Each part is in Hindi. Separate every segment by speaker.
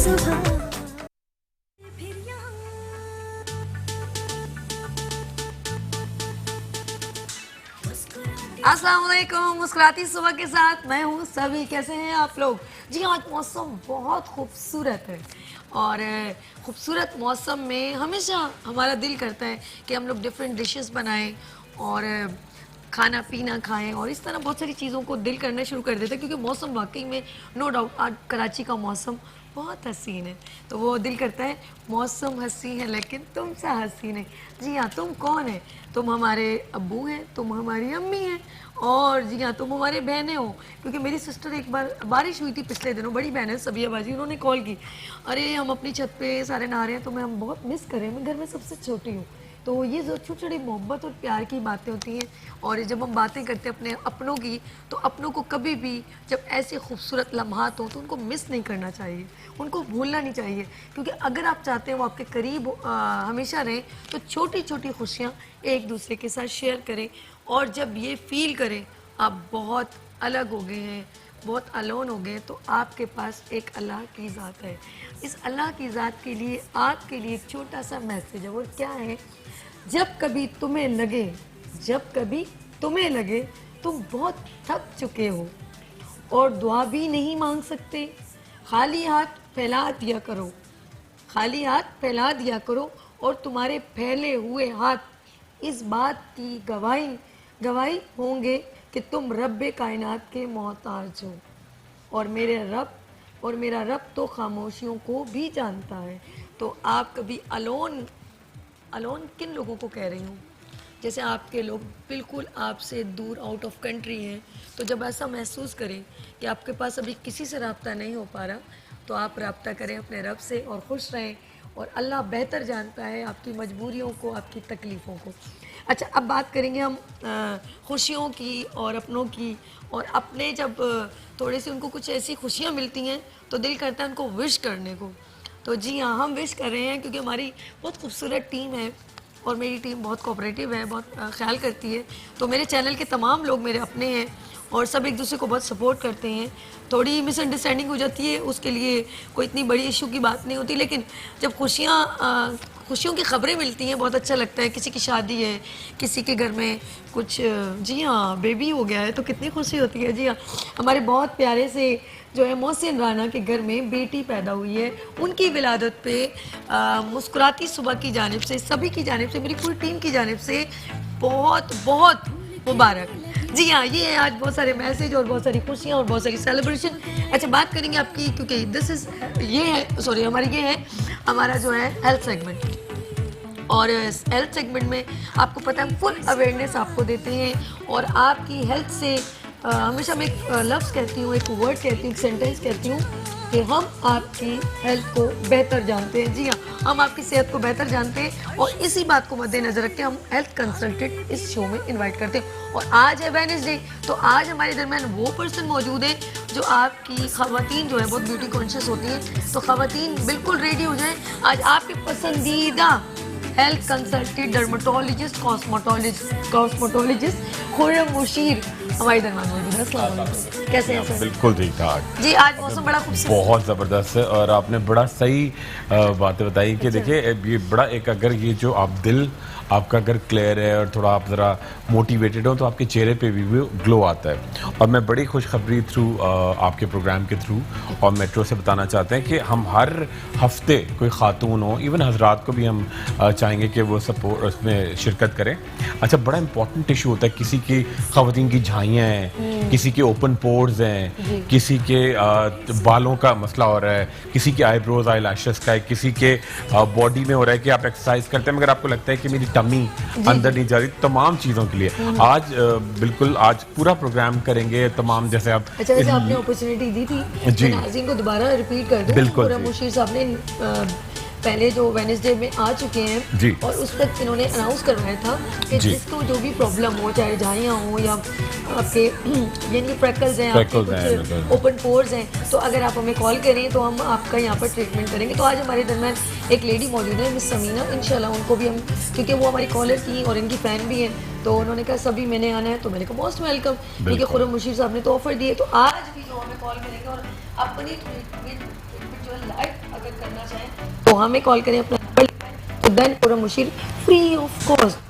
Speaker 1: सुबह।
Speaker 2: अस्सलाम वालेकुम, मुस्कुराती सुबह के साथ मैं हूँ सभी। कैसे हैं आप लोग? जी आज मौसम बहुत खूबसूरत है और खूबसूरत मौसम में हमेशा हमारा दिल करता है कि हम लोग डिफरेंट डिशेस बनाएं और खाना पीना खाएं और इस तरह बहुत सारी चीज़ों को दिल करना शुरू कर देता है, क्योंकि मौसम वाकई में नो डाउट आज कराची का मौसम बहुत हसीन है। तो वो दिल करता है मौसम हसी है लेकिन तुम सा हसी नहीं। जी हाँ, तुम कौन है? तुम हमारे अब्बू हैं, तुम हमारी अम्मी हैं और जी हाँ तुम हमारे बहनें हो। क्योंकि मेरी सिस्टर एक बार बारिश हुई थी पिछले दिनों, बड़ी बहन है सबिया बाजी, उन्होंने कॉल की, अरे हम अपनी छत पे सारे नहा रहे हैं तो मैं हम बहुत मिस कर रहे हैं, मैं घर में सबसे छोटी हूँ। तो ये जो छोटी छोटी मोहब्बत और प्यार की बातें होती हैं और जब हम बातें करते हैं अपने अपनों की, तो अपनों को कभी भी जब ऐसे खूबसूरत लम्हात हों तो उनको मिस नहीं करना चाहिए, उनको भूलना नहीं चाहिए। क्योंकि अगर आप चाहते हैं वो आपके करीब हमेशा रहें तो छोटी छोटी खुशियाँ एक दूसरे के साथ शेयर करें। और जब ये फील करें आप बहुत अलग हो गए हैं, बहुत अलोन हो गए, तो आपके पास एक अल्लाह की ज़ात है। इस अल्लाह की ज़ात के लिए आपके लिए एक छोटा सा मैसेज है। और क्या है? जब कभी तुम्हें लगे, जब कभी तुम्हें लगे तुम बहुत थक चुके हो और दुआ भी नहीं मांग सकते, खाली हाथ फैला दिया करो, खाली हाथ फैला दिया करो और तुम्हारे फैले हुए हाथ इस बात की गवाही होंगे कि तुम रब्बे कायनात के मोहताज हो। और मेरा रब तो खामोशियों को भी जानता है। तो आप कभी अलोन किन लोगों को कह रही हूँ? जैसे आपके लोग बिल्कुल आपसे दूर आउट ऑफ कंट्री हैं, तो जब ऐसा महसूस करें कि आपके पास अभी किसी से रब्ता नहीं हो पा रहा, तो आप रब्ता करें अपने रब से और खुश रहें। और अल्लाह बेहतर जानता है आपकी मजबूरियों को, आपकी तकलीफ़ों को। अच्छा, अब बात करेंगे हम खुशियों की और अपनों की। और अपने जब थोड़े से उनको कुछ ऐसी खुशियाँ मिलती हैं तो दिल करता है उनको विश करने को। तो जी हाँ, हम विश कर रहे हैं क्योंकि हमारी बहुत खूबसूरत टीम है और मेरी टीम बहुत कोऑपरेटिव है, बहुत ख्याल करती है। तो मेरे चैनल के तमाम लोग मेरे अपने हैं और सब एक दूसरे को बहुत सपोर्ट करते हैं। थोड़ी मिसअंडरस्टैंडिंग हो जाती है, उसके लिए कोई इतनी बड़ी इशू की बात नहीं होती, लेकिन जब खुशियों की खबरें मिलती हैं बहुत अच्छा लगता है। किसी की शादी है, किसी के घर में कुछ जी हाँ बेबी हो गया है तो कितनी खुशी होती है। जी हाँ, हमारे बहुत प्यारे से जो है मोहसिन राना के घर में बेटी पैदा हुई है, उनकी विलादत पे मुस्कुराती सुबह की जानिब से, सभी की जानिब से, मेरी पूरी टीम की जानिब से बहुत बहुत मुबारक। जी हाँ, ये है आज बहुत सारे मैसेज और बहुत सारी खुशियाँ और बहुत सारी सेलिब्रेशन। अच्छा, बात करेंगे आपकी, क्योंकि दिस इज़ ये है सॉरी हमारी ये है हमारा जो है हेल्थ सेगमेंट। और हेल्थ सेगमेंट में आपको पता है फुल अवेयरनेस आपको देते हैं और आपकी हेल्थ से हमेशा मैं एक लफ्ज़ कहती हूँ, एक वर्ड कहती हूँ, एक सेंटेंस कहती हूँ कि हम आपकी हेल्थ को बेहतर जानते हैं। जी हाँ, हम आपकी सेहत को बेहतर जानते हैं और इसी बात को मद्देनजर रख के हम हेल्थ कंसल्टेंट इस शो में इनवाइट करते हैं। और आज है वेडनेसडे, तो आज हमारे दरमियान वो पर्सन मौजूद है जो आपकी ख़वातीन जो है बहुत ब्यूटी कॉन्शियस होती हैं। तो ख़वातीन बिल्कुल रेडी हो जाएं, आज आपके पसंदीदा health consultant, dermatologist, cosmetologist Khurram Mushir हमारे दरमियान मौजूद है। अस्सलाम वालेकुम, कैसे हैं सर?
Speaker 3: बिल्कुल ठीक ठाक
Speaker 2: जी, आज मौसम बड़ा खूबसूरत,
Speaker 3: बहुत ज़बरदस्त है और आपने बड़ा सही बातें बताई कि देखिए ये बड़ा एक, अगर ये जो आप दिल आपका अगर क्लियर है और थोड़ा आप ज़रा मोटिवेटेड हो तो आपके चेहरे पे भी ग्लो आता है। और मैं बड़ी खुशखबरी थ्रू आपके प्रोग्राम के थ्रू और मेट्रो से बताना चाहते हैं कि हम हर हफ्ते कोई खातून हो, इवन हजरात को भी हम चाहेंगे कि वो सपोर्ट उसमें शिरकत करें। अच्छा, बड़ा इंपॉर्टेंट इशू होता है, किसी की ख़वातीन की झाइयाँ हैं, किसी के ओपन पोर्स हैं, किसी के बालों का मसला हो रहा है, किसी के आईब्रोज आई लैशेस का है, किसी के बॉडी में हो रहा है कि आप एक्सरसाइज करते हैं मगर आपको लगता है कि मेरी टमी अंदर नहीं जा रही। तमाम चीज़ों के लिए आज बिल्कुल आज पूरा प्रोग्राम करेंगे तमाम, जैसे आप
Speaker 2: अच्छा वैसे आपने अपॉर्चुनिटी दी थी
Speaker 3: जी,
Speaker 2: नाज़रीन को दोबारा रिपीट कर दूं।
Speaker 3: बिल्कुल
Speaker 2: खुर्रम मुशीर साहब ने पहले जो वेडनेसडे में आ चुके हैं
Speaker 3: जी,
Speaker 2: और उस तक इन्होंने अनाउंस करवाया था कि जिसको जो भी प्रॉब्लम हो, चाहे झाइयाँ हो या आपके यानी फ्रैकल्स हैं, आपके कुछ ओपन पोर्स हैं, तो अगर आप हमें कॉल करें तो हम आपका यहाँ पर ट्रीटमेंट करेंगे। तो आज हमारे दरमियान एक लेडी मौजूद है, मिस समीना, इंशाल्लाह उनको भी हम, क्योंकि वो हमारी कॉलर थी और इनकी फ़ैन भी हैं, तो उन्होंने कहा सभी मैंने आना है, तो मैंने कहा मोस्ट वेलकम, क्योंकि खुर्रम मुशीर साहब ने तो ऑफर दिए। तो आज भी जो हमें कॉल करेंगे और अपनी ट्रीटमेंट जो है लाइफ करना चाहें तो हमें कॉल करें अपना number, then Khurram Mushir free of cost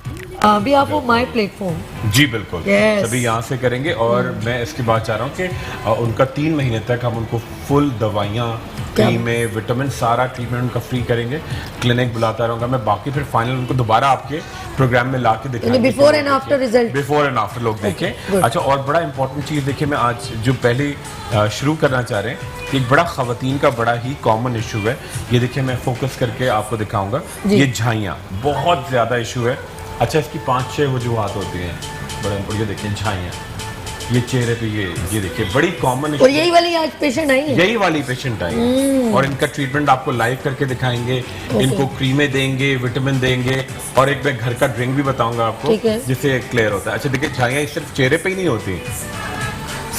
Speaker 2: be of my platform.
Speaker 3: जी बिल्कुल,
Speaker 2: Yes.
Speaker 3: सभी यहाँ से करेंगे। और मैं इसकी बात चाह रहा हूँ कि उनका 3 महीने तक हम उनको फुल दवाइयाँ, क्रीमें, विटामिन, सारा ट्रीटमेंट उनका फ्री करेंगे। क्लिनिक बुलाता रहूँगा मैं, बाकी फिर फाइनल उनको दोबारा आपके प्रोग्राम में ला के दिखाएंगे।
Speaker 2: Before and after result,
Speaker 3: before and after लोग देखें। अच्छा, और बड़ा इंपॉर्टेंट चीज़ देखिए, मैं आज जो पहले शुरू करना चाह रहे हैं, एक बड़ा ख़वातीन का बड़ा ही कॉमन इशू है। ये देखिए, मैं फोकस करके आपको दिखाऊंगा। ये झाइयाँ बहुत ज़्यादा इशू है। अच्छा, इसकी 5-6 वजूहात होती हैं। बड़े ये देखिए झाइयाँ, ये चेहरे पे ये देखिए बड़ी कॉमन इशू।
Speaker 2: और यही वाली आज पेशेंट आई है,
Speaker 3: यही वाली पेशेंट आई है। और इनका ट्रीटमेंट आपको लाइव करके दिखाएंगे। इनको क्रीमें देंगे, विटामिन देंगे, और एक मैं घर का ड्रिंक भी बताऊंगा आपको जिससे क्लियर होता है। अच्छा देखिए, झाइयाँ सिर्फ चेहरे पे ही नहीं होती,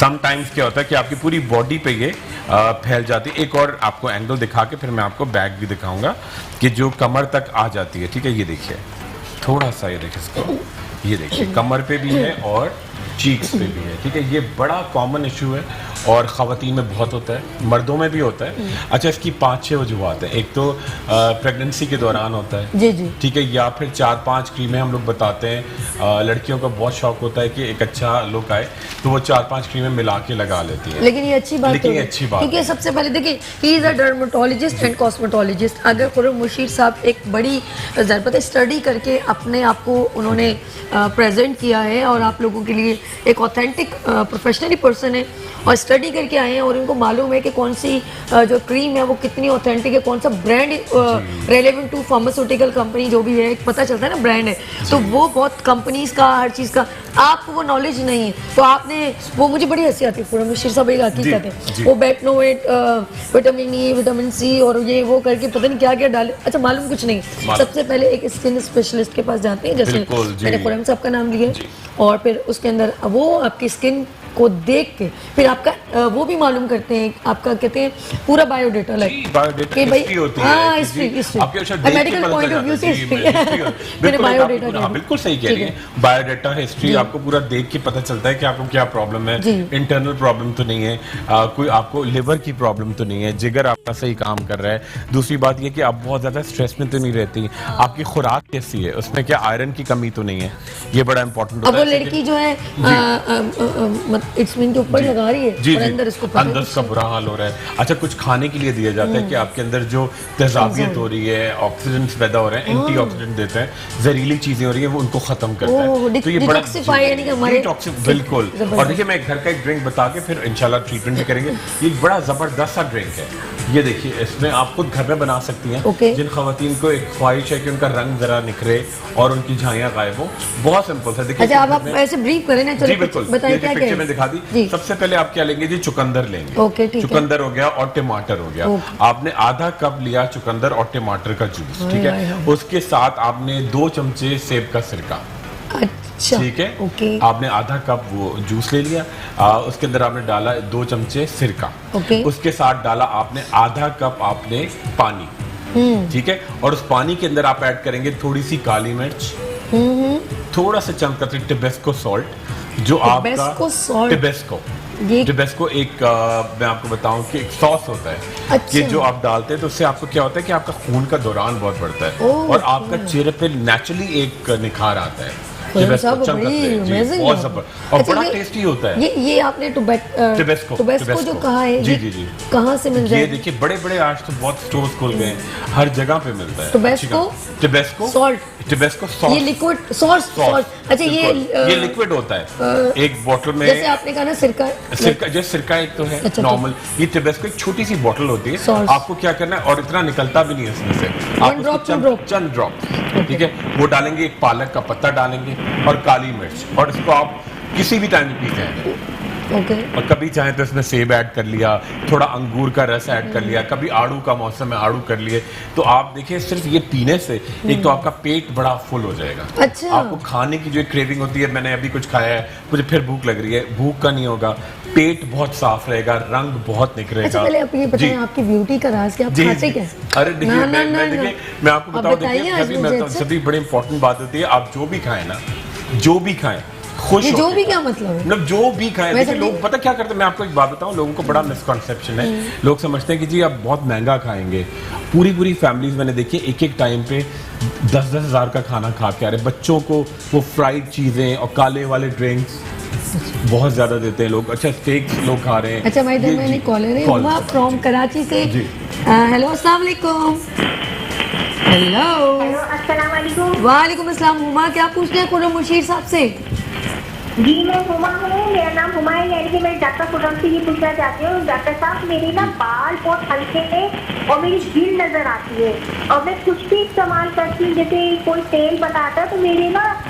Speaker 3: समटाइम्स क्या होता है कि आपकी पूरी बॉडी पे ये फैल जाती है। एक और आपको एंगल दिखा के फिर मैं आपको बैक भी दिखाऊंगा कि जो कमर तक आ जाती है। ठीक है, ये देखिए थोड़ा सा, ये देखिए इसको, ये देखिए कमर पे भी है और चीक्स पे भी है। ठीक है, ये बड़ा कॉमन इशू है और ख़वातीन में बहुत होता है, मर्दों में भी होता है। अच्छा, इसकी 5-6 वजूहात हैं। एक तो प्रेगनेंसी के दौरान होता है।
Speaker 2: जी जी,
Speaker 3: ठीक है, या फिर 4-5 क्रीमें हम लोग बताते हैं। लड़कियों का बहुत शौक होता है कि एक अच्छा लुक आए, तो वो 4-5 क्रीमें मिला के लगा लेती है।
Speaker 2: लेकिन ये अच्छी बात
Speaker 3: लेकिन
Speaker 2: है,
Speaker 3: ये अच्छी बात
Speaker 2: क्योंकि सबसे पहले देखिए, he is a dermatologist and cosmetologist. अगर खुर्रम मुशीर साहब एक बड़ी ज़रूरत स्टडी करके अपने आप को उन्होंने प्रेजेंट किया है और आप लोगों के लिए एक ऑथेंटिक प्रोफेशनली पर्सन है और स्टडी करके आए हैं, और उनको मालूम है कि कौन सी जो क्रीम है वो कितनी ऑथेंटिक है, कौन सा brand relevant to pharmaceutical company जो भी है, पता चलता है ना ब्रांड है। तो वो बहुत कंपनीज का, हर चीज़ का आपको वो नॉलेज नहीं है। तो आपने वो, मुझे बड़ी हंसी आती है, खुर्रम मुशीर साहब एक हकीकत है, वो Betnovate, vitamin E, vitamin C और ये वो करके पता नहीं क्या क्या डाले। अच्छा, मालूम कुछ नहीं। सबसे पहले एक स्किन स्पेशलिस्ट के पास जाते हैं, जैसे मैंने खुर्रम साहब का नाम लिया, और फिर उसके अंदर वो आपकी स्किन को देख के फिर आपका वो भी मालूम करते हैं, आपका कहते हैं पूरा बायोडेटा
Speaker 3: कि भाई history
Speaker 2: medical point of view से मैंने बायोडेटा,
Speaker 3: बिल्कुल सही कह रही है। बायोडेटा, हिस्ट्री आपको पूरा देख के पता चलता है कि आपको क्या प्रॉब्लम है, इंटरनल प्रॉब्लम तो नहीं है, कोई आपको लिवर की प्रॉब्लम तो नहीं है, जिगर आपका सही काम कर रहा है। दूसरी बात ये कि आप बहुत ज्यादा स्ट्रेस में तो नहीं रहती, आपकी खुराक कैसी है, उसमें क्या आयरन की कमी तो नहीं है, ये बड़ा इंपॉर्टेंट होता है।
Speaker 2: अब वो लड़की जो है इट्समिन के ऊपर लगा रही है और अंदर इसको
Speaker 3: अंदर उसका बुरा हाल हो रहा है। अच्छा, कुछ खाने के लिए दिया जाता है कि आपके अंदर जो तेजाबियत हो रही है, ऑक्सीडेंट्स पैदा हो रहे हैं, एंटीऑक्सीडेंट देते हैं, जहरीली चीजें हो रही है वो उनको खत्म करता है। तो ये बड़ा बिल्कुल। और देखिए, मैं घर का एक ड्रिंक बता के फिर इंशाल्लाह ट्रीटमेंट भी करेंगे। ये बड़ा जबरदस्त सा ड्रिंक है, ये देखिए, इसमें आप खुद घर में बना सकती हैं। जिन खवातीन को एक ख्वाहिश है कि उनका रंग जरा निखरे और उनकी झाइयाँ गायब हो, बहुत सिंपल सा। देखिए,
Speaker 2: अच्छा, आप ऐसे ब्रीफ करें ना, चलो बताइए क्या क्या है।
Speaker 3: दिखा दी। सबसे पहले आप क्या लेंगे जी, चुकंदर लेंगे। चुकंदर हो गया और टमाटर हो गया। आपने आधा कप लिया चुकंदर और टमाटर का जूस। ठीक है, उसके साथ आपने 2 चमचे सेब का सिरका।
Speaker 2: अच्छा,
Speaker 3: ठीक है, आपने आधा कप वो जूस ले लिया, उसके अंदर आपने डाला 2 चमचे सिरका। उसके साथ डाला आपने आधा कप आपने पानी। ठीक है, और उस पानी के अंदर आप ऐड करेंगे थोड़ी सी काली मिर्च, थोड़ा सा चमचा टिबेस्को सॉल्ट, जो आपका टिबेस्को एक मैं आपको बताऊं कि एक सॉस होता है कि जो आप डालते हैं तो उससे आपको क्या होता है कि आपका खून का दौरान बहुत बढ़ता है और आपका चेहरे पे नेचुरली एक निखार आता है। बहुत बड़ा टेस्टी होता है।
Speaker 2: ये आपने टिबेस्को जो कहा है,
Speaker 3: जी जी जी,
Speaker 2: कहाँ से मिल जाए?
Speaker 3: ये देखिए, बड़े बड़े आज तो बहुत स्टोर्स खुल गए हैं, हर जगह पे मिलता है।
Speaker 2: टिबेस्को सॉल्ट,
Speaker 3: टिबेस्को सॉस,
Speaker 2: ये लिक्विड सॉस। अच्छा, ये
Speaker 3: लिक्विड होता है एक बोतल में।
Speaker 2: जैसे आपने कहा ना सिरका,
Speaker 3: जैसे सिरका एक तो है नॉर्मल, ये टिबेस्को एक छोटी सी बोतल होती है। आपको क्या करना है, और इतना निकलता भी नहीं है इसमें से, आप चंद ड्रॉप, ठीक है, वो डालेंगे। एक पालक का पत्ता डालेंगे और काली मिर्च, और इसको आप किसी भी टाइम पीते हैं। और कभी चाहे तो इसमें सेब ऐड कर लिया, थोड़ा अंगूर का रस ऐड कर लिया, कभी आड़ू का मौसम है आड़ू कर लिए। तो आप देखिए, सिर्फ ये पीने से एक तो आपका पेट बड़ा फुल हो जाएगा।
Speaker 2: अच्छा।
Speaker 3: आपको खाने की जो क्रेविंग होती है, मैंने अभी कुछ खाया है, मुझे फिर भूख लग रही है, भूख का नहीं होगा, पेट बहुत साफ रहेगा, रंग बहुत निखरेगा।
Speaker 2: अच्छा, पहले आप ये बताएं, आपकी ब्यूटी का राज क्या, आप खाते क्या?
Speaker 3: अरे देखिए, मैं आपको बताऊं, देखिए सभी बड़ी इंपॉर्टेंट बात होती है, आप जो भी खाएं ना, जो भी खाएं खुश,
Speaker 2: जो भी क्या मतलब है,
Speaker 3: मतलब जो भी खाएं। देखिए, लोग पता क्या करते हैं, मैं आपको एक बात बताऊं, लोगों को बड़ा मिसकॉन्सेप्शन है, लोग समझते हैं कि जी आप बहुत महंगा खाएंगे पूरी पूरी फैमिलीज मैंने देखी एक एक टाइम पे 10-10 हज़ार का खाना खा के आ रहे, बच्चों को वो फ्राइड चीज़ें और काले वाले ड्रिंक्स बहुत ज़्यादा देते हैं लोग। अच्छा स्टेक लोग खा रहे हैं।
Speaker 2: अच्छा भाई
Speaker 3: ये-
Speaker 2: मैंने कॉलर है
Speaker 3: कॉल-
Speaker 2: हुमा फ्रॉम कराची से।
Speaker 3: जी।
Speaker 2: हेलो अस्सलाम वालेकुम। हेलो
Speaker 1: अस्सलाम वालेकुम।
Speaker 2: वालेकुम अस्सलाम। हुमा क्या पूछना है खुर्रम मुर्शीद साहब से?
Speaker 1: जी मैं हुमा हूँ, मेरा नाम हुमा है, यानी कि मैं डॉक्टर खुर्रम से ये पूछना चाहती हूँ डॉक्टर साहब मेरे ना बाल बहुत हल्के हैं और मेरी झील नजर आती है और मैं कुछ भी इस्तेमाल करती हूँ, जैसे कोई तेल बताता है तो मेरे ना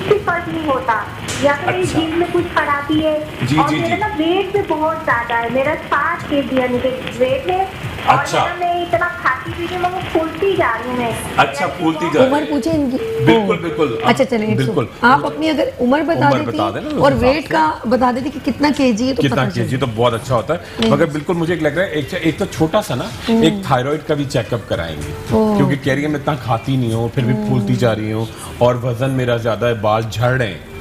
Speaker 1: कुछ फर्क नहीं होता या फिर मेरी
Speaker 3: अच्छा।
Speaker 1: झील में कुछ खराबी है।
Speaker 3: जी,
Speaker 1: और
Speaker 3: जी,
Speaker 1: मेरा
Speaker 3: जी।
Speaker 1: ना वेट भी बहुत ज्यादा है, मेरा 60 kg यानी कि वेट है और
Speaker 3: अच्छा।
Speaker 1: मेरा मैं इतना खाती पीती हूँ, मैं फूलती जा रही हूँ मैं।
Speaker 3: अच्छा, फूलती जा रही
Speaker 2: उम्र
Speaker 3: है।
Speaker 2: पूछे इनकी?
Speaker 3: बिल्कुल,
Speaker 2: ओ।
Speaker 3: बिल्कुल।
Speaker 2: अच्छा चलिए
Speaker 3: बिल्कुल।
Speaker 2: आप अपनी अगर उम्र बता
Speaker 3: उम्र
Speaker 2: देती
Speaker 3: बता देना उस
Speaker 2: और
Speaker 3: हिसाब
Speaker 2: वेट
Speaker 3: से।
Speaker 2: का बता देती कि कितना केजी है तो
Speaker 3: कितना
Speaker 2: पता चले।
Speaker 3: केजी तो बहुत अच्छा होता है, मगर बिल्कुल मुझे एक लग रहा है एक तो छोटा सा ना एक थायराइड का भी चेकअप कराएंगे, क्योंकि कह रही है मैं इतना खाती नहीं हूँ फिर भी फूलती जा रही हूँ और वजन मेरा ज्यादा है, बाल झड़ रहे हैं,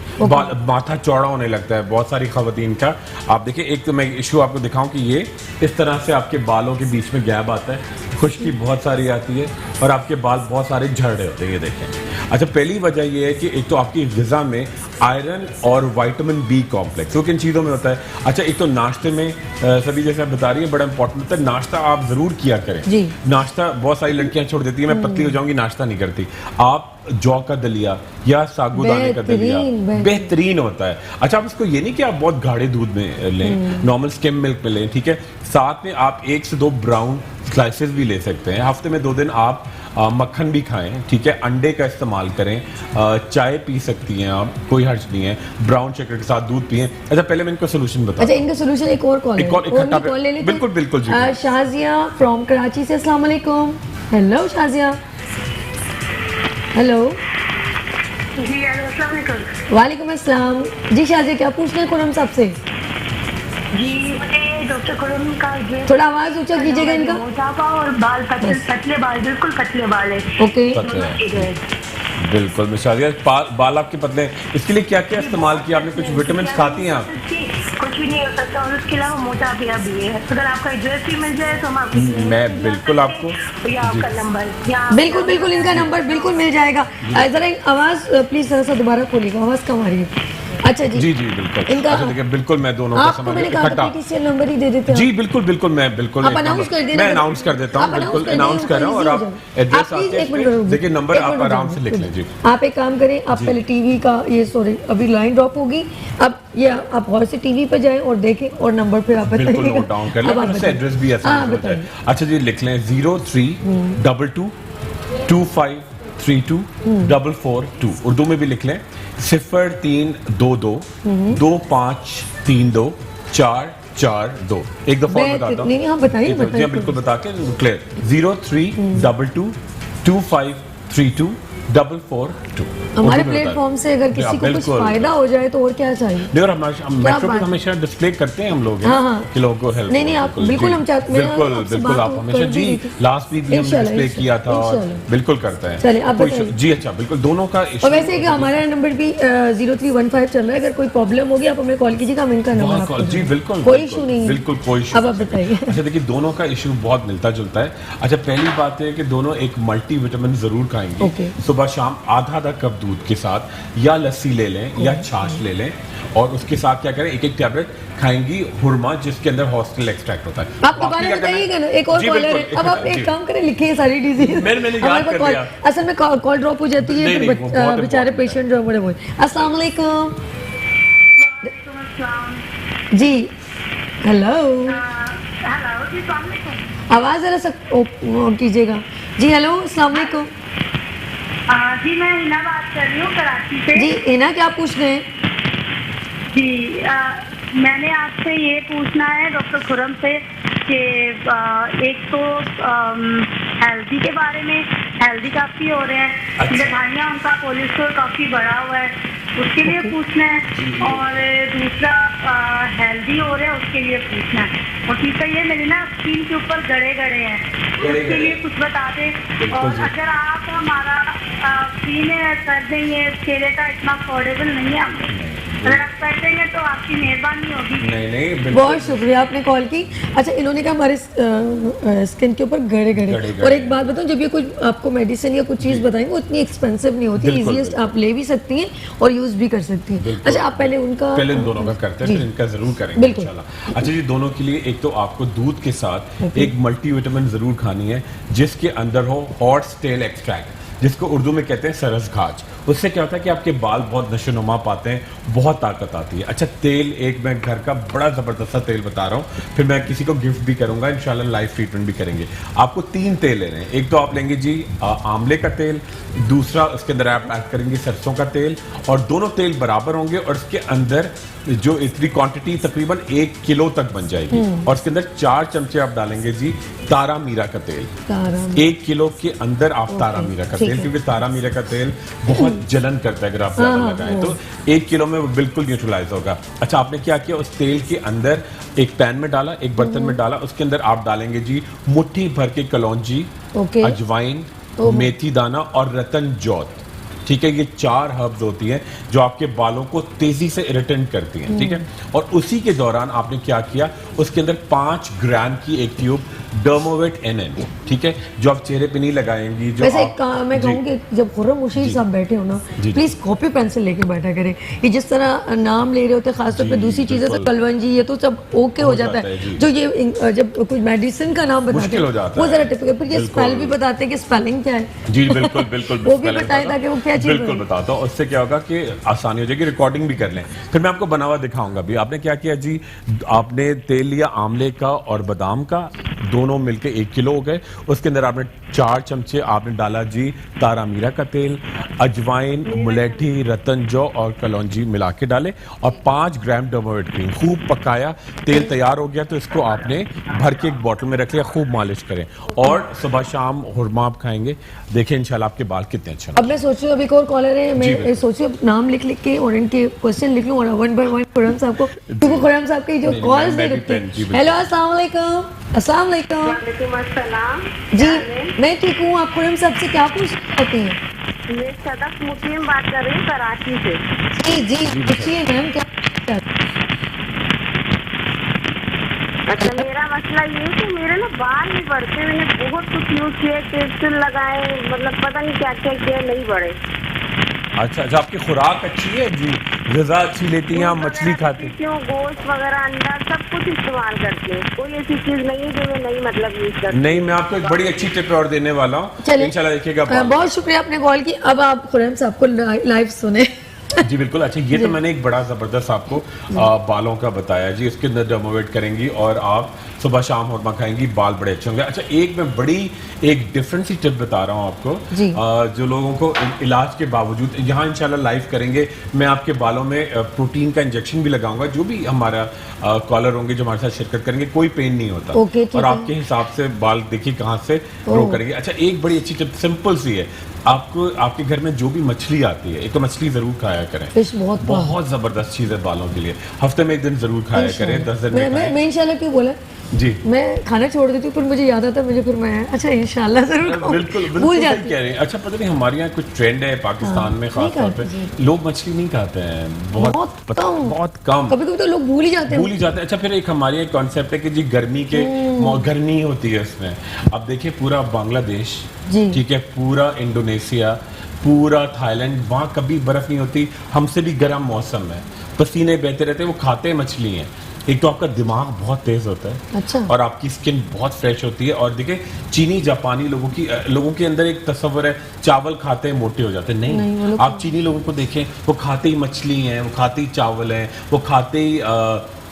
Speaker 3: माथा चौड़ा होने लगता है बहुत सारी खवातीन का। आप देखिए एक तो मैं इशू आपको दिखाऊं कि ये इस तरह से आपके बालों के बीच में गैप आता है, खुश्की बहुत सारी आती है और आपके बाल बहुत सारे झड़ रहे होते हैं, ये देखें। अच्छा पहली वजह ये है कि एक तो आपकी ग़िज़ा में आयरन और विटामिन बी कॉम्प्लेक्स वो किन चीज़ों में होता है। अच्छा एक तो नाश्ते में सभी जैसे आप बता रही है बड़ा इंपॉर्टेंट होता है, नाश्ता आप ज़रूर किया करें।
Speaker 2: जी।
Speaker 3: नाश्ता बहुत सारी लड़कियां छोड़ देती है, मैं पतली हो जाऊंगी नाश्ता नहीं करती। आप जौ का दलिया या साबूदाने का दलिया
Speaker 2: बेहतरीन।
Speaker 3: बेहतरीन होता है। अच्छा आप इसको ये नहीं कि आप बहुत गाढ़े दूध में लें, नॉर्मल स्किम मिल्क में लें, ठीक है। साथ में आप 1 से 2 ब्राउन स्लाइसेस भी ले सकते हैं, हफ्ते में 2 दिन आप मक्खन भी खाएं, ठीक है। अंडे का इस्तेमाल करें, चाय पी सकती हैं आप, कोई हर्ज नहीं है, ब्राउन शुगर के साथ दूध पिएं। अच्छा पहले मैं इनको सोल्यूशन बता
Speaker 2: अच्छा इनका सोल्यूशन एक और कॉल
Speaker 3: एक और इकट्ठा पे-
Speaker 2: कॉल ले लेते हैं।
Speaker 3: बिल्कुल, बिल्कुल जी।
Speaker 2: शाजिया फ्रॉम कराची से। अस्सलाम वालेकुम। हेलो शाजिया। हेलो
Speaker 1: जी अस्सलाम वालेकुम।
Speaker 2: वालेकुम अस्सलाम। जी शाजिया क्या पूछना है खुर्रम साहब से?
Speaker 1: जी मुझे डॉक्टर खुर्रम का ये
Speaker 2: थोड़ा आवाज ऊंचा कीजिएगा इनका।
Speaker 1: मोटापा और बाल पतले बाल, बिल्कुल पतले बाल है।
Speaker 2: ओके
Speaker 3: पतले हैं। बिल्कुल मिसालिया बाल आपके पतले हैं। इसके लिए क्या क्या इस्तेमाल किया आपने? कुछ विटामिन खाती हैं आप?
Speaker 1: कुछ भी नहीं हो सकता और उसके अलावा मोटापा भी है। अगर आपका एड्रेस भी मिल जाए तो हम आपको
Speaker 3: मैं बिल्कुल आपको
Speaker 1: या आपका नंबर या
Speaker 2: बिल्कुल बिल्कुल इनका नंबर बिल्कुल मिल जाएगा। जरा आवाज प्लीज जरा सा दोबारा खोलिएगा, आवाज कम आ रही है। अच्छा जी
Speaker 3: जी जी बिल्कुल।
Speaker 2: इनका
Speaker 3: अच्छा देखिए बिल्कुल मैं दोनों का
Speaker 2: आपको
Speaker 3: समझ
Speaker 2: मैंने
Speaker 3: गया
Speaker 2: कहा
Speaker 3: इकट्ठा।
Speaker 2: पीटीसीएल नंबर ही दे देते हैं।
Speaker 3: जी बिल्कुल बिल्कुल मैं बिल्कुल
Speaker 2: आप
Speaker 3: एक
Speaker 2: अनाउंस
Speaker 3: नंबर-
Speaker 2: कर देना।
Speaker 3: मैं अनाउंस कर देता हूँ,
Speaker 2: आप
Speaker 3: बिल्कुल
Speaker 2: announce कर
Speaker 3: अनाउंस
Speaker 2: दें,
Speaker 3: कर रहा हूँ और
Speaker 2: easy
Speaker 3: आप
Speaker 2: हो जाए।
Speaker 3: एड्रेस
Speaker 2: आप please
Speaker 3: आते
Speaker 2: एक मिनट
Speaker 3: हैं
Speaker 2: रुक
Speaker 3: देखिए
Speaker 2: जाइए।
Speaker 3: नंबर
Speaker 2: एक
Speaker 3: आप
Speaker 2: मिनट रुक
Speaker 3: आराम से
Speaker 2: जाइए,
Speaker 3: लिख
Speaker 2: रुक
Speaker 3: लें जी।
Speaker 2: जाइए। आप एक काम करें, आप
Speaker 3: जी।
Speaker 2: पहले टीवी का ये सॉरी अभी लाइन ड्रॉप होगी, अब ये आप गौर से टीवी पे जाएं और देखें और नंबर फिर आप
Speaker 3: बिल्कुल
Speaker 2: बताइएगा।
Speaker 3: नोट डाउन कर लें
Speaker 2: अब आप
Speaker 3: और उससे
Speaker 2: बताइए।
Speaker 3: एड्रेस भी
Speaker 2: हाँ,
Speaker 3: आसान हो जाए।
Speaker 2: बताइए।
Speaker 3: अच्छा जी लिख लें 032225324442 उर्दू में भी लिख लें 0322 2532 442। एक दफा और बता दो।
Speaker 2: नहीं, हाँ, बताइए,
Speaker 3: जी,
Speaker 2: बताइए।
Speaker 3: बिल्कुल बता के क्लियर 032225324442।
Speaker 2: हमारे प्लेटफॉर्म से अगर किसी को कुछ फायदा हो जाए तो और क्या चाहिए।
Speaker 3: नहीं और मेट्रो पे
Speaker 2: बात-
Speaker 3: हमेशा डिस्प्ले करते हैं हम लोग
Speaker 2: हाँ, हाँ।
Speaker 3: कि लोगों को हेल्प
Speaker 2: नहीं, नहीं, आप बिल्कुल हम चाहते- मेरा
Speaker 3: बिल्कुल
Speaker 2: आपसे
Speaker 3: बिल्कुल
Speaker 2: बात
Speaker 3: आप हमेशा
Speaker 2: कर
Speaker 3: जी
Speaker 2: रही थी।
Speaker 3: लास्ट वीक भी हमने
Speaker 2: इंशाल्लाह,
Speaker 3: डिस्प्ले किया था और
Speaker 2: इंशाल्लाह।
Speaker 3: बिल्कुल करते हैं।
Speaker 2: चलिए, आप
Speaker 3: कोई
Speaker 2: बताइए।
Speaker 3: इशू- जी अच्छा बिल्कुल दोनों का इशू
Speaker 2: और वैसे कि हमारा नंबर भी 0315 चल रहा है, अगर कोई प्रॉब्लम होगी आप हमें कॉल कीजिएगा, हम इनका नंबर
Speaker 3: बहुत
Speaker 2: आपको
Speaker 3: कॉल जी
Speaker 2: देंगे।
Speaker 3: बिल्कुल
Speaker 2: कोई
Speaker 3: बिल्कुल,
Speaker 2: इशू नहीं है।
Speaker 3: बिल्कुल कोई इशू
Speaker 2: अब आप बताइए।
Speaker 3: अच्छा देखिए दोनों का इशू बहुत मिलता जुलता है। अच्छा पहली बात है कि दोनों एक मल्टी विटामिन जरूर खाएंगे
Speaker 2: ओके।
Speaker 3: सुबह शाम आधा कप दूध के साथ, या लस्सी ले लें या छाछ ले लें और उसके साथ क्या करें एक टैबलेट खाएंगी हुरमा जिसके अंदर हॉस्टल एक्सट्रैक्ट होता है।
Speaker 2: आप
Speaker 3: बाकी
Speaker 2: दोबारा
Speaker 3: क्या करना है?
Speaker 2: बताइएगा ना, एक और
Speaker 3: जी,
Speaker 2: कॉलर है।
Speaker 3: बिल्कुल,
Speaker 2: अब आप
Speaker 3: जी।
Speaker 2: एक काम करें, लिखिए सारी डिजीज।
Speaker 3: मैंने याद
Speaker 2: हमारे पास
Speaker 3: कर
Speaker 2: कॉल-
Speaker 3: लिया।
Speaker 2: असल में कॉल ड्रॉप हो जाती है,
Speaker 3: नहीं,
Speaker 2: फिर
Speaker 3: नहीं, वो बहुत
Speaker 2: बेचारे
Speaker 3: important
Speaker 2: पेशेंट जो बड़े हुए। अस्सलाम वालेकुम जी। हेलो
Speaker 1: हेलो जी अस्सलाम वालेकुम।
Speaker 2: आवाज जरा सा कीजिएगा जी। हेलो अस्सलाम वालेकुम
Speaker 1: जी मैं हिना बात कर रही हूँ कराची से।
Speaker 2: जी। इना क्या पूछ रहे हैं?
Speaker 1: जी मैंने आपसे ये पूछना है डॉक्टर खुर्रम से कि एक तो हेल्दी के बारे में, हेल्दी काफ़ी हो रहे हैं,
Speaker 3: अच्छा।
Speaker 1: मिठाइयाँ उनका कोलेस्ट्रॉल काफ़ी बढ़ा हुआ है, उसके लिए पूछना है, और दूसरा हेल्दी हो रहे हैं उसके लिए पूछना है, और तीसरा ये मेरे ना स्किन के ऊपर गड़े हैं, उसके लिए कुछ बता दें। और
Speaker 3: जी।
Speaker 1: अगर आप हमारा फ्री में कर दें, ये केले का इतना अफोर्डेबल नहीं है हमें। अगर आप कर देंगे तो आपकी मेहरबानी होगी।
Speaker 3: नहीं नहीं बिल्कुल।
Speaker 2: बहुत शुक्रिया आपने कॉल की। अच्छा, इन्होंने कहा हमारे स्किन के ऊपर गड़े
Speaker 3: गड़े
Speaker 2: गड़े।
Speaker 3: गड़े।
Speaker 2: और एक बात बताऊं, जब ये कुछ आपको मेडिसिन या कुछ चीज़ बताएंगे वो इतनी एक्सपेंसिव नहीं होती,
Speaker 3: बिल्कुल,
Speaker 2: इजीएस्ट
Speaker 3: बिल्कुल।
Speaker 2: आप ले भी सकती हैं और यूज़ भी कर सकती हैं।
Speaker 3: बिल्कुल।
Speaker 2: अच्छा, आप पहले उनका
Speaker 3: पहले इन दोनों का करते हैं,
Speaker 2: जी।
Speaker 3: फिर इनका जरूर करेंगे
Speaker 2: बिल्कुल।
Speaker 3: इंशाल्लाह। अच्छा जी, दोनों के लिए एक तो आपको दूध के साथ एक मल्टीविटामिन जरूर खानी है जिसके अंदर हो हॉर्स टेल एक्सट्रैक्ट, जिसको उर्दू में कहते हैं सरस घाज। उससे क्या होता है कि आपके बाल बहुत नशोनुमा पाते हैं, बहुत ताकत आती है। अच्छा, तेल एक मैं घर का बड़ा ज़बरदस्त सा तेल बता रहा हूँ, फिर मैं किसी को गिफ्ट भी करूंगा इंशाल्लाह, लाइव ट्रीटमेंट भी करेंगे। आपको 3 तेल लेने हैं। एक तो आप लेंगे जी आंवले का तेल, दूसरा उसके अंदर आप ऐड करेंगे सरसों का तेल, और दोनों तेल बराबर होंगे और इसके अंदर जो इतनी क्वांटिटी तकरीबन 1 किलो तक बन जाएगी। और इसके अंदर 4 चमचे आप डालेंगे जी तारा मीरा का तेल। 1 किलो के अंदर आप तारा मीरा का
Speaker 2: ठीक
Speaker 3: तेल,
Speaker 2: है।
Speaker 3: क्योंकि तारा मीरा का तेल बहुत जलन करता है अगर आप ज्यादा लगाएं तो 1 किलो में वो बिल्कुल न्यूट्रलाइज होगा। अच्छा, आपने क्या किया, उस तेल के अंदर एक पैन में डाला, एक बर्तन में डाला, उसके अंदर आप डालेंगे जी मुट्ठी भर के कलौंजी,
Speaker 2: ओके।
Speaker 3: अजवाइन, मेथी दाना और रतन जौत। ठीक है, ये 4 हर्ब्स होती हैं जो आपके बालों को तेजी से इरिटेंट करती हैं। ठीक है, और उसी के दौरान आपने क्या किया, उसके अंदर 5 ग्राम की एक ट्यूब डर्मोवेट NN, ठीक है, जो आप चेहरे पे नहीं लगाएंगी। जो
Speaker 2: वैसे
Speaker 3: आप
Speaker 2: मैं
Speaker 3: जी।
Speaker 2: कहूँ कि जब खुर्रम मुशीर साहब बैठे हो ना,
Speaker 3: जी।
Speaker 2: प्लीज कॉपी पेंसिल लेके बैठा करें। ये जिस तरह नाम ले रहे होते हैं, खासतौर पे
Speaker 3: जी,
Speaker 2: दूसरी चीजें तो
Speaker 3: बिल्कुल।
Speaker 2: कलवंजी, ये तो सब ओके हो जाता है।
Speaker 3: जी।
Speaker 2: जो ये जब कुछ मेडिसिन का नाम बताते
Speaker 3: मुश्किल हो
Speaker 2: हैं
Speaker 3: जाता
Speaker 2: वो
Speaker 3: है।
Speaker 2: जरा टिपिकल, फिर ये
Speaker 3: बिल्कुल।
Speaker 2: स्पेल भी बताते हैं कि स्पेलिंग क्या है।
Speaker 3: जी बिल्कुल बिल्कुल
Speaker 2: वो भी
Speaker 3: पहले
Speaker 2: बताएं
Speaker 3: बताता
Speaker 2: ताकि वो क्या
Speaker 3: हूं।
Speaker 2: चीज़
Speaker 3: बिल्कुल
Speaker 2: बने।
Speaker 3: बताता हूँ, उससे क्या होगा कि आसानी हो जाएगी, रिकॉर्डिंग भी कर लें, फिर मैं आपको बना हुआ दिखाऊंगा भी। आपने क्या किया जी, आपने तेल लिया आंवले का और बादाम का, दोनों मिलके 1 किलो हो गए। उसके अंदर आपने 4 चमचे आपने डाला जी तारा मीरा का तेल, अजवाइन, मुलेठी, रतन जौ और कलौंजी मिला के डाले, और 5 ग्राम डर्मोवेट क्रीम। खूब पकाया, तेल तैयार हो गया तो इसको आपने भर के एक बोतल में रख लिया। खूब मालिश करें और सुबह शाम हुरमा आप खाएंगे, देखें इंशाल्लाह आपके बाल कितने अच्छे
Speaker 2: अब मैं सोच रही हूँ, अभी एक और कॉलर है,
Speaker 3: जी,
Speaker 2: मैं
Speaker 3: बिल्कुल।
Speaker 2: सोच रही हूँ नाम लिख लिख के और इनके क्वेश्चन लिख लूँ और 1 बाय 1 खुर्रम साहब को, क्योंकि खुर्रम साहब की जो
Speaker 3: नहीं,
Speaker 2: कॉल्स
Speaker 3: मैं
Speaker 2: नहीं
Speaker 3: भी
Speaker 2: रुकते।
Speaker 3: पेन, जी, बिल्कुल।
Speaker 2: हेलो, अस्सलाम वालेकुम। अस्सलाम वालेकुम।
Speaker 1: वालेकुम अस्सलाम।
Speaker 2: जी, मैं ठीक हूँ। आप खुर्रम साहब से क्या पूछना चाहती हैं?
Speaker 1: मैं सदफ मुस्लिम बात कर रही हूँ कराची से।
Speaker 2: जी जी, पूछिए मैम, क्या?
Speaker 1: अच्छा, मेरा मसला ये है कि मेरे ना बाल नहीं बढ़ते। मैंने बहुत कुछ यूज किया, कैप्सूल लगाए, मतलब पता नहीं क्या क्या किया, नहीं बढ़े।
Speaker 3: अच्छा अच्छा, आपकी खुराक अच्छी है जी, ग़िज़ा अच्छी लेती हैं, आप मछली खाती हैं?
Speaker 1: क्यों, गोश्त वगैरह, अंडा, सब कुछ इस्तेमाल करते हैं। कोई ऐसी चीज नहीं है जो मैं नहीं मतलब यूज करती।
Speaker 3: नहीं, मैं आपको एक बड़ी अच्छी टिप और देने वाला हूँ,
Speaker 2: चलिए,
Speaker 3: इंशाल्लाह देखिएगा बाल।
Speaker 2: बहुत शुक्रिया आपने कॉल की। अब आप खुर्रम साहब को लाइव सुने।
Speaker 3: जी बिल्कुल। अच्छा, ये तो मैंने एक बड़ा ज़बरदस्त आपको बालों का बताया जी, इसके अंदर डर्मोवेट करेंगी और आप सुबह शाम हुरमा खाएंगी, बाल बड़े अच्छे होंगे। अच्छा, एक मैं बड़ी एक डिफरेंट सी टिप बता रहा हूँ आपको,
Speaker 2: जी।
Speaker 3: जो लोगों को इलाज के बावजूद, यहाँ इंशाल्लाह लाइव करेंगे, मैं आपके बालों में प्रोटीन का इंजेक्शन भी लगाऊंगा। जो भी हमारा कॉलर होंगे जो हमारे साथ शिरकत करेंगे, कोई पेन नहीं होता,
Speaker 2: ओके, ठीक
Speaker 3: और
Speaker 2: है।
Speaker 3: आपके हिसाब से बाल देखिए कहाँ से ग्रो करेंगे। अच्छा, एक बड़ी अच्छी टिप सिंपल सी है, आपको आपके घर में जो भी मछली आती है, एक तो मछली जरूर खाया करें।
Speaker 2: फिश
Speaker 3: बहुत जबरदस्त चीज है बालों के लिए, हफ्ते में 1 दिन जरूर खाया करें, 10 दिन में खाएं।
Speaker 2: मैं इंशाल्लाह क्यों बोला
Speaker 3: जी
Speaker 2: मैं खाना छोड़ देती हूँ, पर मुझे याद आता है, मुझे फिर मैं अच्छा इंशाल्लाह जरूर खाऊं।
Speaker 3: बिल्कुल
Speaker 2: भूल
Speaker 3: बिल्कुल
Speaker 2: जाती
Speaker 3: सही कह रहे हैं। अच्छा, पता नहीं हमारे यहाँ कुछ ट्रेंड है पाकिस्तान में, खास तौर
Speaker 2: खाते,
Speaker 3: पे लोग मछली नहीं खाते हैं, बहुत बहुत कम,
Speaker 2: कभी कभी तो लोग भूल ही जाते हैं।
Speaker 3: भूल ही जाते हैं। अच्छा, फिर एक हमारे यहाँ कॉन्सेप्ट है कि जी गर्मी के गर्मी होती है उसमें। अब देखिए पूरा बांग्लादेश,
Speaker 2: जी।
Speaker 3: ठीक है, पूरा इंडोनेशिया, पूरा थाईलैंड, वहाँ कभी बर्फ नहीं होती, हमसे भी गर्म मौसम है, पसीने बहते रहते हैं, वो खाते मछली हैं। एक तो आपका दिमाग बहुत तेज होता है,
Speaker 2: अच्छा।
Speaker 3: और आपकी स्किन बहुत फ्रेश होती है। और देखिए चीनी जापानी लोगों के अंदर एक तस्वर है, चावल खाते हैं मोटे हो जाते हैं। नहीं, आप चीनी लोगों को देखें, वो खाते ही मछली हैं, वो खाते ही चावल हैं, वो खाते ही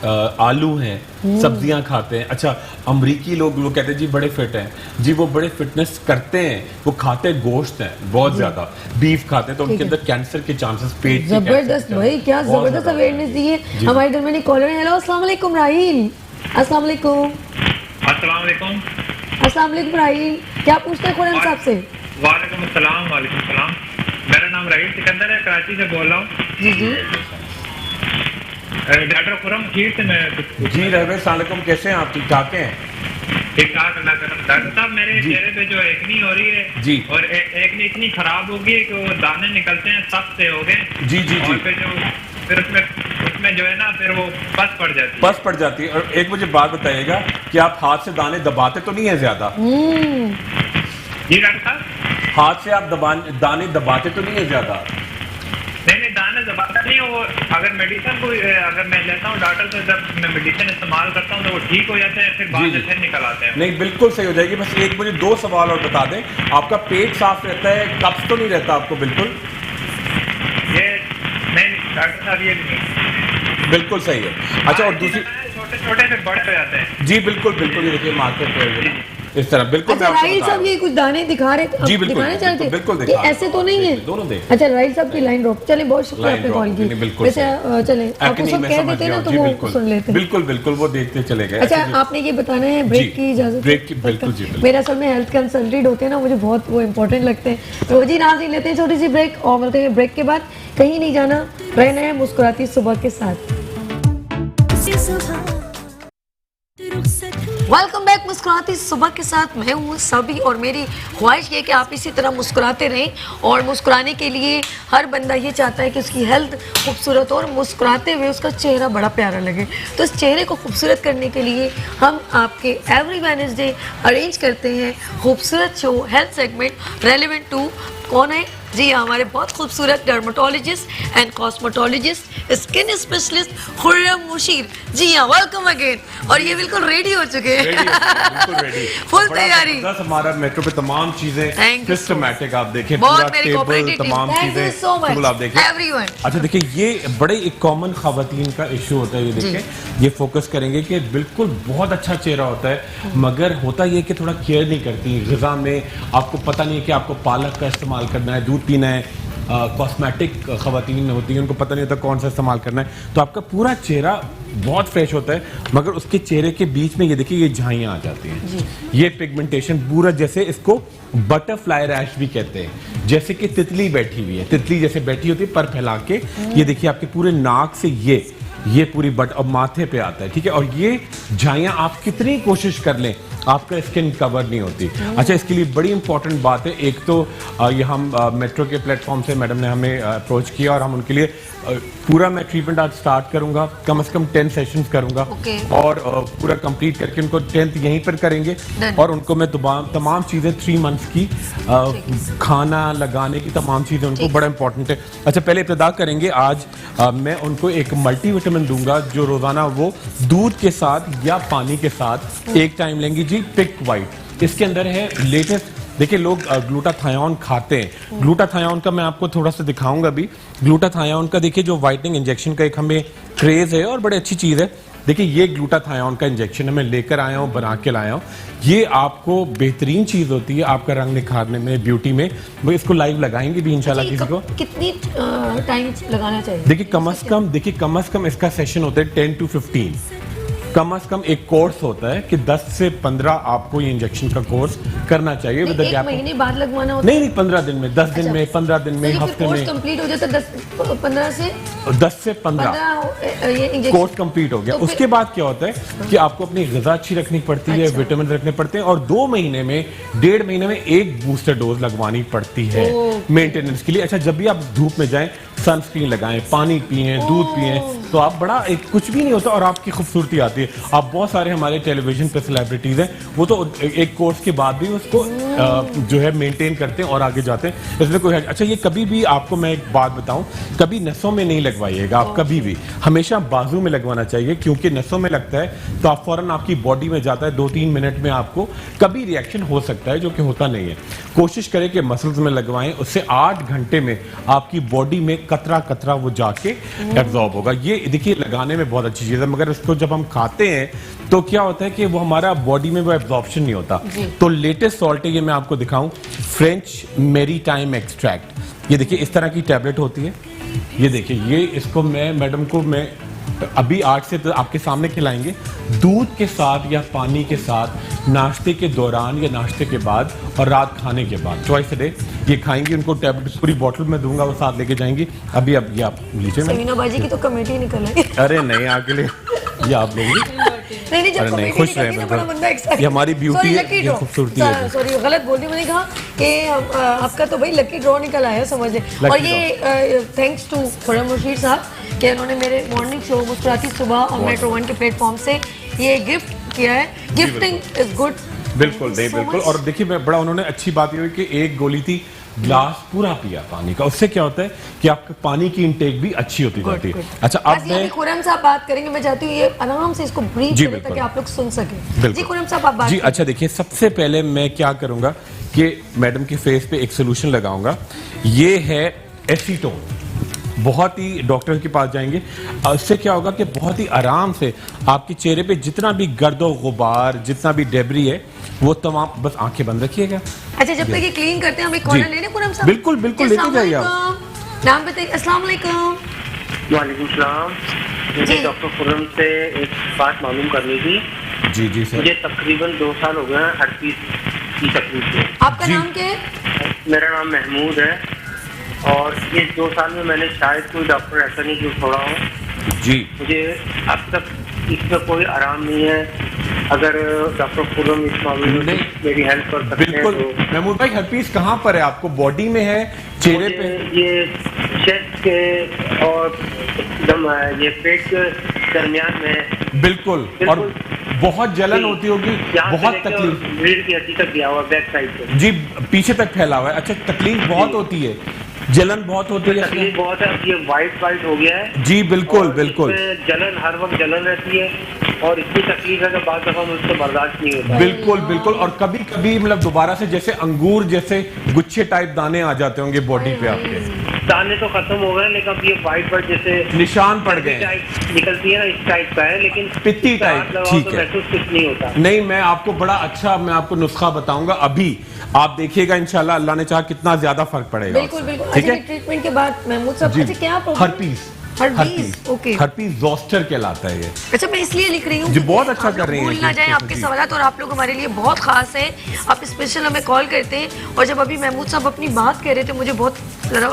Speaker 3: आलू हैं, सब्जियां खाते हैं। अच्छा, अमरीकी लोग वो कहते हैं जी बड़े फिट हैं जी, वो बड़े फिटनेस करते हैं, वो खाते गोश्त हैं बहुत ज्यादा, बीफ खाते हैं, तो उनके अंदर कैंसर के चांसेस, पेट के
Speaker 2: जबरदस्त भाई, क्या जबरदस्त अवेयरनेस दी है हमारे दरमियानी कॉलर है। हेलो, अस्सलाम वालेकुम राहील। अस्सलाम वालेकुम।
Speaker 4: अस्सलाम वालेकुम।
Speaker 2: अस्सलाम वालेकुम राहील, क्या पूछते हैं खुर्रम साहब से?
Speaker 4: वालेकुम अस्सलाम। वालेकुम सलाम। मेरा नाम राहील सिकंदर है, कराची से बोल रहा हूँ।
Speaker 2: जी जी
Speaker 4: डॉक्टर खुर्रम खीर से मैं
Speaker 3: जी रहमान सलाम, कैसे हैं आप? ठीक ठाक हैं?
Speaker 4: ठीक ठाक, अल्लाह करम। डॉक्टर साहब, मेरे चेहरे पे जो एक्नी हो रही है
Speaker 3: जी,
Speaker 4: और एक्नी इतनी खराब हो गई है कि वो दाने निकलते हैं, सख्त से हो गए।
Speaker 3: जी जी
Speaker 4: और
Speaker 3: जी,
Speaker 4: फिर जो फिर उसमें जो है ना फिर वो पस पड़ जाती है।
Speaker 3: पस पड़ जाती है। और एक मुझे बात बताइएगा कि आप हाथ से दाने दबाते तो नहीं है ज्यादा?
Speaker 4: जी डॉक्टर साहब,
Speaker 3: हाथ से आप दाने दबाते तो नहीं है ज्यादा?
Speaker 4: नहीं दाने दबाता नहीं, वो अगर मेडिसिन को अगर मैं लेता हूँ डॉक्टर से, जब मैं मेडिसिन इस्तेमाल करता हूँ तो वो ठीक हो जाते हैं, फिर बाद में फिर निकल आते हैं।
Speaker 3: नहीं बिल्कुल सही हो जाएगी। बस एक मुझे 2 सवाल और बता दें, आपका पेट साफ रहता है, कब्ज तो नहीं रहता आपको? बिल्कुल
Speaker 4: ये नहीं डॉक्टर साहब, ये नहीं।
Speaker 3: बिल्कुल सही है। अच्छा, और दूसरी
Speaker 4: छोटे छोटे फिर बड़े हो जाते हैं।
Speaker 3: जी बिल्कुल बिल्कुल, ये देखिए मार्केट पे इस तरह बिल्कुल।
Speaker 2: अच्छा, राइल साहब ये कुछ दाने दिखा रहे थे,
Speaker 3: जी बिल्कुल,
Speaker 2: दिखाने चाहते हैं?
Speaker 3: बिल्कुल
Speaker 2: कि ऐसे तो नहीं है
Speaker 3: दोनों देख।
Speaker 2: अच्छा, राइल साहब की लाइन ड्रॉप। चले, बहुत शुक्रिया आपने कॉल की। वैसे चले आपको सब कह देते ना तो वो सुन लेते।
Speaker 3: बिल्कुल बिल्कुल, वो देखते चले गए।
Speaker 2: अच्छा, आपने ये बताना है ब्रेक की इजाजत?
Speaker 3: ब्रेक की बिल्कुल जी।
Speaker 2: मेरा असल में हेल्थ कंसल्टेंट होते हैं ना, मुझे बहुत वो इम्पोर्टेंट लगते हैं। तो जी नाज़रीन, लेते हैं छोटी सी ब्रेक और मिलते हैं ब्रेक के बाद। कहीं नहीं जाना, रहना है मुस्कुराती सुबह के साथ। वेलकम बैक मुस्कुराती सुबह के साथ। मैं हूँ सभी और मेरी ख्वाहिश ये कि आप इसी तरह मुस्कुराते रहें। और मुस्कुराने के लिए हर बंदा ये चाहता है कि उसकी हेल्थ खूबसूरत हो और मुस्कुराते हुए उसका चेहरा बड़ा प्यारा लगे। तो इस चेहरे को खूबसूरत करने के लिए हम आपके एवरी वेडनेसडे अरेंज करते हैं खूबसूरत show, health segment relevant to. कौन है? जी हमारे बहुत खूबसूरत dermatologist and cosmetologist, skin specialist Khurram Mushir. जी हाँ, वेलकम अगेन। और ये बिल्कुल रेडी हो चुके हैं, फुल तैयारी।
Speaker 3: हमारा मेट्रो पे तमाम चीजें सिस्टमैटिक, आप देखें
Speaker 2: बहुत
Speaker 3: पूरा टेबल, तमाम चीजें बिल्कुल आप देखें। अच्छा देखिए, ये बड़े एक कॉमन खवातीन का इशू होता है। ये देखें, ये फोकस करेंगे कि बिल्कुल बहुत अच्छा चेहरा होता है, मगर होता ये कि थोड़ा केयर नहीं करती ग़िज़ा में। आपको पता नहीं है कि आपको पालक का इस्तेमाल करना है, दूध पीना है। कॉस्मेटिक खवातीन होती हैं, उनको पता नहीं होता कौन सा इस्तेमाल करना है। तो आपका पूरा चेहरा बहुत फ्रेश होता है, मगर उसके चेहरे के बीच में ये देखिए ये झाइयाँ आ जाती हैं। ये पिगमेंटेशन पूरा, जैसे इसको बटरफ्लाई रैश भी कहते हैं, जैसे कि तितली बैठी हुई है, तितली जैसे बैठी होती है पर फैला के। ये देखिए आपके पूरे नाक से ये पूरी बट और माथे पे आता है, ठीक है। और ये झाइयाँ आप कितनी कोशिश कर लें, आपका स्किन कवर नहीं होती। अच्छा, इसके लिए बड़ी इंपॉर्टेंट बात है। एक तो ये हम मेट्रो के प्लेटफॉर्म से मैडम ने हमें अप्रोच किया और हम उनके लिए पूरा मैं ट्रीटमेंट आज स्टार्ट करूंगा, कम से कम 10 सेशंस करूंगा। और पूरा कंप्लीट करके उनको 10th यहीं पर करेंगे। और उनको मैं तमाम चीज़ें 3 मंथ्स की खाना लगाने की तमाम चीज़ें उनको बड़ा इंपॉर्टेंट है। अच्छा, पहले इब्तिदा करेंगे आज मैं उनको एक मल्टीविटामिन दूंगा जो रोज़ाना वो दूध के साथ या पानी के साथ एक टाइम लेंगी जी। पिक वाइट, इसके अंदर है लेटेस्ट। देखिए, लोग ग्लूटाथायोन खाते हैं। ग्लूटाथायोन का मैं आपको थोड़ा सा दिखाऊंगा भी। ग्लूटाथायोन का देखिए जो वाइटनिंग इंजेक्शन का एक हमें क्रेज है और बड़ी अच्छी चीज़ है। देखिए, ये ग्लूटाथायोन का इंजेक्शन है, मैं लेकर आया हूँ, बना के लाया हूँ। ये आपको बेहतरीन चीज़ होती है आपका रंग निखारने में, ब्यूटी में। वो इसको लाइव लगाएंगे भी इंशाल्लाह। किसी को
Speaker 2: कितनी टाइम लगाना चाहिए?
Speaker 3: देखिए कम से कम इसका सेशन होता है 10 to 15। कम से कम एक कोर्स होता है कि 10 से 15 आपको ये इंजेक्शन का कोर्स करना चाहिए। विद
Speaker 2: एक महीने बाद लगवाना होता है?
Speaker 3: नहीं 15 दिन में, 10 दिन में, 15 दिन में, हफ्ते में
Speaker 2: कंप्लीट हो जाता है। 10 से 15 ये
Speaker 3: कोर्स कंप्लीट हो गया। तो उसके बाद क्या होता है कि आपको अपनी ग़िज़ा अच्छी रखनी पड़ती है, विटामिन रखने पड़ते हैं, और 2 महीने में, 1.5 महीने में एक बूस्टर डोज लगवानी पड़ती है मेंटेनेंस के लिए। अच्छा, जब भी आप धूप में जाएं, सनस्क्रीन लगाएं, पानी पिएं, दूध पिएं, तो आप बड़ा कुछ भी नहीं होता और आपकी खूबसूरती आती है। आप बहुत सारे हमारे टेलीविजन पे सेलिब्रिटीज हैं, वो तो एक कोर्स के बाद भी उसको जो है मेंटेन करते हैं और आगे जाते हैं। इसमें कोई अच्छा, ये कभी भी आपको मैं एक बात बताऊं, कभी नसों में नहीं लगवाइएगा आप, कभी भी हमेशा बाजू में लगवाना चाहिए, क्योंकि नसों में लगता है तो आप फौरन आपकी बॉडी में जाता है, 2-3 मिनट में आपको कभी रिएक्शन हो सकता है, जो कि होता नहीं है। कोशिश करें कि मसल्स में लगवाएं, उससे 8 घंटे में आपकी बॉडी में कतरा कतरा वो जाके एब्जॉर्ब होगा। ये देखिए लगाने में बहुत अच्छी चीज़ है, मगर इसको जब हम खाते हैं तो क्या होता है कि वो हमारा बॉडी में वो एब्जॉर्प्शन नहीं होता। तो लेटेस्ट सॉल्ट है, ये मैं आपको दिखाऊं, फ्रेंच मेरीटाइम एक्सट्रैक्ट। ये देखिए इस तरह की टैबलेट होती है। ये देखिए, ये इसको मैं मैडम को मैं अभी 8 से तो आपके सामने खिलाएंगे, दूध के साथ या पानी के साथ, नाश्ते के दौरान या नाश्ते के बाद, और रात खाने के बाद, ट्वाइस अ डे ये खाएंगी। उनको टैबलेट पूरी बोतल में दूंगा, वो साथ लेके जाएंगी। अभी अब ये आप लीजिए।
Speaker 2: समीना बाजी की तो कमेटी निकल आई।
Speaker 3: अरे नहीं, आगे ले ये आप लेंगी।
Speaker 2: नहीं, जब
Speaker 3: खुश रहे, ये हमारी ब्यूटी है, ये खूबसूरती है।
Speaker 2: सॉरी, गलत बोल दी मैंने कहा कि आपका तो भाई लकी ड्रॉ निकल आया समझ लें। और ये थैंक्स टू खुर्रम रशीद साहब कि उन्होंने मेरे मॉर्निंग शो मुस्कुराती सुबह और मेट्रो 1 के प्लेटफॉर्म से ये गिफ्ट किया है। Gifting is good.
Speaker 3: बिल्कुल नहीं, बिल्कुल। और देखिए मैं बड़ा उन्होंने अच्छी बात ये हुई कि एक गोली थी, ग्लास पूरा पिया पानी का। उससे क्या होता है कि आपके पानी की इनटेक भी अच्छी होती जाती है। अच्छा, अब मैं
Speaker 2: खुर्रम साहब बात करेंगे, मैं चाहती हूँ ये आराम से इसको ब्रीफ
Speaker 3: जी,
Speaker 2: करें ताकि आप लोग सुन सकें।
Speaker 3: बिल्कुल।
Speaker 2: जी खुर्रम साहब आप बात
Speaker 3: जी
Speaker 2: करें।
Speaker 3: अच्छा, देखिए सबसे पहले मैं क्या करूंगा कि मैडम के फेस पे एक सोल्यूशन लगाऊंगा। ये है एसीटोन। बहुत ही डॉक्टर के पास जाएंगे, उससे क्या होगा कि बहुत ही आराम से आपके चेहरे पे जितना भी गर्दो गुबार, जितना भी डेबरी है, वो तमाम, बस आंखें बंद रखिएगा।
Speaker 2: अच्छा, जब तक ये क्लीन करते हैं हम एक कॉलर ले लें खुर्रम साहब।
Speaker 3: बिल्कुल बिल्कुल, लेते जाइए आप।
Speaker 2: नाम बताइए। अस्सलाम वालेकुम।
Speaker 5: वालेकुम सलाम। मुझे डॉक्टर खुर्रम से एक बात मालूम करनी थी।
Speaker 3: जी जी सर।
Speaker 5: मुझे तकरीबन 2 साल हो गए हैं हर्पीस की तकलीफ से।
Speaker 2: आपका नाम क्या है?
Speaker 5: मेरा नाम महमूद है और इस 2 साल में मैंने शायद कोई डॉक्टर ऐसा नहीं जो छोड़ा हो।
Speaker 3: जी,
Speaker 5: मुझे अब तक इसमें कोई आराम नहीं है। अगर डॉक्टर खुर्रम इस मामले में मेरी हेल्प कर सकते हैं
Speaker 3: बिल्कुल।
Speaker 5: तो।
Speaker 3: महमूद भाई, हर्पीस कहाँ पर है? आपको बॉडी में है, चेहरे पे?
Speaker 5: ये चेस्ट के और एकदम ये पेट के दरमियान में।
Speaker 3: बिल्कुल। और बहुत जलन होती होगी, बहुत तकलीफ।
Speaker 5: रीढ़ की हड्डी तक गया हुआ बैक साइड पे।
Speaker 3: जी, पीछे तक फैला हुआ है। अच्छा, तकलीफ बहुत होती है, जलन बहुत होती है।
Speaker 5: तकलीफ बहुत है। अब ये वाइट हो गया है।
Speaker 3: जी बिल्कुल
Speaker 5: और
Speaker 3: बिल्कुल।
Speaker 5: इसमें जलन, हर वक्त जलन रहती है और इतनी तकलीफ है कि बाद दफा मुझसे बर्दाश्त नहीं होता।
Speaker 3: बिल्कुल बिल्कुल। और कभी कभी मतलब दोबारा से जैसे अंगूर जैसे गुच्छे टाइप दाने आ जाते होंगे बॉडी पे आपके।
Speaker 5: दाने तो खत्म हो गए लेकिन अब ये वाइट जैसे
Speaker 3: निशान पड़ गए,
Speaker 5: निकलती है ना, इस टाइप का है। लेकिन
Speaker 3: पित्ती टाइप, ठीक है।
Speaker 5: महसूस कुछ नहीं होता।
Speaker 3: नहीं, मैं आपको बड़ा अच्छा, मैं आपको नुस्खा बताऊंगा अभी, आप देखिएगा इंशाल्लाह, अल्लाह ने चाहा कितना ज्यादा फर्क पड़ेगा।
Speaker 2: बिल्कुल बिल्कुल।
Speaker 3: ठीक है।
Speaker 2: ट्रीटमेंट के बाद महमूद साहब, अच्छा क्या problem?
Speaker 3: Herpes.
Speaker 2: Okay.
Speaker 3: Herpes zoster कहलाता है ये।
Speaker 2: अच्छा, मैं इसलिए लिख रही हूँ
Speaker 3: जी, बहुत अच्छा कर रही हैं।
Speaker 2: भूल ना जाए आपके सवालात, और आप लोग हमारे लिए बहुत खास है। आप स्पेशल हमें कॉल करते हैं। और जब अभी महमूद साहब अपनी बात कह रहे थे, मुझे बहुत जरा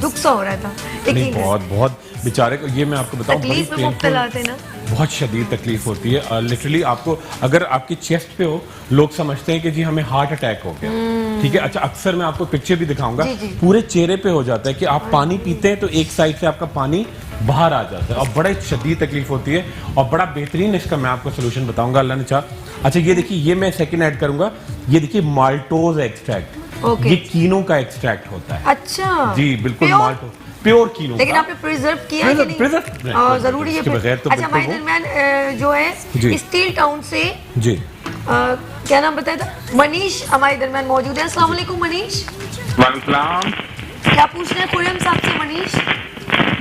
Speaker 2: दुख सा हो रहा था।
Speaker 3: नहीं, बहुत बहुत बेचारे को, ये मैं आपको बताऊं, बड़ी
Speaker 2: तकलीफ में मुब्तला थे ना,
Speaker 3: बहुत शदीद तकलीफ होती है। लिटरली आपको अगर आपकी चेस्ट पे हो, लोग समझते हैं कि जी हमें हार्ट अटैक हो गया। ठीक है। अच्छा, अक्सर मैं आपको पिक्चर भी दिखाऊंगा, पूरे चेहरे पे हो जाता है कि आप पानी पीते हैं तो एक साइड से आपका पानी बाहर आ जाता है और बड़ा शदीद तकलीफ होती है। और बड़ा बेहतरीन इसका मैं आपको सोल्यूशन बताऊंगा, अल्लाह ने चाहा। अच्छा, ये देखिए, ये मैं सेकंड ऐड करूंगा। ये देखिए, माल्टोज एक्सट्रैक्ट। ये कीनो का एक्सट्रैक्ट होता है।
Speaker 2: अच्छा
Speaker 3: जी बिल्कुल, माल्टोज प्योर कीनो।
Speaker 2: लेकिन आपने प्रिजर्व किया है कि नहीं? जरूरी है। अच्छा, हमारे दरमियान जो है स्टील टाउन से
Speaker 3: जी
Speaker 2: क्या नाम बताया था, मनीष हमारे दरमियान मौजूद है। अस्सलाम वालेकुम मनीष।
Speaker 6: वालेकुम।
Speaker 2: क्या पूछ रहे हैं खुर्रम साहब से मनीष?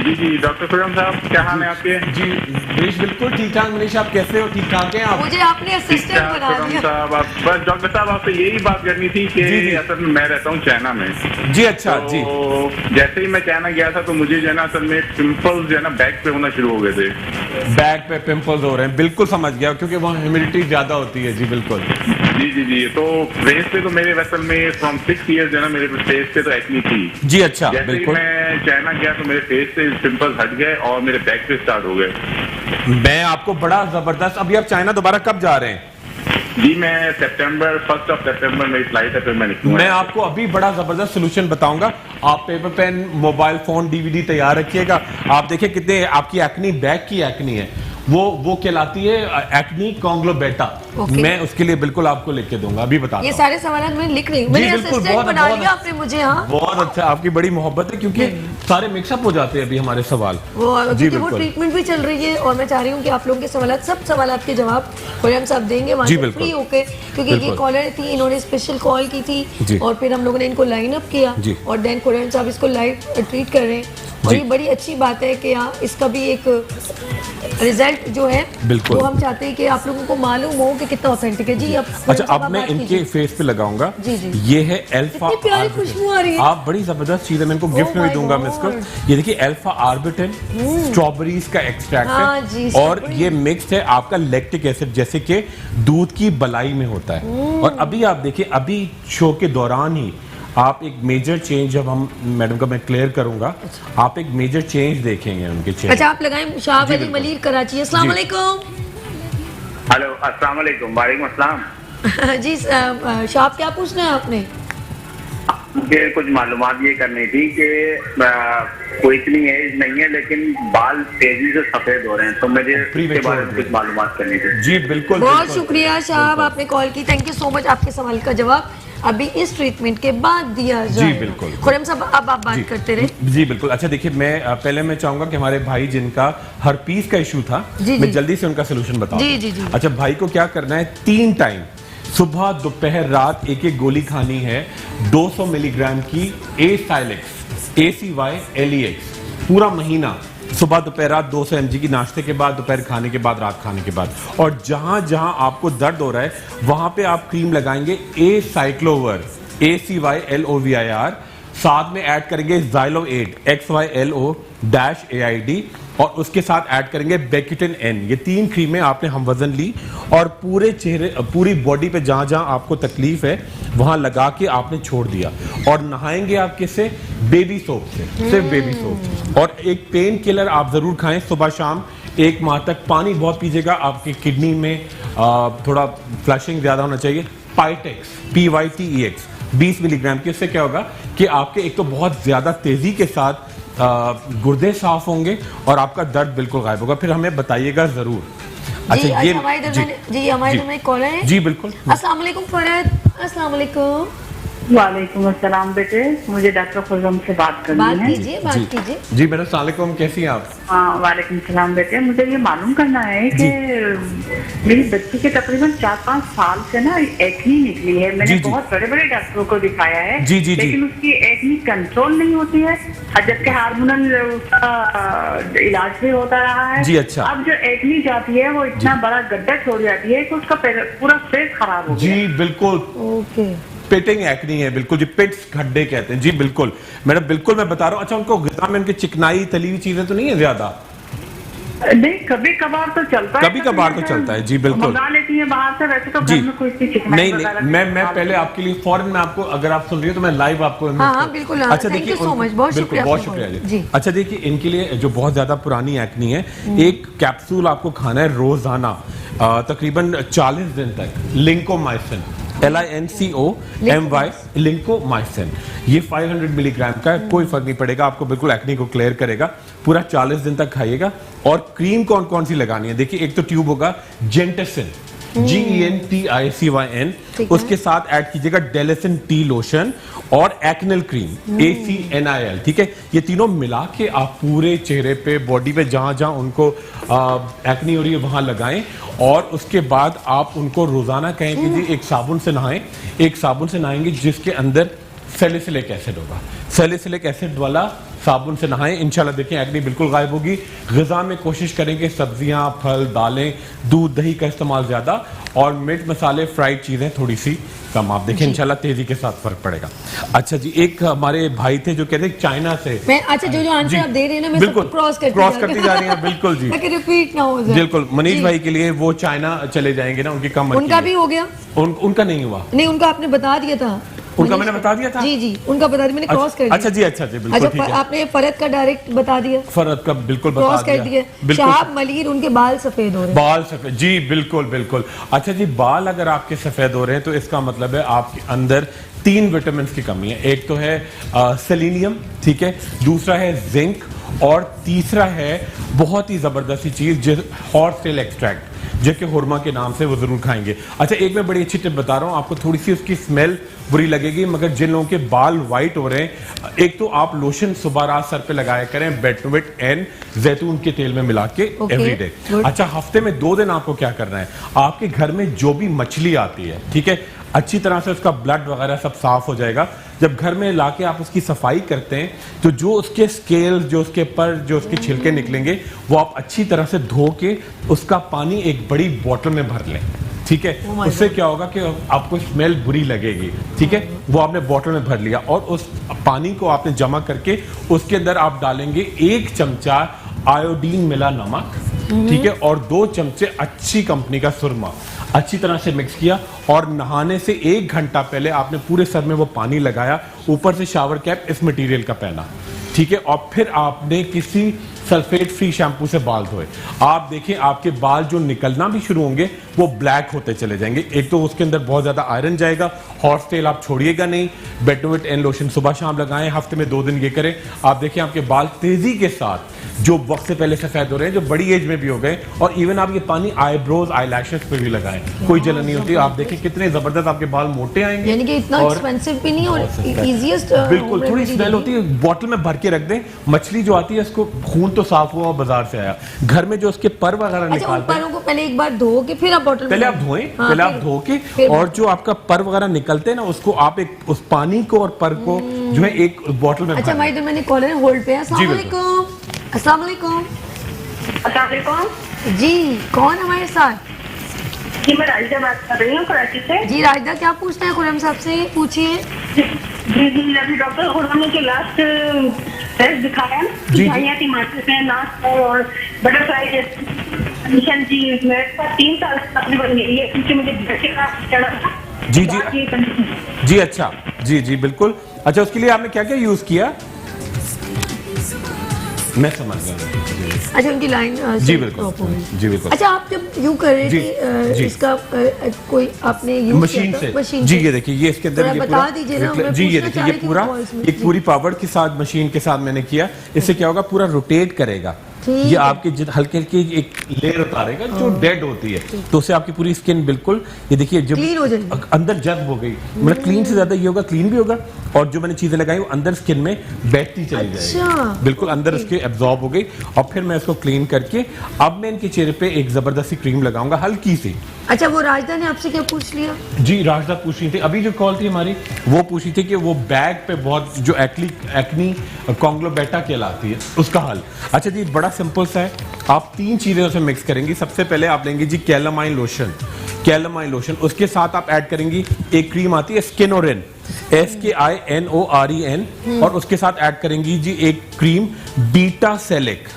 Speaker 6: जी जी, डॉक्टर खुर्रम साहब, क्या हाल है आपके?
Speaker 3: जी मनीष, बिल्कुल ठीक ठाक। मनीष, आप कैसे हो? ठीक ठाक हैं आप?
Speaker 2: मुझे आपने असिस्टेंट बना दिया।
Speaker 6: साहब, आप बस डॉक्टर साहब आपसे यही बात करनी थी कि असल में मैं रहता हूँ चाइना में।
Speaker 3: जी अच्छा।
Speaker 6: तो
Speaker 3: जी,
Speaker 6: जैसे ही मैं चाइना गया था तो मुझे जो है ना असल में पिंपल्स जो है ना बैक पे होना शुरू हो गए थे।
Speaker 3: बैक पे पिंपल्स हो रहे हैं, बिल्कुल समझ गया, क्योंकि वहाँ ह्यूमिडिटी ज्यादा होती है। जी बिल्कुल।
Speaker 6: जी जी जी। तो फेस पे तो मेरे असल में फ्रॉम 6 ईयर्स जो है ना मेरे फेस पे तो एक्नी थी।
Speaker 3: जी अच्छा,
Speaker 6: जैसे ही
Speaker 3: बिल्कुल।
Speaker 6: मैं चाइना गया तो मेरे फेस से पिंपल्स हट गए और मेरे बैक पे स्टार्ट हो गए।
Speaker 3: मैं आपको बड़ा जबरदस्त, अभी आप चाइना दोबारा कब जा रहे हैं?
Speaker 6: जी, मैं 1 सितंबर मेरी फ्लाइट है, फिर मैं निकलूंगा।
Speaker 3: मैं आपको अभी बड़ा जबरदस्त सोल्यूशन बताऊंगा। आप paper pen, mobile phone, DVD तैयार रखिएगा। आप देखिए कितने आपकी एक्नी, बैक की एक्नी है, वो कहलाती है एक्नी कॉन्ग्लोबेटा। मैं उसके लिए बिल्कुल आपको लिख के दूंगा, अभी बता।
Speaker 2: ये सारे सवाल मैं लिख रही हूँ। मैंने असिस्टेंट बना लिया आपने मुझे। हाँ,
Speaker 3: बहुत अच्छा, आपकी बड़ी मोहब्बत है, क्योंकि सारे मिक्सअप हो जाते हैं अभी हमारे सवाल।
Speaker 2: क्योंकि वो ट्रीटमेंट भी चल रही है और मैं चाह रही हूँ कि आप लोगों के सवाल, सब सवाल के जवाब खुर्रम साहब देंगे वहाँ से फ्री होके, क्योंकि ये कॉलर थी, इन्होंने स्पेशल कॉल की थी और फिर हम लोगों ने इनको लाइन अप किया और देन खुर्रम साहब इसको लाइव ट्रीट कर रहे हैं। और ये बड़ी अच्छी बात है कि इसका भी एक रिजल्ट जो है वो हम चाहते हैं कि आप लोगों को मालूम हो कि कितना ऑथेंटिक है। जी,
Speaker 3: अच्छा, अब मैं इनके फेस पे लगाऊंगा।
Speaker 2: जी जी।
Speaker 3: ये है अल्फा,
Speaker 2: प्यारी खुशबू आ रही है।
Speaker 3: आप बड़ी जबरदस्त चीज है, मैं इनको गिफ्ट में भी दूंगा मैं इसको। ये देखिए, अल्फा आर्बिटन स्ट्रॉबेरीज का एक्सट्रैक्ट है और ये मिक्स्ड है आपका लैक्टिक एसिड, जैसे कि दूध की बलाई में होता है। और अभी आप देखिए, अभी शो के दौरान ही आप एक मेजर चेंज, जब हम मैडम का मैं क्लियर करूंगा, आप एक मेजर चेंज देखेंगे उनके चेहरे।
Speaker 2: अच्छा, आप लगाएं। शाह अली मलीर कराची। अस्सलाम वालेकुम।
Speaker 6: हेलो, अस्सलाम वालेकुम। वालेकुम अस्सलाम।
Speaker 2: जी शाह, क्या पूछना है आपने?
Speaker 6: मुझे कुछ मालूमात ये करनी थी कि कोई इतनी एज नहीं है लेकिन बाल तेजी से सफेद हो रहे हैं, तो मुझे इसके बारे में कुछ मालूमात करनी थी।
Speaker 3: जी बिल्कुल,
Speaker 2: बहुत
Speaker 3: बिल्कुल।
Speaker 2: शुक्रिया साहब, आपने कॉल की। Thank you so much. आपके सवाल का जवाब अभी इस ट्रीटमेंट के बाद दिया जाएगा।
Speaker 3: बिल्कुल।
Speaker 2: खुर्रम साहब, अब आप बात करते रहे।
Speaker 3: जी बिल्कुल। अच्छा देखिए, पहले मैं चाहूंगा कि हमारे भाई जिनका हर्पीस का इशू था, मैं जल्दी से उनका सोल्यूशन बताऊं।
Speaker 2: जी।
Speaker 3: अच्छा, भाई को क्या करना है, 3 टाइम सुबह दोपहर रात एक गोली खानी है 200 मिलीग्राम की एसाइलेक्स, ACYLEX, पूरा महीना, सुबह दोपहर रात 200 mg की, नाश्ते के बाद, दोपहर खाने के बाद, रात खाने के बाद। और जहां जहां आपको दर्द हो रहा है वहां पे आप क्रीम लगाएंगे एसाइक्लोवर, ACYLOVIR, साथ में ऐड करेंगे ज़ाइलो 8, XYLO-AID, और उसके साथ ऐड करेंगे बेक्यूटिन N। ये 3 क्रीमें आपने हम वजन ली और पूरे चेहरे, पूरी बॉडी पे जहां जहां आपको तकलीफ है वहां लगा के आपने छोड़ दिया। और नहाएंगे आप किससे? बेबी सोप से, सिर्फ बेबी सोप। और एक पेन किलर आप जरूर खाएं सुबह शाम 1 माह तक। पानी बहुत पीजिएगा, आपकी किडनी में थोड़ा फ्लशिंग ज्यादा होना चाहिए। पाइटेक्स, PYTEX 20 मिलीग्राम की। इससे क्या होगा कि आपके एक तो बहुत ज्यादा तेजी के साथ गुर्दे साफ होंगे और आपका दर्द बिल्कुल गायब होगा। फिर हमें बताइएगा जरूर।
Speaker 2: अच्छा, ये हमारे दरमियान में कॉलर है।
Speaker 3: जी बिल्कुल।
Speaker 2: अस्सलाम वालेकुम फरहद। अस्सलाम वालेकुम।
Speaker 7: वालेकुम अस्सलाम बेटे, मुझे डॉक्टर खुर्रम से बात करनी है।
Speaker 2: बात कीजिए।
Speaker 3: जी मैडम, अस्सलाम वालेकुम, कैसी हैं आप?
Speaker 7: हाँ वालेकुम सलाम बेटे, मुझे ये मालूम करना है कि मेरी बच्ची के तकरीबन 4-5 साल से ना एक्नी निकली है। मैंने बहुत बड़े बड़े डॉक्टरों को दिखाया है, लेकिन उसकी एक्नी कंट्रोल नहीं होती है, जबकि हार्मोनल उसका इलाज भी होता रहा है।
Speaker 3: जी अच्छा।
Speaker 7: अब जो एक्नी जाती है वो इतना बड़ा गड्ढा छोड़ जाती है कि उसका पूरा फेस खराब हो गया।
Speaker 3: जी बिल्कुल,
Speaker 2: ओके,
Speaker 3: पिटिंग एक्नी है, बिल्कुल जी, पिट्स खड्डे कहते हैं। जी बिल्कुल मैडम, बिल्कुल मैं बता रहा हूँ। अच्छा, उनको ग़िज़ा में उनकी चिकनाई तली हुई चीजें तो नहीं है ज्यादा?
Speaker 7: नहीं, कभी कभार तो चलता है,
Speaker 3: कभी कभार तो चलता है। जी बिल्कुल,
Speaker 7: मंगा लेती है बाहर से, वैसे तो घर में कोई इतनी चिकनाई
Speaker 3: नहीं, मैं पहले आपके लिए फौरन में आपको, अगर आप सुन रही हो तो मैं लाइव आपको।
Speaker 2: हाँ, बिल्कुल।
Speaker 3: अच्छा देखिए, बहुत शुक्रिया जी। अच्छा देखिए, इनके लिए जो बहुत ज्यादा पुरानी एक्नी है, एक कैप्सूल आपको खाना है रोजाना तकरीबन 40 दिन तक, लिंकोमाइसिन, LINCOMY, लिंकोमाइसिन। ये 500 मिलीग्राम का है, कोई फर्क नहीं पड़ेगा, आपको बिल्कुल एक्नी को क्लियर करेगा। पूरा 40 दिन तक खाइएगा। और क्रीम कौन कौन सी लगानी है? देखिए, एक तो ट्यूब होगा जेंटेसिन, GENTICYN, उसके साथ ऐड कीजिएगा डेलेसिन टी लोशन और एक्नेल क्रीम, ACNIL। ठीक है, ये तीनों मिला के आप पूरे चेहरे पे, बॉडी पे जहां जहां उनको एक्नी हो रही है वहां लगाएं। और उसके बाद आप उनको रोजाना कहें कि जी एक साबुन से नहाएं। एक साबुन से नहाएंगे जिसके अंदर सैलिसिलिक एसिड होगा, सैलिसिलिक एसिड वाला साबुन से नहाएं। इंशाल्लाह देखें एक्नी बिल्कुल गायब होगी। ग़िज़ा में कोशिश करेंगे सब्जियां, फल, दालें, दूध, दही का इस्तेमाल ज्यादा, और मिर्च मसाले, फ्राइड चीजें थोड़ी सी कम। आप देखें इंशाल्लाह तेजी के साथ फर्क पड़ेगा। अच्छा जी, एक हमारे भाई थे जो कहते हैं चाइना से।
Speaker 2: मैं अच्छा जो आंसर आप दे रहे हैं ना, मैं
Speaker 3: बिल्कुल
Speaker 2: क्रॉस
Speaker 3: करती जा रही है। बिल्कुल जी,
Speaker 2: रिपीट ना हो जाए।
Speaker 3: बिल्कुल। मनीष भाई के लिए वो चाइना चले जाएंगे ना, उनकी कम,
Speaker 2: उनका भी हो गया।
Speaker 3: उनका नहीं हुआ।
Speaker 2: नहीं, उनका आपने बता दिया था।
Speaker 3: उनका मैंने बता दिया था।
Speaker 2: जी, उनका बता दिया, मैंने क्रॉस कर दिया।
Speaker 3: अच्छा जी, अच्छा जी, बिल्कुल ठीक है।
Speaker 2: आपने फरहद का डायरेक्ट बता दिया,
Speaker 3: फरहद का बिल्कुल बता
Speaker 2: क्रॉस कर दिया। शहाब मलिर, उनके बाल सफेद हो रहे हैं।
Speaker 3: बाल सफेद, जी बिल्कुल बिल्कुल। अच्छा जी, बाल अगर आपके सफेद हो रहे हैं तो इसका मतलब है आपके अंदर 3 विटामिन की कमी है। एक तो है सेलेनियम, ठीक है, दूसरा है जिंक, और तीसरा है बहुत ही जबरदस्त चीज, हॉर्स टेल एक्सट्रैक्ट, जो कि हुरमा के नाम से वो जरूर खाएंगे। अच्छा, एक मैं बड़ी अच्छी टिप बता रहा हूँ आपको, थोड़ी सी उसकी स्मेल बुरी लगेगी, मगर जिन लोगों के बाल वाइट हो रहे हैं, एक तो आप लोशन सुबह रात सर पे लगाया करें, बेटनोवेट एंड जैतून के तेल में मिला के एवरीडे। अच्छा, हफ्ते में 2 दिन आपको क्या करना है, आपके घर में जो भी मछली आती है, ठीक है, अच्छी तरह से उसका ब्लड वगैरह सब साफ हो जाएगा। जब घर में लाके आप उसकी सफाई करते हैं तो जो उसके स्केल, जो उसके पर, जो उसके छिलके निकलेंगे, वो आप अच्छी तरह से धो के उसका पानी एक बड़ी बोतल में भर लें। ठीक है, उससे क्या होगा कि आपको स्मेल बुरी लगेगी। ठीक है, वो आपने बोतल में भर लिया और उस पानी को आपने जमा करके उसके अंदर आप डालेंगे 1 चमचा आयोडीन मिला नमक, ठीक है, और 2 चमचे अच्छी कंपनी का सुरमा, अच्छी तरह से मिक्स किया। और नहाने से 1 घंटा पहले आपने पूरे सर में वो पानी लगाया, ऊपर से शावर कैप इस मटेरियल का पहना, ठीक है, और फिर आपने किसी सल्फेट फ्री शैम्पू से बाल धोए। आप देखें आपके बाल जो निकलना भी शुरू होंगे वो ब्लैक होते चले जाएंगे। एक तो उसके अंदर बहुत ज्यादा आयरन जाएगा, हॉर्स टेल आप छोड़िएगा नहीं, बेटोवेट एंड लोशन सुबह शाम लगाएं, हफ्ते में 2 दिन ये करें। आप देखें आपके बाल तेजी के साथ जो वक्त से पहले सफेद हो रहे हैं, जो बड़ी एज में भी हो गए, और इवन आप ये पानी आईब्रोज आई लैशेस पे भी लगाएं, कोई जलन नहीं होती। आप देखें कितने जबरदस्त आपके बाल मोटे आएंगे,
Speaker 2: यानी कि इतना एक्सपेंसिव भी नहीं और इजीएस्ट।
Speaker 3: बिल्कुल, थोड़ी स्मेल होती है, बॉटल में भर के रख दें। मछली जो आती है उसको खून तो साफ हुआ बाजार से आया, घर में जो उसके पर वगैरह निकालते हैं,
Speaker 2: को पहले एक बार धो के फिर आप बॉटल
Speaker 3: पहले आप धोएं, पहले आप धो के, और जो आपका पर वगैरह निकलते हैं ना उसको आप एक उस पानी को और पर को जो है एक बॉटल में।
Speaker 2: अच्छा भाई, तो मैंने कॉलर होल्ड पे है। अस्सलाम वालेकुम। अस्सलाम वालेकुम जी, कौन हमारे साथ?
Speaker 1: जी मैं राजिदा बात कर रही हूँ कराची से।
Speaker 2: जी राजिदा, क्या पूछना है खुर्रम साहब से, पूछिए।
Speaker 1: जी अभी डॉक्टर खुर्रम ने जो लास्ट टेस्ट दिखाया, थी मार्केट में नाक और बटरफ्लाई कंडीशन जी, मेरे पास 3 साल तकरीबन यही है, क्योंकि मुझे ब्लड का चढ़ा था।
Speaker 3: जी जी अच्छा, जी बिल्कुल। अच्छा, उसके लिए आपने क्या क्या यूज किया? मैं समझ गया।
Speaker 2: अच्छा, उनकी लाइन
Speaker 3: जी बिल्कुल, जी बिल्कुल।
Speaker 2: अच्छा, आप जब यूं कर रहे थे इसका कोई आपने यूज
Speaker 3: मशीन से? जी ये देखिए, ये इसके अंदर ये
Speaker 2: बता दीजिए ना।
Speaker 3: जी ये देखिए, ये पूरा एक पूरी पावर के साथ मशीन के साथ मैंने किया। इससे क्या होगा, पूरा रोटेट करेगा, ये आपके हल्के हल्के एक लेयर उतारेगा जो डेड होती है, तो उससे आपकी पूरी स्किन बिल्कुल, ये देखिए जब
Speaker 2: क्लीन हो जाएगी,
Speaker 3: अंदर जज्ब हो गई। मतलब क्लीन से ज्यादा ये होगा, क्लीन भी होगा, और जो मैंने चीजें लगाई वो अंदर स्किन में बैठती चली जाएगी, बिल्कुल अंदर उसके एब्जॉर्ब हो गई। और फिर मैं इसको क्लीन करके अब मैं इनके चेहरे पे एक जबरदस्ती क्रीम लगाऊंगा, हल्की सी।
Speaker 2: अच्छा, वो राजदा ने आपसे क्या पूछ लिया? जी
Speaker 3: राजदा पूछ रही थी, अभी जो कॉल थी हमारी वो पूछ रही थी कि वो बैग पे बहुत जो एक्नी कॉन्ग्लोबेटा कहलाती है, उसका हल। अच्छा जी, बड़ा सिंपल सा है, आप 3 चीजें उसे मिक्स करेंगी। सबसे पहले आप लेंगे जी कैलामाइन लोशन, उसके साथ आप ऐड करेंगी एक क्रीम आती है स्किनोरेन, SKINOREN, और उसके साथ ऐड करेंगी जी एक क्रीम बीटा सेलिक।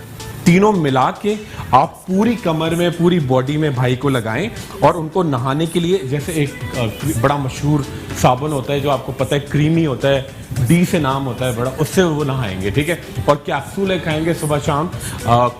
Speaker 3: तीनों मिला के आप पूरी कमर में, पूरी बॉडी में भाई को लगाएं, और उनको नहाने के लिए, जैसे एक बड़ा मशहूर साबुन होता है जो आपको पता है क्रीमी होता है, डी से नाम होता है बड़ा, उससे वो नहाएंगे, ठीक है। और कैप्सूल खाएंगे सुबह शाम,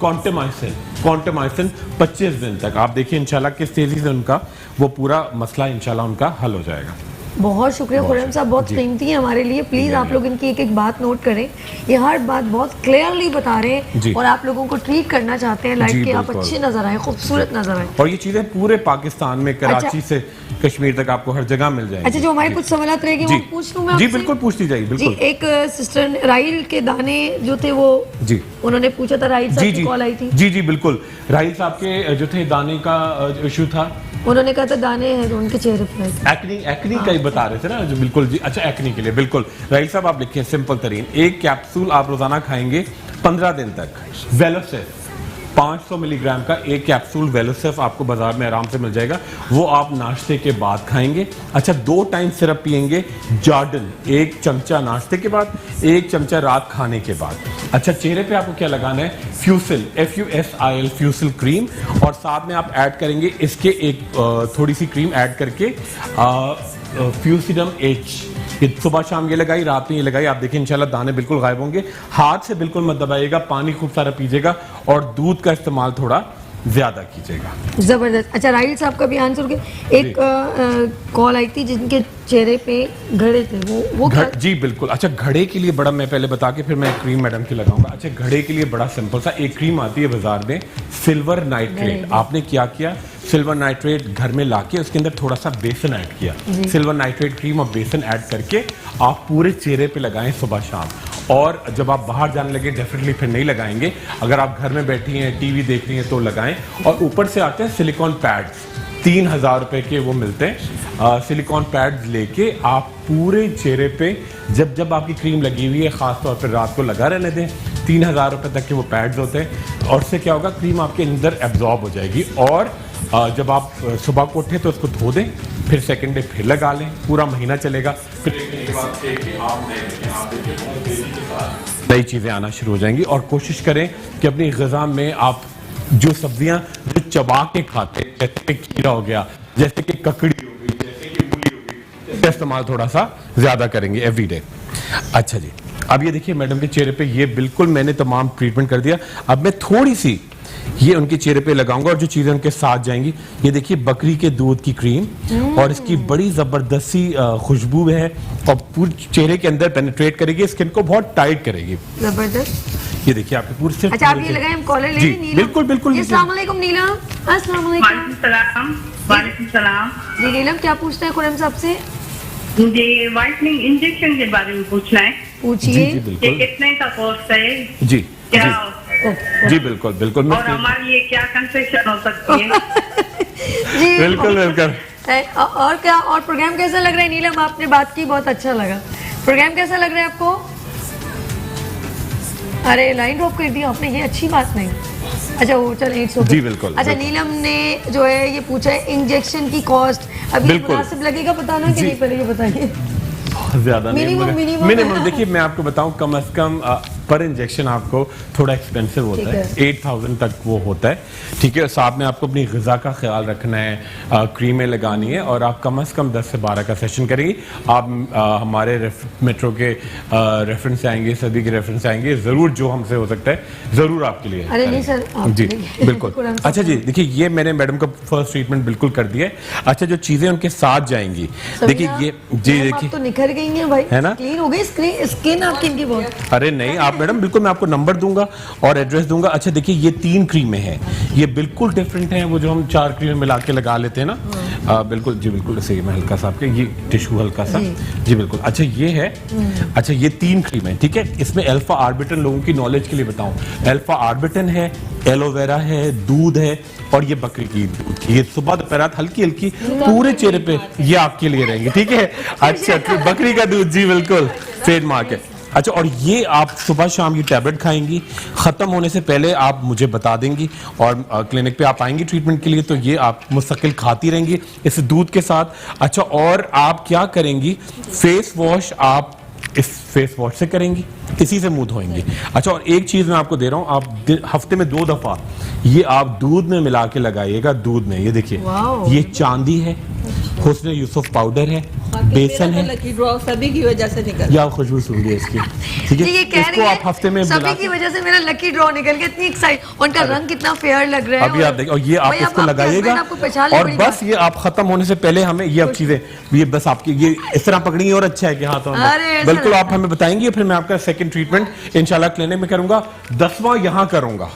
Speaker 3: कॉन्टेमाइसिन 25 दिन तक। आप देखिए इंशाल्लाह किस तेजी से उनका वो पूरा मसला इंशाल्लाह उनका हल हो जाएगा।
Speaker 2: बहुत शुक्रिया खुर्रम साहब, बहुत कीमती है हमारे लिए। प्लीज आप लोग इनकी एक एक बात नोट करें, ये हर बात बहुत क्लियरली बता रहे हैं, और आप लोगों को ट्रीट करना चाहते हैं लाइक कि आप अच्छे नजर आए, खूबसूरत नजर आए।
Speaker 3: और ये चीजें पूरे पाकिस्तान में, कराची से कश्मीर तक आपको हर जगह मिल जाएगी।
Speaker 2: अच्छा, जो हमारे कुछ सवालात रहेंगे वो पूछ लूं मैं?
Speaker 3: जी बिल्कुल, पूछती जाइए। बिल्कुल।
Speaker 2: एक सिस्टर राइल के दाने जो थे वो जी उन्होंने पूछा था, राइल साहब की कॉल आई थी।
Speaker 3: जी बिल्कुल, राइल साहब के जो थे दाने का इशू था,
Speaker 2: उन्होंने कहा था दाने हैं तो उनके चेहरे पे
Speaker 3: एक्नी का ही बता रहे थे ना, जो बिल्कुल जी। अच्छा, एक्नी के लिए बिल्कुल राइल साहब आप लिखिए सिंपल तरीन, एक कैप्सूल आप रोजाना खाएंगे 15 दिन तक। वेलोसिफ 500 मिलीग्राम का एक कैप्सूल वेलोसिफ आपको बाजार में आराम से मिल जाएगा, वो आप नाश्ते के बाद खाएंगे। अच्छा, 2 टाइम सिरप पिएंगे जॉर्डन, 1 चमचा नाश्ते के बाद, 1 चमचा रात खाने के बाद। अच्छा, चेहरे पे आपको क्या लगाना है, फ्यूसिल FUSIL फ्यूसिल क्रीम, और साथ में आप ऐड करेंगे इसके एक थोड़ी सी क्रीम ऐड करके फ्यूसिडम H, ये सुबह शाम ये लगाई, रात में ये लगाई। आप देखिए इंशाल्लाह दाने बिल्कुल गायब होंगे। हाथ से बिल्कुल मत दबाइएगा, पानी खूब सारा पीजिएगा, और दूध का इस्तेमाल थोड़ा ज्यादा कीजिएगा।
Speaker 2: जबरदस्त। अच्छा, राइल साहब का भी आंसर के एक कॉल आई थी जिनके चेहरे पे घड़े थे, वो
Speaker 3: जी बिल्कुल। अच्छा, घड़े के लिए बड़ा, मैं पहले बता के फिर मैं क्रीम मैडम की लगाऊंगा। अच्छा, घड़े के लिए बड़ा सिंपल सा एक क्रीम आती है बाजार में, सिल्वर नाइट्रेट। आपने क्या किया, सिल्वर नाइट्रेट घर में लाके उसके अंदर थोड़ा सा बेसन ऐड किया, सिल्वर नाइट्रेट क्रीम और बेसन ऐड करके आप पूरे चेहरे पे लगाएं सुबह शाम। और जब आप बाहर जाने लगे डेफिनेटली फिर नहीं लगाएंगे, अगर आप घर में बैठी हैं टीवी देख रही हैं तो लगाएं। और ऊपर से आते हैं सिलिकॉन पैड्स, 3000 रुपए के वो मिलते हैं। सिलिकॉन पैड्स लेके आप पूरे चेहरे पे जब जब आपकी क्रीम लगी हुई है, खासतौर पर रात को लगा रहने दें। 3000 रुपए तक के वो पैड्स होते हैं, और उससे क्या होगा, क्रीम आपके अंदर एब्जॉर्ब हो जाएगी। और जब आप सुबह को उठे तो उसको धो दें, फिर सेकंड डे फिर लगा लें, पूरा महीना चलेगा। फिर नई चीज़ें आना शुरू हो जाएंगी। और कोशिश करें कि अपनी ग़िज़ा में आप जो सब्जियां जो चबा के खाते हैं, जैसे कि खीरा हो गया, जैसे कि ककड़ी हो गई, जैसे कि मूली हो गई, इसका इस्तेमाल थोड़ा सा ज़्यादा करेंगे एवरी डे। अच्छा जी, अब ये देखिए मैडम के चेहरे पे ये बिल्कुल मैंने तमाम ट्रीटमेंट कर दिया। अब मैं थोड़ी सी ये उनके चेहरे पे लगाऊंगा और जो चीजें उनके साथ जाएंगी, ये देखिए बकरी के दूध की क्रीम और इसकी बड़ी जबरदस्त सी खुशबू है और पूरे चेहरे के अंदर पेनिट्रेट करेगी, स्किन को बहुत टाइट करेगी।
Speaker 2: जबरदस्त।
Speaker 3: ये देखिए आपके पूरे
Speaker 2: अच्छा आप ये लगाए, हम कॉलर ले लें। नीलम,
Speaker 3: बिल्कुल बिल्कुल।
Speaker 2: अस्सलाम वालेकुम नीलम। अस्सलाम वालेकुम।
Speaker 7: वालेकुम सलाम।
Speaker 2: जी नीलम क्या पूछना है खुरम साहब से?
Speaker 7: मुझे व्हाइटनिंग इंजेक्शन के बारे में पूछना है।
Speaker 2: पूछिए।
Speaker 7: ये कितने का कॉस्ट है?
Speaker 3: जी
Speaker 7: क्या
Speaker 3: जी बिल्कुल बिल्कुल।
Speaker 7: और हमारे लिए क्या कंसेशन हो सकती है?
Speaker 2: जी
Speaker 3: बिल्कुल बिल्कुल।
Speaker 2: और क्या, और प्रोग्राम कैसा लग रहा है नीलम? आपने बात की, बहुत अच्छा लगा। प्रोग्राम कैसा लग रहा है आपको? अरे लाइन ड्रॉप कर दिया आपने, ये अच्छी बात नहीं। अच्छा वो चल इट्स ओके।
Speaker 3: जी बिल्कुल।
Speaker 2: अच्छा नीलम ने जो है ये पूछा है इंजेक्शन की कॉस्ट अभी मुनासिब लगेगा बताना कि नहीं, पहले ये बताइए।
Speaker 3: ज्यादा
Speaker 2: मिनिमम
Speaker 3: मिनिमम देखिए मैं आपको बताऊं, कम से कम पर इंजेक्शन आपको थोड़ा एक्सपेंसिव होता है, 8000 तक वो होता है, ठीक है। साथ में आपको अपनी ग़िज़ा का ख्याल रखना है, क्रीमें लगानी है और आप कम से कम 10 से 12 का सेशन करेंगे। आप हमारे मेट्रो के रेफरेंस से आएंगे, सभी के रेफरेंस से आएंगे, ज़रूर जो हमसे हो सकता है ज़रूर आपके लिए।
Speaker 2: अरे नहीं सर
Speaker 3: जी बिल्कुल। अच्छा जी देखिए ये मैंने मैडम का फर्स्ट ट्रीटमेंट बिल्कुल कर दिया है। अच्छा जो चीज़ें उनके साथ जाएंगी, देखिए ये जी देखिए
Speaker 2: तो निखर गई हैं भाई,
Speaker 3: है ना,
Speaker 2: क्लीन हो गई स्किन आपकी इनकी बहुत।
Speaker 3: अरे नहीं आप मैडम बिल्कुल, मैं आपको नंबर दूंगा और एड्रेस दूंगा। अच्छा देखिए ये 3 क्रीमें हैं, ये बिल्कुल डिफरेंट हैं वो जो हम 4 क्रीमें मिला के लगा लेते हैं ना। बिल्कुल जी बिल्कुल सही। मैं हल्का सा आपके ये टिश्यू हल्का सा जी बिल्कुल। अच्छा ये है, अच्छा ये 3 क्रीमें, ठीक है। इसमें अल्फा आर्बिटन, लोगों की नॉलेज के लिए बताऊं, अल्फा आर्बिटन है, एलोवेरा है, दूध है और ये बकरी की दूध, ये सुबह दोपहर हल्की हल्की पूरे चेहरे पे ये आपके लिए रहेंगे, ठीक है। अच्छा बकरी का दूध जी बिल्कुल ट्रेडमार्क है। अच्छा और ये आप सुबह शाम ये टैबलेट खाएंगी, ख़त्म होने से पहले आप मुझे बता देंगी और क्लिनिक पे आप आएंगी ट्रीटमेंट के लिए, तो ये आप मुस्तकिल खाती रहेंगी इस दूध के साथ। अच्छा और आप क्या करेंगी, फेस वॉश आप इस फेस वॉश से करेंगी, इसी से मुंह धोएंगे। अच्छा और एक चीज़ मैं आपको दे रहा हूँ, आप हफ्ते में 2 दफ़ा ये आप दूध में मिला के लगाइएगा। दूध में ये देखिए ये चांदी है, हुस्न यूसुफ पाउडर है, बेसन है,
Speaker 8: लकी ड्रॉ सभी की वजह से निकल
Speaker 3: या खुशबू सुन ली इसकी, ठीक है।
Speaker 2: ये कह
Speaker 3: इसको
Speaker 2: रही
Speaker 3: आप हफ्ते में
Speaker 2: सभी की वजह से मेरा लकी ड्रॉ निकल गया, इतनी एक्साइट, उनका रंग कितना फेयर लग रहा है।
Speaker 3: अभी आप देखिए और ये आप इसको लगाइएगा और बस ये आप खत्म होने से पहले हमें ये अब चीजें ये बस आपकी ये इस तरह पकड़ेंगे और अच्छा है कि हाँ तो बिल्कुल आप हमें बताएंगे, फिर मैं आपका सेकंड ट्रीटमेंट इंशाल्लाह क्लिनिक में करूंगा, 10वां यहाँ करूंगा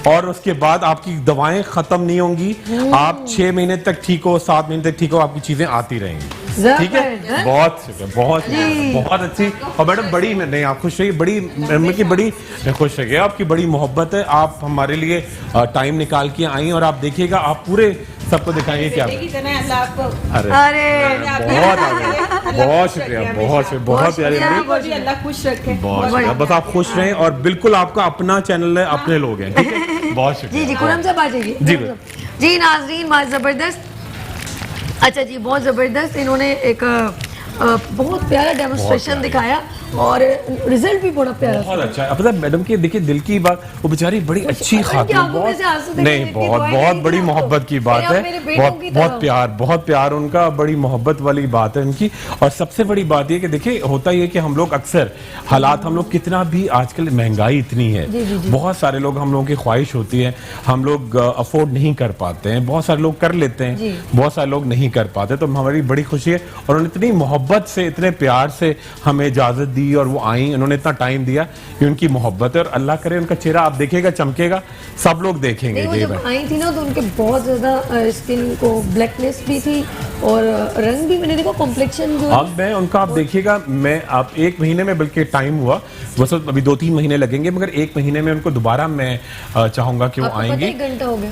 Speaker 3: और उसके बाद आपकी दवाएं खत्म नहीं होंगी। आप 6 महीने तक ठीक हो, 7 महीने तक ठीक हो, आपकी चीजें आती रहेंगी, ठीक है। बहुत शुक्रिया, बहुत अच्छी। और मैडम बड़ी नहीं आप खुश रहिए, बड़ी बड़ी खुश रहिए, आपकी बड़ी मोहब्बत है, आप हमारे लिए टाइम निकाल के आई और आप देखिएगा आप पूरे सबको दिखाएंगे क्या। अरे बहुत शुक्रिया, बहुत प्यारी,
Speaker 8: अल्लाह खुश रखे,
Speaker 3: बहुत बस आप खुश रहें और बिल्कुल आपका अपना चैनल है, अपने लोग हैं, ठीक है। बहुत शुक्रिया
Speaker 2: जी खुरम साहब आ जाइए जी। नाज़रीन बहुत ज़बरदस्त, अच्छा जी बहुत ज़बरदस्त, इन्होंने एक बहुत प्यारा डेमोन्स्ट्रेशन दिखाया और रिजल्ट भी बड़ा प्यारा,
Speaker 3: बहुत अच्छा है। अब मैडम की देखिए दिल की बात, वो बेचारी बड़ी अच्छी खातून, बहुत बड़ी मोहब्बत की बात है, बहुत प्यार उनका, बड़ी मोहब्बत वाली बात है उनकी। और सबसे बड़ी बात ये कि देखिए होता ही है कि हम लोग अक्सर हालात, हम लोग कितना भी आजकल महंगाई इतनी है, बहुत सारे लोग, हम लोगों की ख्वाहिश होती है, हम लोग अफोर्ड नहीं कर पाते हैं, बहुत सारे लोग कर लेते हैं, बहुत सारे लोग नहीं कर पाते, तो हमारी बड़ी खुशी है और उन्होंने इतनी मोहब्बत से, इतने प्यार से हमें इजाजत दी और वो आई, उन्होंने इतना टाइम दिया, ये उनकी मोहब्बत है और अल्लाह करे उनका चेहरा आप देखिएगा चमकेगा, सब लोग देखेंगे।
Speaker 2: जब आई थी ना तो उनके बहुत ज्यादा स्किन को ब्लैकनेस भी थी और रंग भी मैंने देखा, कॉम्प्लेक्शन जो
Speaker 3: अब मैं उनका आप देखिएगा, मैं आप 1 महीने में बल्कि टाइम हुआ, वैसे अभी 2-3 महीने लगेंगे, मगर 1 महीने में उनको दोबारा मैं चाहूंगा कि वो आएंगे।
Speaker 2: 1 घंटा हो गया।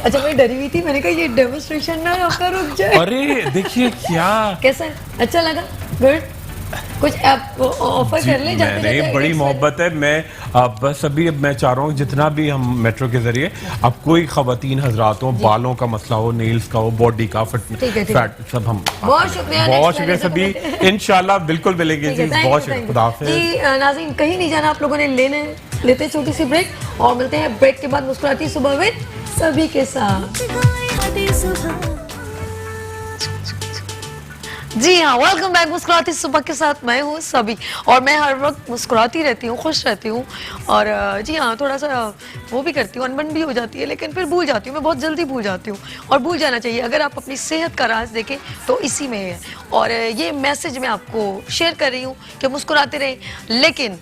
Speaker 2: अच्छा मैं डरी हुई थी, मैंने कहा ये डेमोन्स्ट्रेशन ना आपका रुक जाए।
Speaker 3: अरे देखिए क्या
Speaker 2: कैसा अच्छा लगा, गुड, कुछ आप ऑफर कर ले जाते
Speaker 3: नहीं, बड़ी मोहब्बत है। मैं बस अभी मैं चाह रहा हूँ जितना भी हम मेट्रो के जरिए अब कोई खवातीन हजरात हो, बालों का मसला हो, नेल्स का हो, बॉडी का फैट, सब हम बहुत शुक्रिया सभी, इंशाल्लाह बिल्कुल मिलेंगे जी। बहुत शुक्रिया, खुदा हाफिज़
Speaker 2: जी। नाज़रीन कहीं नहीं जाना आप लोगों ने, लेते छोटी सी ब्रेक और मिलते हैं ब्रेक के बाद मुस्कुराती सुबह में सभी के साथ। जी हाँ, वेलकम बैक मुस्कुराती सुबह के साथ। मैं हूँ सभी और मैं हर वक्त मुस्कुराती रहती हूँ, खुश रहती हूँ और जी हाँ, थोड़ा सा वो भी करती हूँ, अनबन भी हो जाती है, लेकिन फिर भूल जाती हूँ। मैं बहुत जल्दी भूल जाती हूँ और भूल जाना चाहिए। अगर आप अपनी सेहत का राज देखें तो इसी में है और ये मैसेज मैं आपको शेयर कर रही हूँ कि मुस्कुराते रहें, लेकिन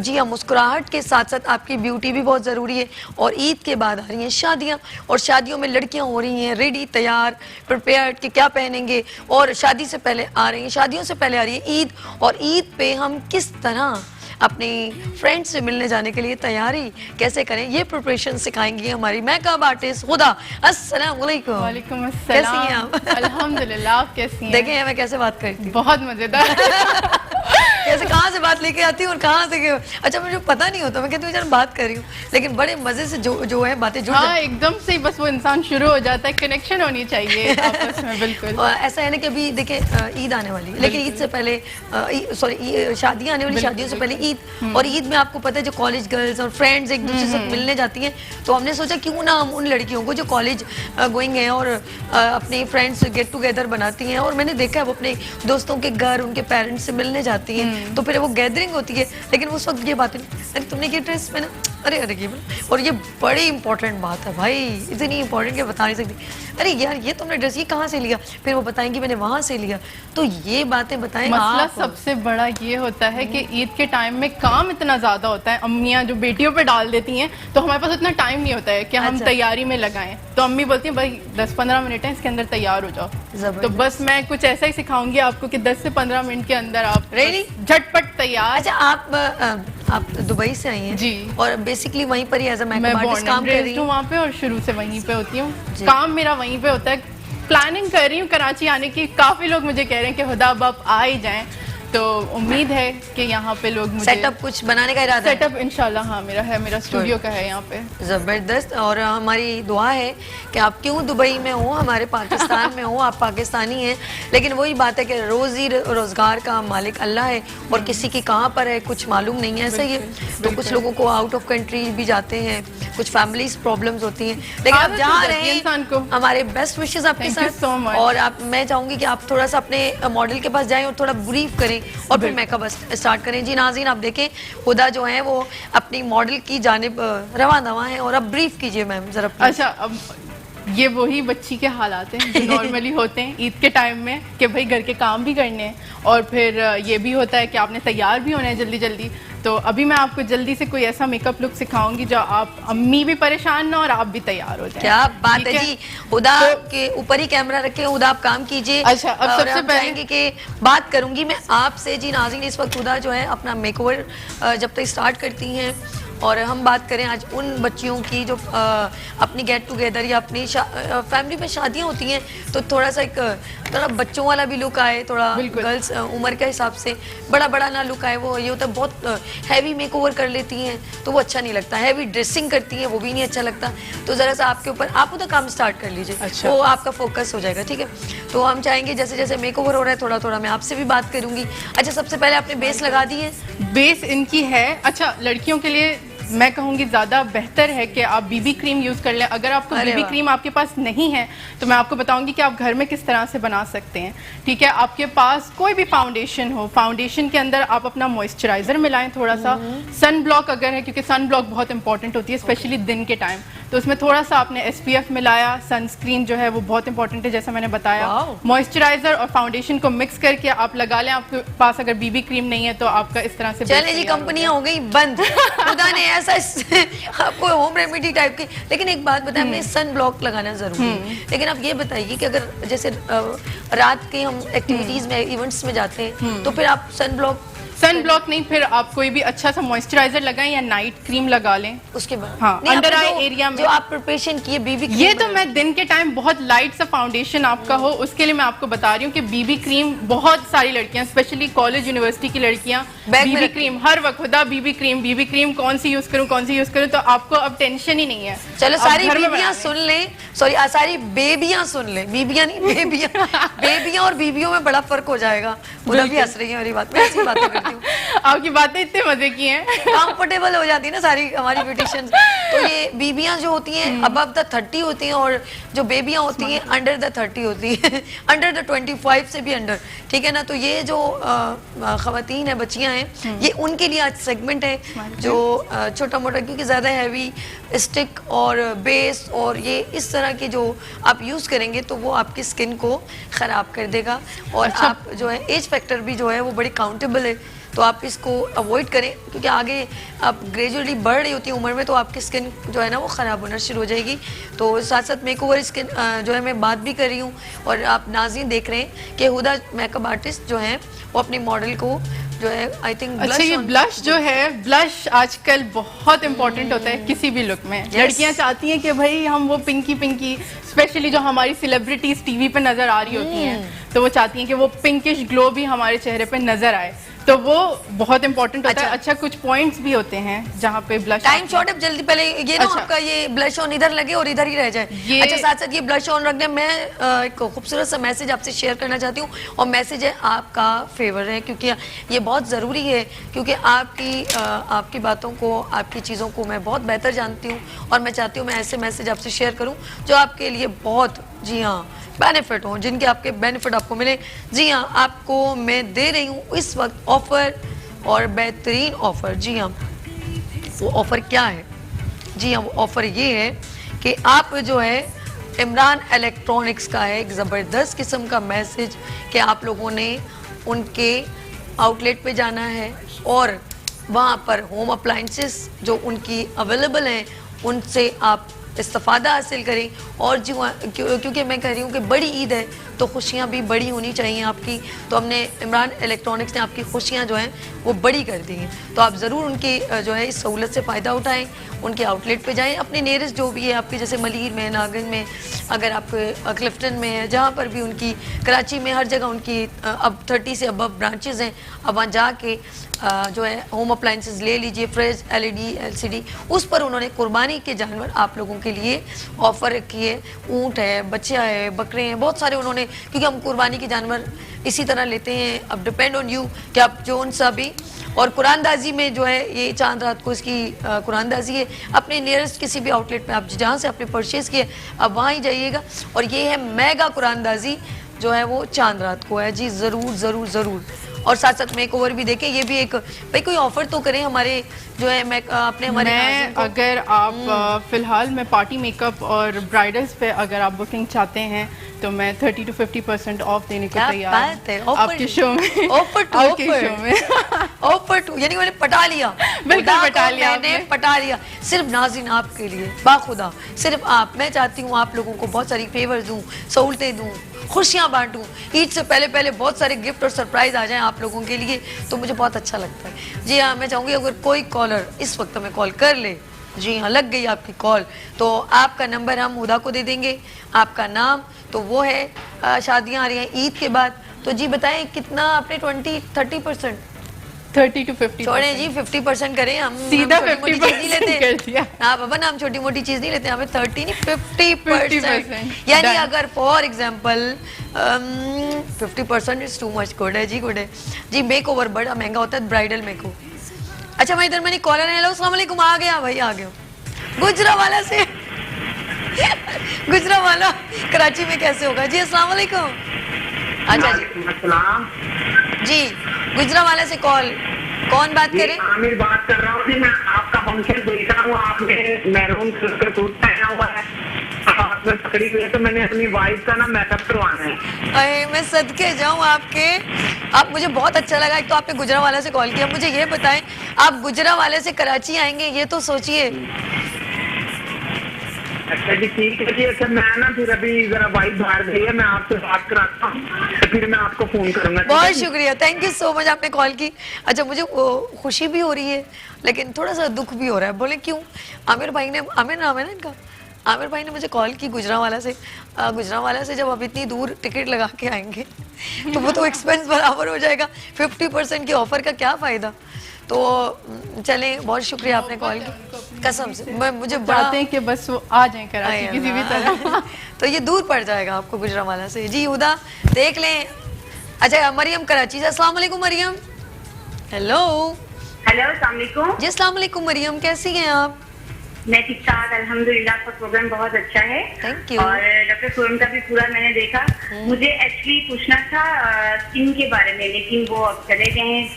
Speaker 2: जी हाँ, मुस्कुराहट के साथ साथ आपकी ब्यूटी भी बहुत ज़रूरी है। और ईद के बाद आ रही हैं शादियाँ और शादियों में लड़कियाँ हो रही हैं रेडी, तैयार, प्रिपेयर्ड कि क्या पहनेंगे। और शादी से पहले आ रही हैं, शादियों से पहले आ रही है ईद, और ईद पे हम किस तरह अपनी फ्रेंड्स से मिलने जाने के लिए तैयारी कैसे करें, ये प्रिपरेशन सिखाएंगी हमारी मेकअप आर्टिस्ट हुदा। अस्सलाम वालेकुम।
Speaker 9: वालेकुम अस्सलाम।
Speaker 2: कैसी हैं आप?
Speaker 9: अल्हम्दुलिल्लाह, आप कैसी हैं?
Speaker 2: देखें मैं कैसे बात करती हूँ,
Speaker 9: बहुत मजेदार।
Speaker 2: कैसे कहाँ से बात लेके आती हूँ और कहाँ से अच्छा मुझे पता नहीं होता, मैं कहती हूँ यार बात कर रही हूँ, लेकिन बड़े मजे से जो है बातें जुड़
Speaker 9: हाँ, एकदम से बस वो इंसान शुरू हो जाता है, कनेक्शन होनी चाहिए आपस में। बिल्कुल
Speaker 2: ऐसा है ना कि अभी देखें ईद आने वाली है, लेकिन ईद से पहले सॉरी शादियाँ आने वाली, शादियों से पहले ईद। और ईद में आपको पता है जो कॉलेज गर्ल्स और फ्रेंड्स एक दूसरे से मिलने जाती हैं, तो हमने सोचा क्यों ना हम उन लड़कियों को जो कॉलेज गोइंग है और अपने फ्रेंड्स गेट टुगेदर बनाती हैं, और मैंने देखा है वो अपने दोस्तों के घर उनके पेरेंट्स से मिलने जाती हैं, तो फिर वो गैदरिंग होती है, लेकिन उस वक्त ये बात नहीं, अरे तुमने ये ड्रेस पहना, अरे अरे ये, और ये बड़ी इंपॉर्टेंट बात है भाई, इतनी इंपॉर्टेंट कि बता नहीं सकती, अरे यार ये तुमने ड्रेस ये कहाँ से लिया, फिर वो बताएंगी मैंने वहाँ से लिया। तो ये बातें बताएं।
Speaker 9: मसला सबसे बड़ा ये होता है कि ईद के टाइम में काम इतना ज्यादा होता है, अम्मियाँ जो बेटियों पे डाल देती हैं, तो हमारे पास इतना टाइम नहीं होता है कि हम तैयारी में लगाएं। तो अम्मी बोलती हैं भाई 10-15 मिनट है, इसके अंदर तैयार हो जाओ। तो बस मैं कुछ ऐसा ही सिखाऊंगी आपको कि 10 से 15 मिनट के अंदर आप झटपट तैयार।
Speaker 2: अच्छा आप दुबई से आई हैं
Speaker 9: जी,
Speaker 2: और बेसिकली वहीं पर ही एज अ मेकअप आर्टिस्ट काम कर रही हूँ
Speaker 9: वहाँ पे, और शुरू से वहीं पे होती हूँ, काम मेरा वहीं पे होता है। प्लानिंग कर रही हूँ कराची आने की, काफी लोग मुझे कह रहे हैं कि हुदा अब आप आ ही जाएं, तो उम्मीद है कि यहाँ पे लोग मुझे
Speaker 2: सेटअप कुछ बनाने का इरादा है?
Speaker 9: सेटअप इंशाल्लाह हाँ मेरा है, मेरा स्टूडियो का है यहाँ पे।
Speaker 2: ज़बरदस्त। और हमारी दुआ है कि आप क्यों दुबई में हो, हमारे पाकिस्तान में हो, आप पाकिस्तानी हैं, लेकिन वही बात है कि रोज़ी रोज़गार का मालिक अल्लाह है और किसी की कहाँ पर है कुछ मालूम नहीं है, ऐसा ही है। तो कुछ लोगों को आउट ऑफ कंट्री भी जाते हैं, कुछ फैमिलीज प्रॉब्लम्स होती हैं, लेकिन आप जहाँ रहे इंसान को हमारे बेस्ट विशेस आपके साथ। और आप मैं चाहूँगी कि आप थोड़ा सा अपने मॉडल के पास जाएं और थोड़ा ब्रीफ करें और फिर मेकअप स्टार्ट करें। जी नाज़रीन, आप देखें हुदा जो है वो अपनी मॉडल की जानिब रवा दवा है, और अब ब्रीफ कीजिए मैम जरा।
Speaker 9: अच्छा, अब ये वही बच्ची के हालात हैं जो नॉर्मली होते हैं ईद के टाइम में, कि भाई घर के काम भी करने हैं और फिर ये भी होता है कि आपने तैयार भी होना है जल्दी जल्दी। तो अभी मैं आपको जल्दी से कोई ऐसा मेकअप लुक सिखाऊंगी जो आप अम्मी भी परेशान ना और आप भी तैयार हो जाए।
Speaker 2: क्या बात है जी, हुदा के ऊपर ही कैमरा रखे, हुदा आप काम कीजिए।
Speaker 9: अच्छा, अब सबसे पहले
Speaker 2: कि बात करूंगी मैं आपसे। जी नाज़रीन, इस वक्त हुदा जो है अपना मेकओवर जब तक स्टार्ट करती हैं, और हम बात करें आज उन बच्चियों की जो अपनी गेट टुगेदर या अपनी फैमिली में शादियां होती हैं, तो थोड़ा सा एक थोड़ा बच्चों वाला भी लुक आए, थोड़ा गर्ल्स उम्र के हिसाब से बड़ा बड़ा ना लुक आए। वो ये होता है बहुत हैवी मेकओवर कर लेती हैं तो वो अच्छा नहीं लगता, हैवी ड्रेसिंग करती हैं वो भी नहीं अच्छा लगता। तो ज़रा सा आपके ऊपर, आप उधर काम स्टार्ट कर लीजिए। अच्छा, वो आपका फोकस हो जाएगा, ठीक है। तो हम चाहेंगे जैसे जैसे मेकओवर हो रहा है थोड़ा थोड़ा मैं आपसे भी बात करूंगी। अच्छा, सबसे पहले आपने बेस लगा दी है?
Speaker 9: बेस इनकी है। अच्छा, लड़कियों के लिए मैं कहूँगी ज़्यादा बेहतर है कि आप बीबी क्रीम यूज़ कर लें। अगर आपको बीबी क्रीम आपके पास नहीं है तो मैं आपको बताऊंगी कि आप घर में किस तरह से बना सकते हैं। ठीक है, आपके पास कोई भी फाउंडेशन हो, फाउंडेशन के अंदर आप अपना मॉइस्चराइज़र मिलाएं थोड़ा सा, सन ब्लॉक अगर है, क्योंकि सन ब्लॉक बहुत इंपॉर्टेंट होती है स्पेशली दिन के टाइम, तो उसमें थोड़ा सा आपने SPF मिलाया, सनस्क्रीन जो है वो बहुत इंपॉर्टेंट है जैसा मैंने बताया, मॉइस्चराइजर और फाउंडेशन को मिक्स करके आप लगा लें। आपके पास अगर बीबी क्रीम नहीं है तो आपका इस तरह से
Speaker 2: चले जी, कंपनियां हो गई बंद। खुदा ने ऐसा आपको होम रेमेडी टाइप की। लेकिन एक बात बताएं, हमने सन ब्लॉक लगाना जरूरी है, लेकिन आप ये बताइए कि अगर जैसे रात के हम एक्टिविटीज में इवेंट्स में जाते हैं तो फिर आप सन ब्लॉक
Speaker 9: नहीं, फिर आप कोई भी अच्छा सा मॉइस्चराइजर लगाएं या नाइट क्रीम लगा लें
Speaker 2: उसके बाद।
Speaker 9: हाँ, अंडर आई एरिया में
Speaker 2: जो आप प्रिपरेशन किए बीबी क्रीम,
Speaker 9: ये तो मैं दिन के टाइम बहुत लाइट सा फाउंडेशन आपका हो उसके लिए मैं आपको बता रही हूँ कि बीबी क्रीम बहुत सारी लड़कियां स्पेशली कॉलेज यूनिवर्सिटी की लड़कियां बीबी क्रीम हर वक्त खुदा बीबी क्रीम कौन सी यूज करूँ तो आपको अब टेंशन ही नहीं है।
Speaker 2: चलो सारी बीबियां सुन लें, सॉरी सारी बेबियां सुन ले, बीबियां नहीं बेबियां। बेबियां और बीबियों में बड़ा फर्क हो जाएगा। उधर भी हंस रही है मेरी बात, मैं ऐसी बातें करती हूँ।
Speaker 9: आपकी बातें इतने मजे की हैं।
Speaker 2: कंफर्टेबल हो जाती है ना सारी हमारी ब्यूटिशियंस। तो ये बीबियां जो होती हैं अबव द 30 होती हैं, और जो बेबियां होती हैं अंडर द 30 होती है, अंडर द 25 से भी अंडर, ठीक है ना। तो ये जो खवातीन है, बच्चियां हैं, ये उनके लिए आज सेगमेंट है जो छोटा मोटा, क्योंकि ज़्यादा हैवी स्टिक और बेस और ये इस तरह के जो आप यूज़ करेंगे तो वो आपकी स्किन को ख़राब कर देगा। और आप जो है एज फैक्टर भी जो है वो बड़ी काउंटेबल है, तो आप इसको अवॉइड करें, क्योंकि आगे आप ग्रेजुअली बढ़ रही होती है उम्र में, तो आपकी स्किन जो है ना वो ख़राब होना शुरू हो जाएगी। तो साथ साथ मेकओवर स्किन जो है मैं बात भी कर रही हूँ, और आप नाज़रीन देख रहे हैं कि हुदा मेकअप आर्टिस्ट जो हैं वो अपनी मॉडल को जो है आई थिंक
Speaker 9: अच्छा, ये ब्लश जो है, ब्लश आजकल बहुत इंपॉर्टेंट होता है किसी भी लुक में। लड़कियां चाहती हैं कि भाई हम वो पिंकी पिंकी, स्पेशली जो हमारी सेलिब्रिटीज टीवी पे नजर आ रही होती हैं, तो वो चाहती हैं कि वो पिंकिश ग्लो भी हमारे चेहरे पे नजर आए, तो वो बहुत इंपॉर्टेंट होता है। अच्छा, कुछ पॉइंट्स भी होते हैं जहाँ पे ब्लश,
Speaker 2: टाइम शॉर्ट है, जल्दी पहले ये ना आपका ये ब्लश ऑन इधर लगे और इधर ही रह जाए। अच्छा, साथ साथ ये ब्लश ऑन रखने मैं एक खूबसूरत सा मैसेज आपसे शेयर करना चाहती हूँ, और मैसेज है आपका फेवर है, क्योंकि ये बहुत ज़रूरी है, क्योंकि आपकी बातों को, आपकी चीज़ों को मैं बहुत बेहतर जानती हूँ, और मैं चाहती हूँ मैं ऐसे मैसेज आपसे शेयर करूँ जो आपके लिए बहुत, जी हाँ, बेनिफिट हो, जिनके आपके बेनिफिट आपको मिले। जी हाँ, आपको मैं दे रही हूँ इस वक्त ऑफर, और बेहतरीन ऑफर। जी हाँ, वो ऑफर क्या है? जी हाँ, वो ऑफर ये है कि आप जो है इमरान इलेक्ट्रॉनिक्स का है एक ज़बरदस्त किस्म का मैसेज कि आप लोगों ने उनके आउटलेट पे जाना है, और वहाँ पर होम अप्लाइंसेस जो उनकी अवेलेबल हैं उनसे आप इस्तेफादा हासिल करें। और जो क्योंकि मैं कह रही हूँ कि बड़ी ईद है तो खुशियाँ भी बड़ी होनी चाहिए आपकी, तो हमने इमरान इलेक्ट्रॉनिक्स ने आपकी खुशियाँ जो हैं वो बड़ी कर दी हैं। तो आप ज़रूर उनकी जो है इस सहूलत से फ़ायदा उठाएं, उनके आउटलेट पे जाएं, अपने नियरेस्ट जो भी है आपके, जैसे मलीर में, नागन में, अगर आप क्लिफ्टन में है, जहाँ पर भी उनकी, कराची में, हर जगह उनकी अब 30 से अबव ब्रांचेज़ हैं। अब वहाँ जाके जो है होम अप्लाइंसेस ले लीजिए, फ्रिज, LED, LCD, उस पर उन्होंने कुर्बानी के जानवर आप लोगों के लिए ऑफ़र रखी है। ऊँट है, बच्चा है, बकरे हैं, बहुत सारे उन्होंने, क्योंकि हम कुर्बानी के जानवर इसी तरह लेते हैं। अब डिपेंड ऑन यू कि आप जो सा भी, और कुरानदाजी में जो है ये चांद रात को इसकी कुरानदाजी है, अपने नियरेस्ट किसी भी आउटलेट में आप जहाँ से आपने परचेज़ किया अब वहाँ ही जाइएगा। और ये है मेगा कुरानदाजी जो है वो चांद रात को है। जी ज़रूर ज़रूर ज़रूर। और साथ साथ मेकओवर भी देखें, ये भी एक भाई कोई ऑफर तो करें हमारे जो है अपने हमारे
Speaker 9: अगर आप फिलहाल मैं पार्टी मेकअप और ब्राइडल्स पे अगर आप बुकिंग चाहते हैं तो मैं 30 to 50% ऑफ देने को तैयार हूं आपके शो में।
Speaker 2: ऑफर टू यानी मैंने पटा लिया,
Speaker 9: बिल्कुल पटा लिया,
Speaker 2: मैंने पटा लिया सिर्फ नाज़रीन आपके लिए, बाखुदा सिर्फ आप। मैं चाहती हूँ आप लोगों को बहुत सारी फेवर दूँ, सहूलतें दूँ, खुशियाँ बांटूँ। ईद से पहले पहले बहुत सारे गिफ्ट और सरप्राइज आ जाएं आप लोगों के लिए, तो मुझे बहुत अच्छा लगता है। जी हाँ, मैं चाहूँगी अगर कोई कॉलर इस वक्त हमें कॉल कर ले, जी हाँ लग गई आपकी कॉल, तो आपका नंबर हम हुदा को दे देंगे, आपका नाम, तो वो है शादियाँ आ रही हैं ईद के बाद, तो जी बताएं कितना आपने 20-30%
Speaker 9: 30 to 50
Speaker 2: छोड़े जी, 50% करें हम,
Speaker 9: सीधा
Speaker 2: 50% नहीं लेते
Speaker 9: कर दिया।
Speaker 2: हाँ बाबा ना, हम छोटी मोटी चीज नहीं लेते, हमें 30 नहीं 50%। यानी अगर for example 50% is too much. Good है जी, गुड है जी। मेकओवर बड़ा महंगा होता है, ब्राइडल मेकओवर। अच्छा मैं इधर मैंने कॉलर है। हेलो अस्सलाम वालेकुम। आ गया भाई, आ गया गुजरावाला से। गुजरावाला कराची में कैसे होगा जी? अस्सलाम वालेकुम। अच्छा जी जी, गुजरावाला से कॉल, कौन बात करे?
Speaker 10: आमिर बात कर रहा हूँ जी। मैं आपका फंक्शन देख रहा हूँ, आपने मैरून का सूट पहना हुआ है, हाथ में पकड़ी हुई है, तो मैंने अपनी वाइफ का ना मेकअप करवाना है।
Speaker 2: अरे मैं सदके जाऊँ आपके, आप मुझे बहुत अच्छा लगा। एक तो आपने गुजरावाला से कॉल किया। मुझे ये बताएं, आप गुजरावाले से कराची आएंगे ये तो सोचिए।
Speaker 10: अच्छा जी ठीक है जी। अच्छा मैं ना फिर अभी जरा वाइफ बाहर गई है, मैं आपसे बात कराता हूँ, तो फिर मैं आपको फोन करूंगा।
Speaker 2: बहुत शुक्रिया, थैंक यू सो मच आपने कॉल की। अच्छा मुझे खुशी भी हो रही है लेकिन थोड़ा सा दुख भी हो रहा है। बोले क्यों? आमिर भाई ने, आमिर नाम है ना इनका, आमिर भाई ने मुझे कॉल की गुजरावाला से। गुजरावाला से जब आप इतनी दूर टिकट लगा के आएंगे तो वो तो एक्सपेंस बराबर हो जाएगा। 50% की ऑफर का क्या फ़ायदा? तो चलें, बहुत शुक्रिया आपने कॉल की, कसम से मुझे बड़ा
Speaker 9: चाहते हैं कि बस वो आ जाएं कराची किसी भी तरह।
Speaker 2: तो ये दूर पड़ जाएगा आपको गुजरांवाला से। जी हुदा देख लें। अच्छा मरियम कराची से। अस्सलाम वालेकुम मरियम। हेलो
Speaker 11: अस्सलाम वालेकुम।
Speaker 2: जी अस्सलाम वालेकुम मरियम, कैसी हैं आप?
Speaker 11: मैं ठीक ठाक अल्हम्दुलिल्लाह, आपका प्रोग्राम बहुत अच्छा है।
Speaker 2: Thank you.
Speaker 11: और डॉक्टर सोरम का भी पूरा मैंने देखा। मुझे एक्चुअली पूछना था स्किन के बारे में, लेकिन वो अब चले गए हैं,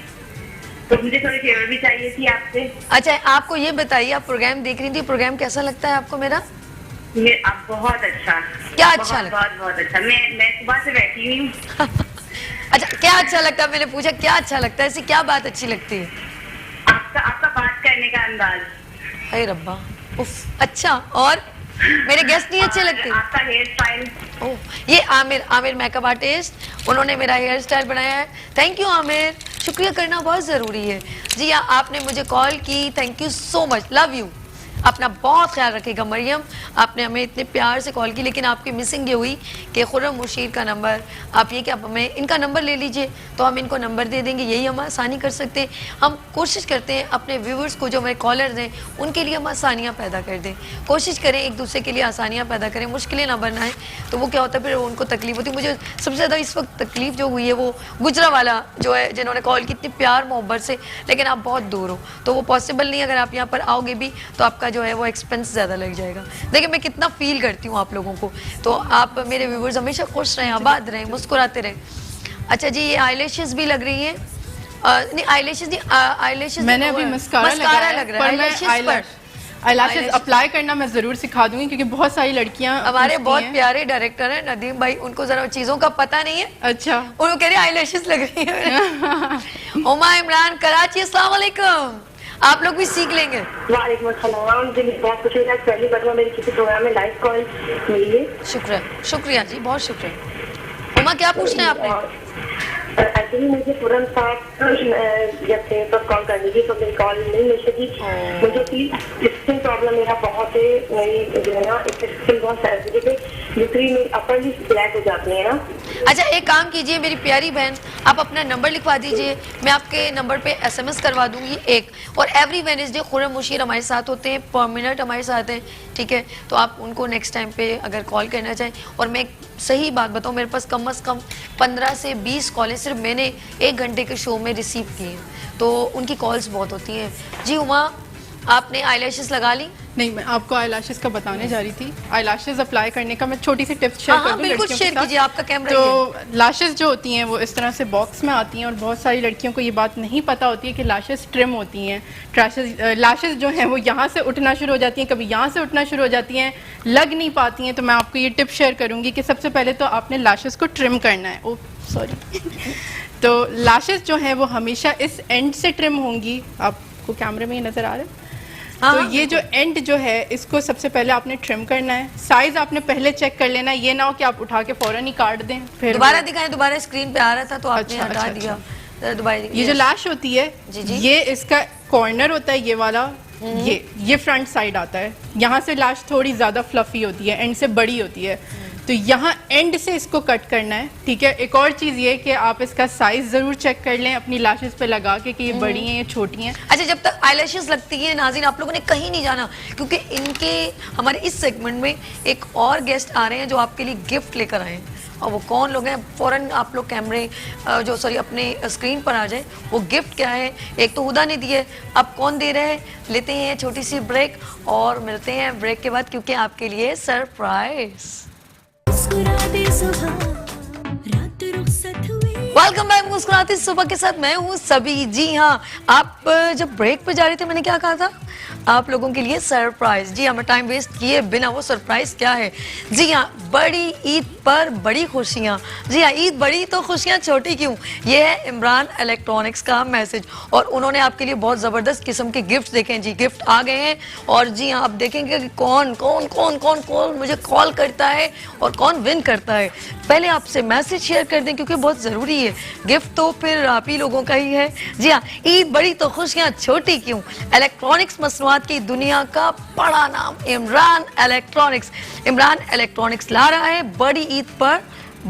Speaker 11: तो मुझे थोड़ी फेवर भी चाहिए थी आपसे।
Speaker 2: अच्छा आपको ये बताइए, आप प्रोग्राम देख रही थी, प्रोग्राम कैसा लगता है आपको मेरा?
Speaker 11: आप बहुत अच्छा।
Speaker 2: क्या अच्छा लगता है?
Speaker 11: बहुत अच्छा। मैं सुबह से बैठी हुई हूँ।
Speaker 2: अच्छा क्या अच्छा लगता है? मैंने पूछा क्या अच्छा लगता है, ऐसी क्या बात अच्छी लगती है?
Speaker 11: आपका बात करने का अंदाज।
Speaker 2: अरे रब्बा, उफ। अच्छा और मेरे गेस्ट नहीं अच्छे लगते?
Speaker 11: आपका हेयर स्टाइल।
Speaker 2: ओह ये आमिर मेकअप आर्टिस्ट, उन्होंने मेरा हेयर स्टाइल बनाया है। थैंक यू आमिर, शुक्रिया करना बहुत ज़रूरी है। जी हाँ, आपने मुझे कॉल की, thank you so much, love you. अपना बहुत ख्याल रखिएगा मरियम, आपने हमें इतने प्यार से कॉल की, लेकिन आपकी मिसिंग ये हुई कि खुर्रम मुशीर का नंबर, आप ये कि आप हमें इनका नंबर ले लीजिए तो हम इनको नंबर दे देंगे, यही हम आसानी कर सकते हैं। हम कोशिश करते हैं अपने व्यूवर्स को, जो हमारे कॉलर्स हैं, उनके लिए हम आसानियाँ पैदा कर दें। कोशिश करें एक दूसरे के लिए आसानियाँ पैदा करें, मुश्किलें ना बनाएं। तो वो क्या होता है, फिर उनको तकलीफ होती है। मुझे सबसे ज़्यादा इस वक्त तकलीफ जो हुई है वो गुजरांवाला जो है, जिन्होंने कॉल की इतनी प्यार मोहब्बत से, लेकिन आप बहुत दूर हो तो वो पॉसिबल नहीं। अगर आप यहाँ पर आओगे भी तो आपका जो है वो एक्सपेंस ज़्यादा लग जाएगा। देखिए मैं कितना फील करती हूँ आप लोगों को, तो आप मेरे व्यूवर्स हमेशा खुश रहें, आबाद रहें, मुस्कुराते रहें। अच्छा जी, ये आईलैशेस भी लग रही हैं? नहीं आईलैशेस नहीं, आईलैशेस
Speaker 9: मैंने अभी मस्कारा लग रहा है। आईलैशेस अप्लाई करना मैं जरूर सिखा दूंगी, क्योंकि बहुत सारी लड़कियां
Speaker 2: हमारे बहुत प्यारे डायरेक्टर हैं नदीम भाई, उनको जरा चीजों का पता नहीं है।
Speaker 9: अच्छा
Speaker 2: उनको कह रहे आईलैशेस लग रही है। उमा इमरान कराची, अस्सलाम वालेकुम। आप लोग भी सीख लेंगे।
Speaker 1: वालेकुम अस्सलाम। बहुत खुशी हुई, पहली बार मेरी किसी प्रोग्राम में लाइव कॉल मिली है।
Speaker 2: शुक्रिया जी, बहुत शुक्रिया। उमा क्या पूछना है आपने?
Speaker 1: एक्चुअली मुझे तुरंत साथ जब थे तब कॉल करनी थी, तो मेरी कॉल नहीं मिल सकी। मुझे स्किन प्रॉब्लम मेरा बहुत है, मेरी जो है ना स्किन बहुत सेंसिटिव है, दूसरी मेरी अपर लिप्स ब्लैक हो जाती है ना।
Speaker 2: अच्छा एक काम कीजिए मेरी प्यारी बहन, आप अपना नंबर लिखवा दीजिए, मैं आपके नंबर पे SMS करवा दूंगी एक। और एवरी वेडनेसडे खुर्रम मुशीर हमारे साथ होते हैं, पर मिनट हमारे साथ हैं, ठीक है? तो आप उनको नेक्स्ट टाइम पे अगर कॉल करना चाहें, और मैं सही बात बताऊं, मेरे पास कम से कम 15 से 20 कॉलें सिर्फ मैंने 1 घंटे के शो में रिसीव किए हैं, तो उनकी कॉल्स बहुत होती हैं। जी उमा, आपने आईलैशेस लगा ली?
Speaker 9: नहीं, मैं आपको आईलैशेस का बताने जा रही थी। आईलैशेस अप्लाई करने का मैं छोटी सी टिप्स शेयर कर दूं
Speaker 2: बिल्कुल शेयर कीजिए, आपका कैमरा।
Speaker 9: तो लैशेस जो होती हैं वो इस तरह से बॉक्स में आती हैं, और बहुत सारी लड़कियों को ये बात नहीं पता होती है कि लैशेस ट्रिम होती हैं। लैशेस जो हैं वो यहाँ से उठना शुरू हो जाती हैं, कभी यहाँ से उठना शुरू हो जाती हैं, लग नहीं पाती हैं। तो मैं आपको ये टिप शेयर करूँगी कि सबसे पहले तो आपने लैशेस को ट्रिम करना है। Oh sorry. तो लैशेस जो हैं वो हमेशा इस एंड से ट्रिम होंगी, आपको कैमरे में ही नज़र आ रहा है। तो ये जो एंड जो है इसको सबसे पहले आपने ट्रिम करना है। साइज आपने पहले चेक कर लेना है, ये ना हो कि आप उठा के फौरन ही काट दें। फिर
Speaker 2: दोबारा दिखाएं, दोबारा स्क्रीन पे आ रहा था तो आपने हटा दिया।
Speaker 9: ये जो लैश होती है ये इसका कॉर्नर होता है, ये वाला ये फ्रंट साइड आता है। यहाँ से लैश थोड़ी ज्यादा फ्लफी होती है, एंड से बड़ी होती है, तो यहाँ एंड से इसको कट करना है, ठीक है? एक और चीज़ ये कि आप इसका साइज ज़रूर चेक कर लें अपनी लैशेस पे लगा के कि ये बड़ी हैं या छोटी हैं।
Speaker 2: अच्छा जब तक आईलैशेस लगती है नाज़रीन, आप लोगों ने कहीं नहीं जाना, क्योंकि इनके हमारे इस सेगमेंट में एक और गेस्ट आ रहे हैं जो आपके लिए गिफ्ट लेकर आए हैं। और वो कौन लोग हैं, फ़ौरन आप लोग कैमरे अपने स्क्रीन पर आ जाए। वो गिफ्ट क्या है, एक तो हुदा ने दिए, अब कौन दे रहे हैं? लेते हैं छोटी सी ब्रेक और मिलते हैं ब्रेक के बाद, क्योंकि आपके लिए सरप्राइज। वेलकम बैक मुस्कुराती सुबह के साथ, मैं हूँ सभी। जी हाँ, आप जब ब्रेक पे जा रहे थे मैंने क्या कहा था? आप लोगों के लिए सरप्राइज। जी हाँ, मैं टाइम वेस्ट किए बिना, वो सरप्राइज क्या है? जी हाँ, बड़ी ईद पर बड़ी खुशियाँ। जी हाँ, ईद बड़ी तो खुशियाँ छोटी क्यों? ये है इमरान इलेक्ट्रॉनिक्स का मैसेज, और उन्होंने आपके लिए बहुत ज़बरदस्त किस्म के गिफ्ट देखे जी। गिफ्ट आ गए हैं, और जी हाँ, आप देखेंगे कि कौन कौन कौन कौन कौन मुझे कॉल करता है और कौन विन करता है। पहले आपसे मैसेज शेयर कर दें क्योंकि बहुत ज़रूरी है। गिफ्ट तो फिर आप ही लोगों का ही है। जी हाँ, ईद बड़ी तो खुशियाँ छोटी क्यों? इलेक्ट्रॉनिक्स मसनूआत की दुनिया का बड़ा नाम इमरान इलेक्ट्रॉनिक्स। इमरान इलेक्ट्रॉनिक्स ला रहा है बड़ी ईद पर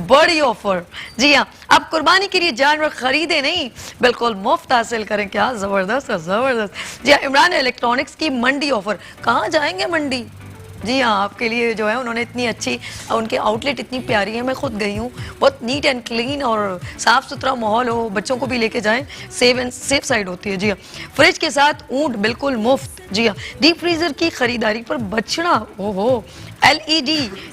Speaker 2: बड़ी ऑफर। जी हाँ, आप कुर्बानी के लिए जानवर खरीदे नहीं, बिल्कुल मुफ्त हासिल करें। क्या जबरदस्त है, जबरदस्त। जी हाँ, इमरान इलेक्ट्रॉनिक्स की मंडी ऑफर। कहाँ जाएंगे मंडी? जी हाँ, आपके लिए जो है उन्होंने इतनी अच्छी, उनके आउटलेट इतनी प्यारी है, मैं खुद गई हूँ, बहुत नीट एंड क्लीन और साफ़ सुथरा माहौल हो, बच्चों को भी लेके जाएं, सेफ साइड होती है। जी हाँ, फ्रिज के साथ ऊंट बिल्कुल मुफ्त। जी हाँ, डीप फ्रीजर की खरीदारी पर बछड़ा, ओहो, LED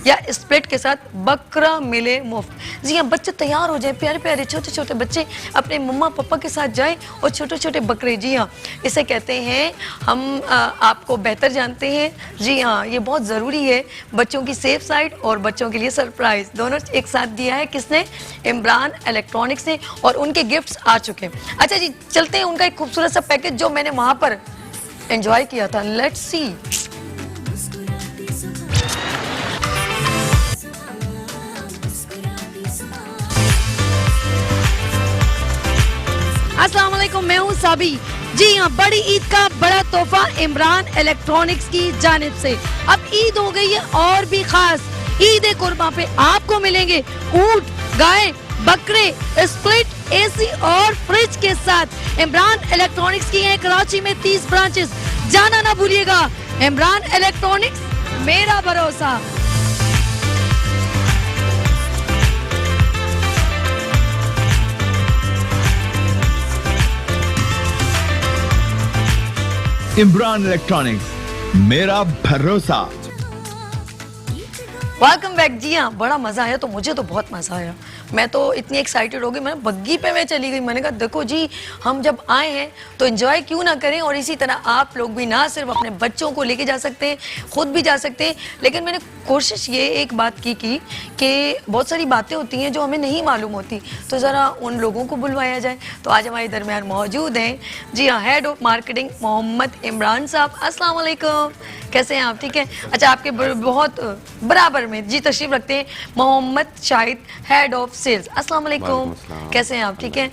Speaker 2: या स्प्लिट के साथ बकरा मिले मुफ्त। जी हाँ, बच्चे तैयार हो जाए, प्यारे प्यारे छोटे छोटे बच्चे अपने मम्मा पापा के साथ जाएं और छोटे छोटे बकरे। जी हाँ, इसे कहते हैं हम आपको बेहतर जानते हैं। जी हाँ, ये बहुत ज़रूरी है, बच्चों की सेफ साइड और बच्चों के लिए सरप्राइज दोनों एक साथ दिया है। किसने? इमरान इलेक्ट्रॉनिक्स ने, और उनके गिफ्ट्स आ चुके हैं। अच्छा जी, चलते हैं उनका एक खूबसूरत सा पैकेज जो मैंने वहाँ पर एंजॉय किया था। Let's see. अस्सलाम वालेकुम, मैं हूँ साबी। जी हाँ, बड़ी ईद का बड़ा तोहफा इमरान इलेक्ट्रॉनिक्स की जानिब से। अब ईद हो गई है और भी खास, ईद कुर्बान पे आपको मिलेंगे ऊंट, गाय, बकरे, स्प्लिट, AC और फ्रिज के साथ। इमरान इलेक्ट्रॉनिक्स की है कराची में 30 ब्रांचेस, जाना ना भूलिएगा। इमरान इलेक्ट्रॉनिक्स, मेरा भरोसा।
Speaker 12: इमरान इलेक्ट्रॉनिक्स, मेरा भरोसा।
Speaker 2: Welcome back. जी हाँ, बड़ा मज़ा आया, तो मुझे तो बहुत मज़ा आया। मैं तो इतनी एक्साइटेड हो गई, मैं बग्गी पे मैं चली गई। मैंने कहा देखो जी, हम जब आए हैं तो एंजॉय क्यों ना करें, और इसी तरह आप लोग भी ना सिर्फ अपने बच्चों को लेके जा सकते हैं, खुद भी जा सकते हैं। लेकिन मैंने कोशिश ये एक बात की कि बहुत सारी बातें होती हैं जो हमें नहीं मालूम होती, तो ज़रा उन लोगों को बुलवाया जाए। तो आज हमारे दरमियान मौजूद हैं, जी हाँ, head of marketing Mohammad Imran साहब। अस्सलाम वालेकुम, कैसे हैं आप? ठीक है। अच्छा, आपके बहुत बराबर में जी तशरीफ रखते हैं Mohammad Shahid, head of sales. अस्सलाम वालेकुम, कैसे हैं आप? ठीक है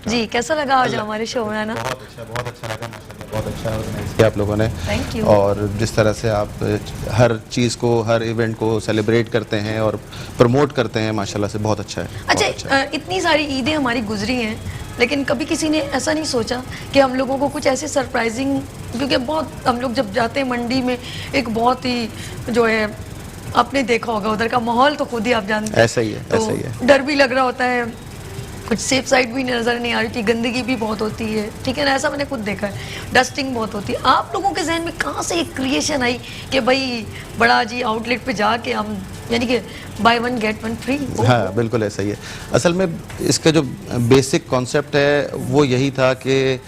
Speaker 2: जी। कैसा लगा आज हमारे शो में आना?
Speaker 13: बहुत अच्छा लगा माशाल्लाह, बहुत अच्छा ऑर्गेनाइज किया आप लोगों ने।
Speaker 2: Thank you.
Speaker 13: और जिस तरह से आप हर चीज़ को, हर इवेंट को सेलिब्रेट करते हैं और प्रमोट करते हैं, माशाल्लाह से बहुत अच्छा है।
Speaker 2: अच्छा, इतनी सारी ईदें हमारी गुजरी हैं, लेकिन कभी किसी ने ऐसा नहीं सोचा कि हम लोगों को कुछ ऐसे सरप्राइजिंग, क्योंकि बहुत हम लोग जब जाते हैं मंडी में, एक बहुत ही जो है, आपने देखा होगा उधर का माहौल तो खुद ही आप जानते हैं,
Speaker 13: ऐसा ही है,
Speaker 2: तो
Speaker 13: ऐसा ही है।
Speaker 2: डर भी लग रहा होता है, कुछ सेफ साइड भी नज़र नहीं आ रही थी, गंदगी भी बहुत होती है, ठीक है ना, ऐसा मैंने खुद देखा है, डस्टिंग बहुत होती है। आप लोगों के जहन में कहाँ से एक क्रिएशन आई कि भाई बड़ा जी आउटलेट पे जाके हम, यानी कि by one get one free?
Speaker 13: हाँ, बिल्कुल ऐसा ही है। असल में इसका जो बेसिक कॉन्सेप्ट है वो यही था कि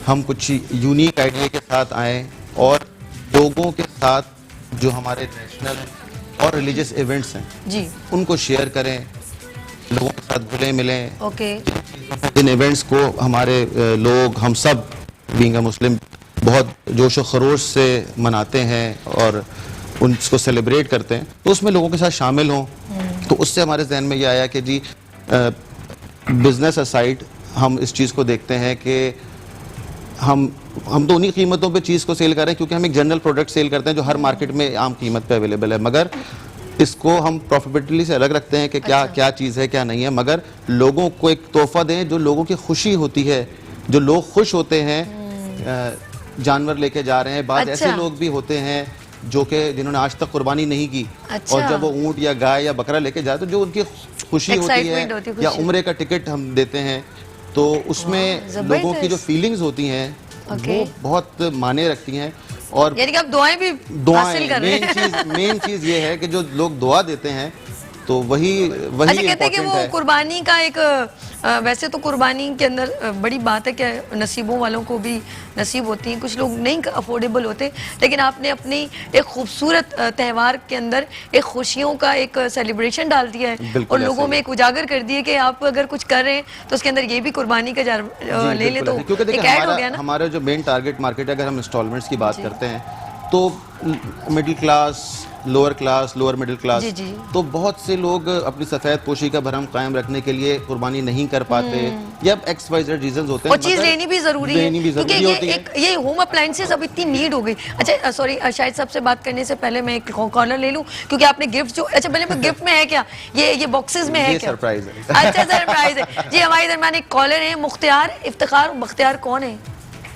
Speaker 13: हम कुछ यूनिक आइडिया के साथ आएँ और लोगों के साथ जो हमारे नेशनल और रिलीजियस इवेंट्स हैं
Speaker 2: जी,
Speaker 13: उनको शेयर करें, लोगों के साथ घुले मिलें।
Speaker 2: ओके।
Speaker 13: इन इवेंट्स को हमारे लोग, हम सब बीइंग अ मुस्लिम, बहुत जोश व खरोश से मनाते हैं और उनको सेलिब्रेट करते हैं, तो उसमें लोगों के साथ शामिल हों। तो उससे हमारे जहन में ये आया कि जी बिजनेस असाइड हम इस चीज़ को देखते हैं कि हम तो उन्हीं कीमतों पे चीज़ को सेल कर रहे हैं, क्योंकि हम एक जनरल प्रोडक्ट सेल करते हैं जो हर मार्केट में आम कीमत पे अवेलेबल है, मगर इसको हम प्रॉफिटेबिलिटी से अलग रखते हैं कि क्या क्या चीज़ है, क्या नहीं है, मगर लोगों को एक तोहफा दें जो लोगों की खुशी होती है, जो लोग खुश होते हैं जानवर लेके जा रहे हैं। बाद ऐसे लोग भी होते हैं जो कि जिन्होंने आज तक कुर्बानी नहीं की, और जब वो ऊंट या गाय या बकरा लेके जाए तो जो उनकी खुशी होती है, या उम्रे का टिकट हम देते हैं, तो उसमें लोगों की जो फीलिंग्स होती हैं वो बहुत माने रखती हैं। और
Speaker 2: यानी कि आप दुआएं भी हासिल कर रहे हैं।
Speaker 13: मेन चीज ये है कि जो लोग दुआ देते हैं तो वही
Speaker 2: अच्छा, कहते हैं कि वो कुर्बानी का एक, वैसे तो कुर्बानी के अंदर बड़ी बात है कि नसीबों वालों को भी नसीब होती हैं, कुछ लोग नहीं अफोर्डेबल होते, लेकिन आपने अपनी एक खूबसूरत त्यौहार के अंदर एक खुशियों का एक सेलिब्रेशन डाल दिया है और लोगों में एक उजागर कर दिया कि आप अगर कुछ कर रहे हैं तो उसके अंदर ये भी कुर्बानी का ले ले, तो
Speaker 13: क्योंकि देखिए हमारा जो मेन टारगेट मार्केट है, अगर हम इंस्टॉलमेंट्स की बात करते हैं तो middle class, lower class, lower middle class, तो बहुत से लोग अपनी सफेद पोशी का भरम कायम रखने के लिए कुर्बानी नहीं कर पाते, या XYZ रीजंस होते हैं।
Speaker 2: और चीज लेनी भी जरूरी है, क्योंकि ये होम अप्लायंसेस अब इतनी नीड हो गई। अच्छा सॉरी, शायद सबसे बात करने से पहले मैं एक कॉलर ले लूं, क्योंकि आपने गिफ्ट जो, अच्छा पहले गिफ्ट में है क्या, ये बॉक्सेस में है क्या?
Speaker 13: सरप्राइज है।
Speaker 2: अच्छा सरप्राइज है जी। हमारे दरमियान एक कॉलर है, मुख्तियार इफ्तिखार। मुख्तियार कौन है?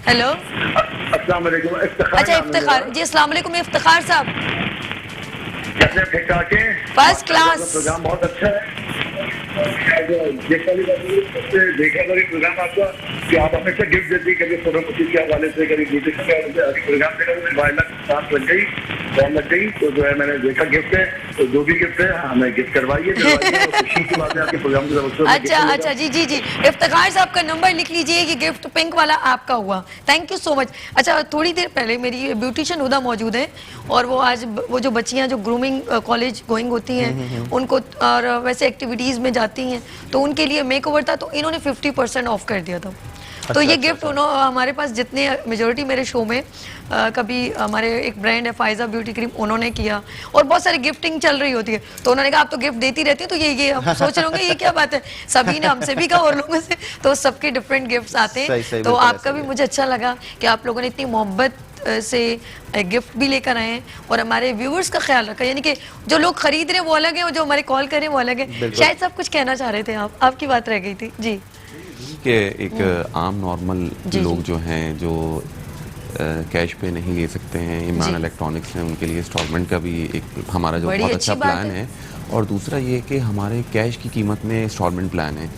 Speaker 2: हेलो,
Speaker 14: अस्सलाम वालेकुम।
Speaker 2: अच्छा इफ्तिखार जी, अस्सलाम वालेकुम इफ्तिखार साहब।
Speaker 14: कैसे? ठीक ठाक है,
Speaker 2: फर्स्ट क्लास।
Speaker 14: प्रोग्राम बहुत अच्छा है। देखा था प्रोग्राम आपका कि आप हमेशा गिफ्ट देती, कभी फोटोग्राफी के हवाले से, कभी ब्यूटिशियन के हवाले से। प्रोग्राम देखा तो वायरल सांस लग गई, बहुत लग गई, तो जो है मैंने देखा गिफ्ट है, तो जो भी गिफ्ट है हमें गिफ्ट करवाइए। खुशी की बात है आपके प्रोग्राम की तरफ से।
Speaker 2: अच्छा जी जी जी, इफ्तिखार साहब का नंबर लिख लीजिए, ये गिफ्ट पिंक वाला आपका हुआ। Thank you so much. अच्छा, थोड़ी देर पहले मेरी ब्यूटिशियन हुदा मौजूद है, और वो आज वो जो बच्चियां जो ग्रूमिंग कॉलेज गोइंग होती हैं उनको, और वैसे एक्टिविटीज में जाती हैं, तो उनके लिए मेकओवर था, तो इन्होंने 50% ऑफ कर दिया था। तो ये गिफ्ट उन्होंने हमारे पास जितने मेजोरिटी मेरे शो में कभी हमारे एक ब्रांड है फायजा ब्यूटी क्रीम, उन्होंने किया, और बहुत सारी गिफ्टिंग चल रही होती है, तो उन्होंने कहा आप तो गिफ्ट देती रहती है, तो ये हम सोच रहे होंगे ये क्या बात है, सभी ने हमसे भी कहा और लोगों से, तो सबके डिफरेंट गिफ्ट्स आते हैं। तो आपका भी मुझे अच्छा लगा कि आप लोगों ने इतनी मोहब्बत से गिफ्ट भी लेकर आए हैं, और हमारे व्यूअर्स का ख्याल रखा, यानी कि जो लोग खरीद रहे हैं वो अलग है, और जो हमारे कॉल कर रहे हैं वो अलग है। शायद सब कुछ कहना चाह रहे थे आप, आपकी बात रह गई थी जी।
Speaker 15: कि एक आम नॉर्मल लोग जो हैं, जो कैश पे नहीं ले सकते हैं, इमरान इलेक्ट्रॉनिक्स है उनके लिए इंस्टॉलमेंट का भी एक हमारा जो बहुत अच्छा प्लान है। और दूसरा ये कि हमारे कैश की कीमत में इंस्टॉलमेंट प्लान है,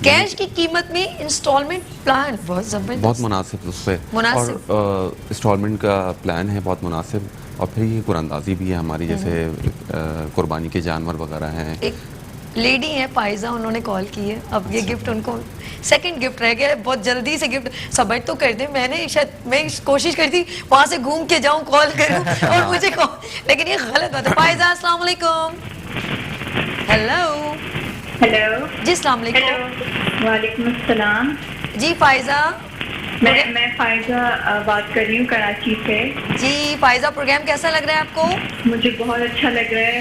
Speaker 2: कैश की कीमत में इंस्टॉलमेंट प्लान बहुत जबरदस्त,
Speaker 15: बहुत मुनासिब उस पर, और इंस्टॉलमेंट का प्लान है बहुत मुनासिब। और फिर ये कुरानंदाजी भी है हमारी, जैसे कुर्बानी के जानवर वगैरह हैं।
Speaker 2: एक लेडी है फायजा, उन्होंने कॉल की है, अब ये गिफ्ट उनको सेकंड गिफ्ट रह गया है, बहुत जल्दी से गिफ्ट सबमिट तो कर दे। मैं कोशिश करी थी वहां से घूम के जाऊं, कॉल करूं और मुझे कॉल, लेकिन ये गलत बात है। फायजा अस्सलाम वालेकुम। हेलो जी, अस्सलाम वालेकुम।
Speaker 16: वालेकुम अस्सलाम
Speaker 2: जी। फायजा,
Speaker 16: मैं फायजा बात कर रही हूँ कराची से
Speaker 2: जी। फायजा, प्रोग्राम कैसा लग रहा है आपको?
Speaker 16: मुझे बहुत अच्छा लग रहा है।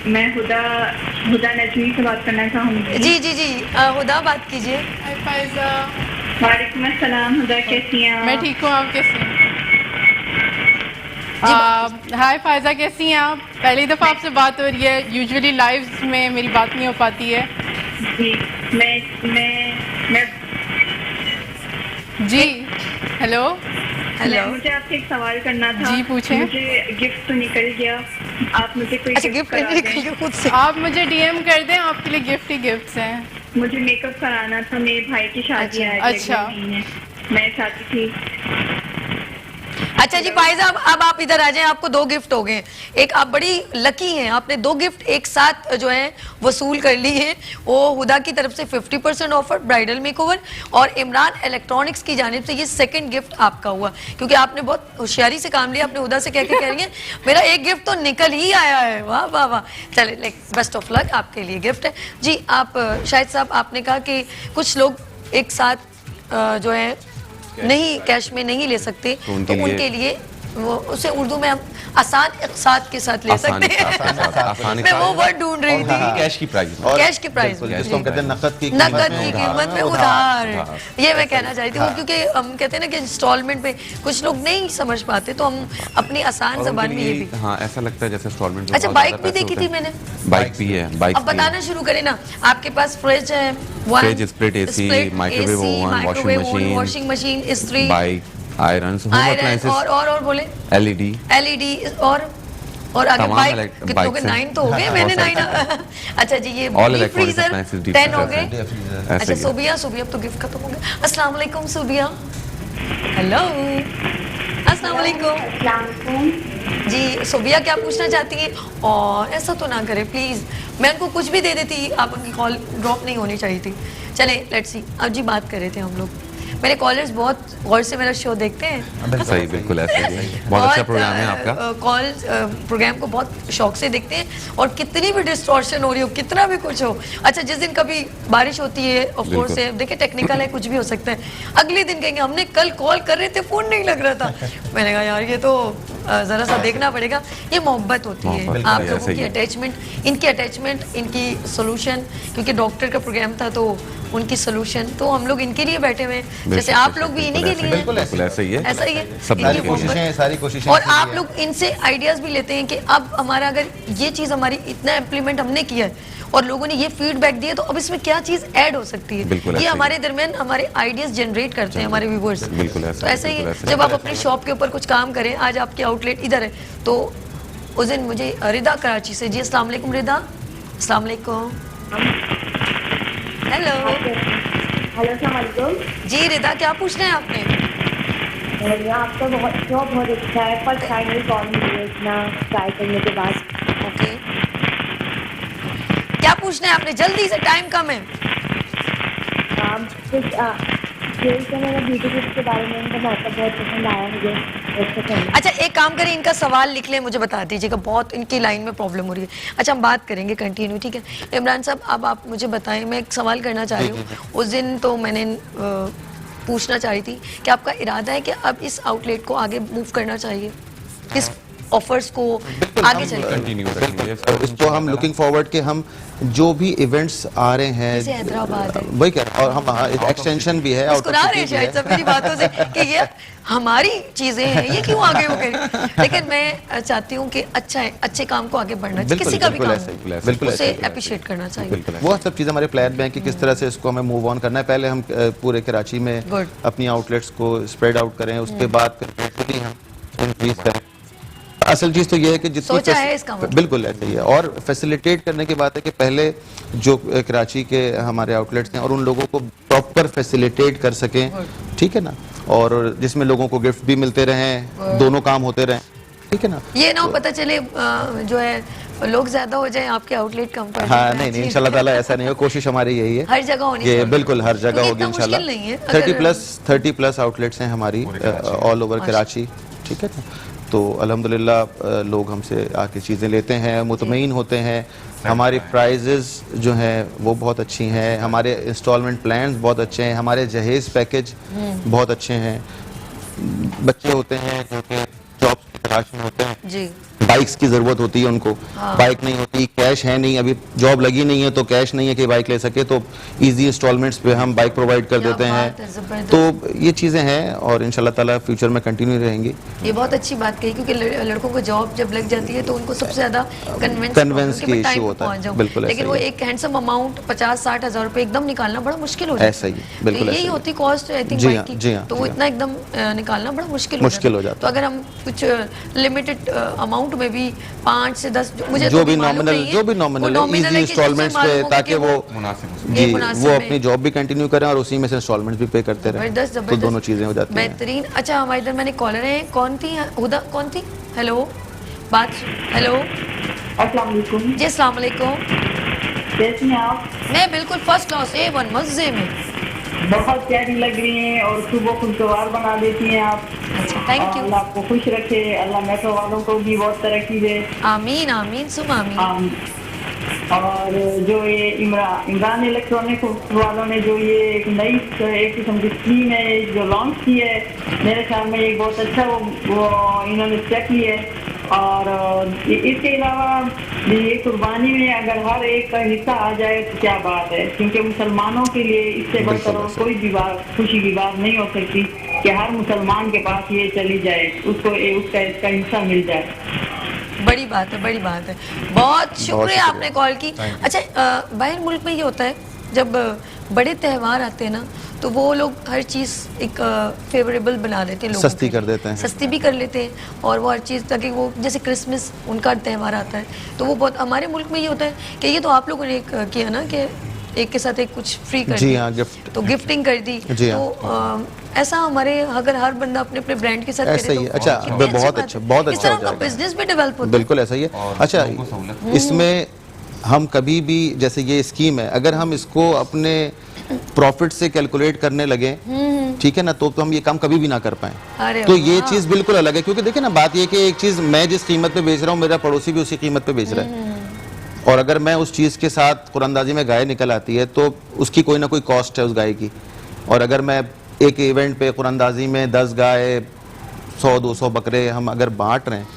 Speaker 16: मैं हुदा नजमी से बात करना चाहूँगी।
Speaker 2: जी जी जी, हुदा बात कीजिए।
Speaker 9: हाय फायजा।
Speaker 16: वालेकुम अस्सलाम। हुदा कैसी हैं?
Speaker 9: मैं ठीक हूँ, आप कैसी हैं? हाय फायजा, कैसी हैं आप? पहली दफ़ा आपसे बात हो रही है, यूजुअली लाइव्स में मेरी बात नहीं हो पाती है
Speaker 16: जी। मैं
Speaker 9: जी। हेलो।
Speaker 16: मुझे आपसे एक सवाल करना था।
Speaker 9: जी पूछें।
Speaker 16: मुझे गिफ्ट तो निकल गया, आप मुझे कोई गिफ्ट
Speaker 2: निकल खुद से,
Speaker 9: आप मुझे DM कर दें, आपके लिए गिफ्ट ही गिफ्ट्स हैं।
Speaker 16: मुझे मेकअप कराना था, मेरे भाई की शादी है।
Speaker 9: अच्छा,
Speaker 16: मैं चाहती थी।
Speaker 2: अच्छा जी फायजा, अब आप इधर आ जाएं, आपको 2 गिफ्ट हो गए। एक आप बड़ी लकी हैं, आपने 2 गिफ्ट एक साथ जो है वसूल कर ली हैं। वो हुदा की तरफ से 50% ऑफर ब्राइडल मेकओवर, और इमरान इलेक्ट्रॉनिक्स की जानिब से ये सेकंड गिफ्ट आपका हुआ, क्योंकि आपने बहुत होशियारी से काम लिया। आपने हुदा से कह रही हैं मेरा एक गिफ्ट तो निकल ही आया है। वाह वाह वाह, चले बेस्ट ऑफ लक, आपके लिए गिफ्ट है जी। आप शाहिद साहब, आपने कहा कि कुछ लोग एक साथ जो है नहीं कैश में नहीं ले सकते, तो उनके लिए वो उसे उर्दू में हम आसान इक़साद के साथ ले सकते हैं। मैं वो वर्ड ढूंढ रही थी,
Speaker 15: कैश की प्राइस,
Speaker 2: कैश की प्राइस,
Speaker 13: जिसको हम कहते हैं नकद की
Speaker 2: कीमत में उधार। ये मैं कहना चाहती हूँ, क्योंकि हम कहते हैं ना कि इंस्टॉलमेंट पे कुछ लोग नहीं समझ पाते, तो हम अपनी आसान जबान में ये भी,
Speaker 15: हाँ ऐसा लगता है जैसे इंस्टॉलमेंट।
Speaker 2: अच्छा, बाइक भी देखी थी मैंने,
Speaker 15: बाइक भी है। बाइक
Speaker 2: अब बताना शुरू करें ना। आपके पास फ्रिज है,
Speaker 15: fridge, split AC, microwave oven,
Speaker 2: washing machine, इस्त्री,
Speaker 15: बाइक, आयरन,
Speaker 2: और बोले LED, और आगे बाइक कितने हो गए? 9 तो हो गए, मैंने 9। अच्छा जी, ये फ्रीजर 10 हो गए। अच्छा सुबिया, अब तो गिफ्ट खत्म हो गया। अस्सलाम वालेकुम सुबिया। हेलो, अस्सलाम वालेकुम जी। सुबिया, क्या पूछना चाहती हैं? और ऐसा तो ना करें प्लीज, मैं उनको कुछ भी दे देती, आप उनकी कॉल ड्रॉप नहीं होनी चाहिए थी। चले लेट्स सी, अब जी बात कर रहे थे हम लोग, मेरे कॉलर्स बहुत गौर से मेरा शो देखते हैं।
Speaker 15: सही, बिल्कुल ऐसा ही है। बहुत अच्छा प्रोग्राम है आपका।
Speaker 2: कॉल प्रोग्राम को बहुत शौक से देखते हैं और कितनी भी डिस्टॉर्शन हो रही हो, कितना भी कुछ हो, अच्छा जिस दिन कभी बारिश होती है ऑफ कोर्स है, देखिए टेक्निकल है, कुछ भी हो सकता है, अगले दिन कहेंगे हमने कल कॉल कर रहे थे फोन नहीं लग रहा था। मैंने कहा यार ये तो जरा सा देखना पड़ेगा। ये मोहब्बत होती है आप लोगों की, अटैचमेंट, इनकी अटैचमेंट, इनकी सोल्यूशन, क्योंकि डॉक्टर का प्रोग्राम था तो उनकी सोल्यूशन, तो हम लोग इनके लिए बैठे हुए हैं, जैसे आप लोग भी इन्हीं के लिए।
Speaker 15: बिल्कुल ऐसा ही है,
Speaker 2: ऐसा ही है,
Speaker 13: सारी कोशिशें
Speaker 2: और आप लोग इनसे आइडियाज भी लेते हैं कि अब हमारा अगर ये चीज हमारी इतना इम्प्लीमेंट हमने किया है और लोगों ने ये फीडबैक दिया, तो अब इसमें क्या चीज ऐड हो सकती है, ये हमारे दरमियान हमारे आइडियाज जनरेट करते हैं हमारे व्यूअर्स। तो ऐसा ही है, जब आप अपनी शॉप के ऊपर कुछ काम करें, आज आपके आउटलेट इधर है, तो उस दिन मुझे रिदा कराची से, जी अस्सलाम वालेकुम रिदा। अस्सलाम वालेकुम। हेलो जी रिदा, क्या पूछना है आपने?
Speaker 1: आपका बहुत अच्छा है, पर शायद कॉल मिली इतना ट्राई करने के बाद।
Speaker 2: ओके, क्या पूछना है आपने? जल्दी से, टाइम कम है।
Speaker 1: मेरा ब्यूटी टिप्स के बारे में इनका बहुत पसंद आया मुझे।
Speaker 2: अच्छा एक काम करें, इनका सवाल लिख लें, मुझे बता दीजिएगा, बहुत इनकी लाइन में प्रॉब्लम हो रही है। अच्छा हम बात करेंगे कंटिन्यू, ठीक है। इमरान साहब अब आप मुझे बताएं, मैं एक सवाल करना चाह रही हूँ। उस दिन तो मैंने पूछना चाह रही थी कि आपका इरादा है कि अब इस आउटलेट को आगे मूव करना चाहिए, इस ऑफर्स को आगे चलेंगे,
Speaker 13: इसको हम लुकिंग फॉरवर्ड के हम जो भी इवेंट्स आ रहे हैं,
Speaker 2: हैदराबाद
Speaker 13: वही क्या, और हम एक्सटेंशन भी है,
Speaker 2: शायद सब मेरी बातों से कि ये हमारी चीजें हैं, ये क्यों आगे हो गई। लेकिन मैं चाहती हूँ कि अच्छा है, अच्छे काम को आगे बढ़ना चाहिए, किसी का भी काम
Speaker 13: बिल्कुल
Speaker 2: उसे अप्रिशिएट करना चाहिए।
Speaker 13: वो सब चीज़ें हमारे प्लान में है कि किस तरह से इसको हमें मूव ऑन करना है। पहले हम पूरे कराची में अपनी आउटलेट्स को स्प्रेड आउट करें, उसके बाद फिर हम इंक्रीज करें। असल चीज़ तो ये है कि जितनी बिल्कुल ऐसे ही है, और फैसिलिटेट करने की बात है कि पहले जो कराची के हमारे आउटलेट्स हैं और उन लोगों को प्रॉपर फैसिलिटेट कर सकें, ठीक है ना, और जिसमें लोगों को गिफ्ट भी मिलते रहें, दोनों काम होते रहें, ठीक है ना।
Speaker 2: ये ना पता चले जो है लोग ज्यादा हो जाए, आपके आउटलेट कम पड़।
Speaker 13: हाँ नहीं इंशाल्लाह ताला ऐसा नहीं हो, कोशिश हमारी यही है,
Speaker 2: हर जगह होनी चाहिए,
Speaker 13: बिल्कुल हर जगह होगी इंशाल्लाह। 30+ आउटलेट्स हैं हमारी ऑल ओवर कराची, ठीक है ना। तो अल्हम्दुलिल्लाह लोग हमसे आके चीज़ें लेते हैं, मुतमईन होते हैं, हमारी प्राइजेस जो हैं वो बहुत अच्छी हैं, हमारे इंस्टॉलमेंट प्लान्स बहुत अच्छे हैं, हमारे जहेज़ पैकेज बहुत अच्छे हैं। बच्चे होते हैं जो कि जॉब्स की तलाश में होते हैं जी, बाइक्स की ज़रूरत होती है उनको, बाइक नहीं होती, कैश है नहीं, अभी जॉब लगी नहीं है तो कैश नहीं है कि बाइक ले सके, तो इजी इंस्टॉलमेंट्स पे हम बाइक प्रोवाइड कर देते हैं। तो ये चीज़ें हैं और इंशाल्लाह ताला फ्यूचर में कंटिन्यू रहेंगी।
Speaker 2: ये बहुत अच्छी बात कही, क्योंकि लड़कों को जॉब जब लग जाती है तो उनको सबसे ज़्यादा
Speaker 13: कन्वेंस की इशू होता है, बिल्कुल।
Speaker 2: लेकिन वो एक हैंडसम अमाउंट 50-60 हज़ार रुपये एकदम निकालना बड़ा मुश्किल हो जाता है।
Speaker 13: ऐसा ही बिल्कुल
Speaker 2: यही होती कॉस्ट आई थिंक बाइक की, तो वो इतना एकदम निकालना बड़ा मुश्किल हो जाता है। तो अगर हम कुछ लिमिटेड अमाउंट में भी 5 से 10, मुझे
Speaker 13: जो भी नॉमिनल इजी इंस्टॉलमेंट्स पे, ताकि वो अपनी जॉब भी कंटिन्यू करें और उसी में से इंस्टॉलमेंट्स भी पे करते रहें, तो दोनों चीजें हो जाती हैं।
Speaker 2: बेहतरीन। अच्छा हमारे इधर मैंने कॉलर है, कौन थी? हुदा कौन थी? हेलो बात, हेलो
Speaker 16: अस्सलाम वालेकुम।
Speaker 2: जी अस्सलाम वालेकुम,
Speaker 16: कैसी हैं आप?
Speaker 2: मैं बिल्कुल फर्स्ट क्लास A1 मजे में।
Speaker 16: बहुत प्यारी लग रही हैं और सुबह खुशगवार बना देती हैं आप।
Speaker 2: Thank you.
Speaker 16: अल्लाह आपको खुश रखे, अल्लाह मेट्रो वालों को भी बहुत तरक्की दे।
Speaker 2: आमीन आमीन सुम आमीन।
Speaker 16: और जो ये इमरान इलेक्ट्रॉनिक वालों ने जो ये एक नई एक किस्म की स्कीम है जो लॉन्च की है, मेरे ख्याल में एक बहुत अच्छा वो इन्होंने स्टेप लिया है। और इसके अलावा ये कुर्बानी में अगर हर एक का हिस्सा आ जाए तो क्या बात है, क्योंकि मुसलमानों के लिए इससे बढ़कर कोई भी बात, खुशी की बात नहीं हो सकती कि हर मुसलमान के पास ये चली जाए, उसको उसका इसका हिस्सा मिल जाए।
Speaker 2: बड़ी बात है, बड़ी बात है, बहुत शुक्रिया आपने कॉल की। अच्छा बाहर मुल्क में ये होता है जब बड़े त्यौहार आते हैं ना, तो वो लोग हर चीज़ एक फेवरेबल बना देते हैं, लोगों
Speaker 13: सस्ती कर देते हैं,
Speaker 2: सस्ती भी कर लेते हैं, और वो हर चीज़ ताकि वो जैसे क्रिसमस उनका त्यौहार आता है तो वो बहुत, हमारे मुल्क में ये होता है कि ये तो आप लोगों ने किया ना कि एक के साथ एक कुछ फ्री कर दिया,
Speaker 13: गिफ्ट,
Speaker 2: तो गिफ्टिंग कर दी, तो ऐसा हमारे अगर हर बंदा अपने अपने ब्रांड के साथ
Speaker 13: ऐसा ही है। अच्छा बहुत अच्छा हो जाएगा,
Speaker 2: बिजनेस भी डेवलप होता है,
Speaker 13: बिल्कुल ऐसा ही है। अच्छा इसमें हम कभी भी, जैसे ये स्कीम है, अगर हम इसको अपने प्रॉफिट से कैलकुलेट करने लगे ठीक है ना, तो हम ये काम कभी भी ना कर पाए।
Speaker 2: अरे
Speaker 13: तो ये चीज बिल्कुल अलग है, क्योंकि देखिए ना, बात ये कि एक चीज मैं जिस कीमत पे बेच रहा हूँ, मेरा पड़ोसी भी उसी कीमत पे बेच रहा है, और अगर मैं उस चीज के साथ कुरानंदाजी में गाय निकल आती है तो उसकी कोई ना कोई कॉस्ट है उस गाय की। और अगर मैं एक इवेंट पे कुरानंदाजी में 10 गाय 100-200 बकरे हम अगर बांट रहे हैं,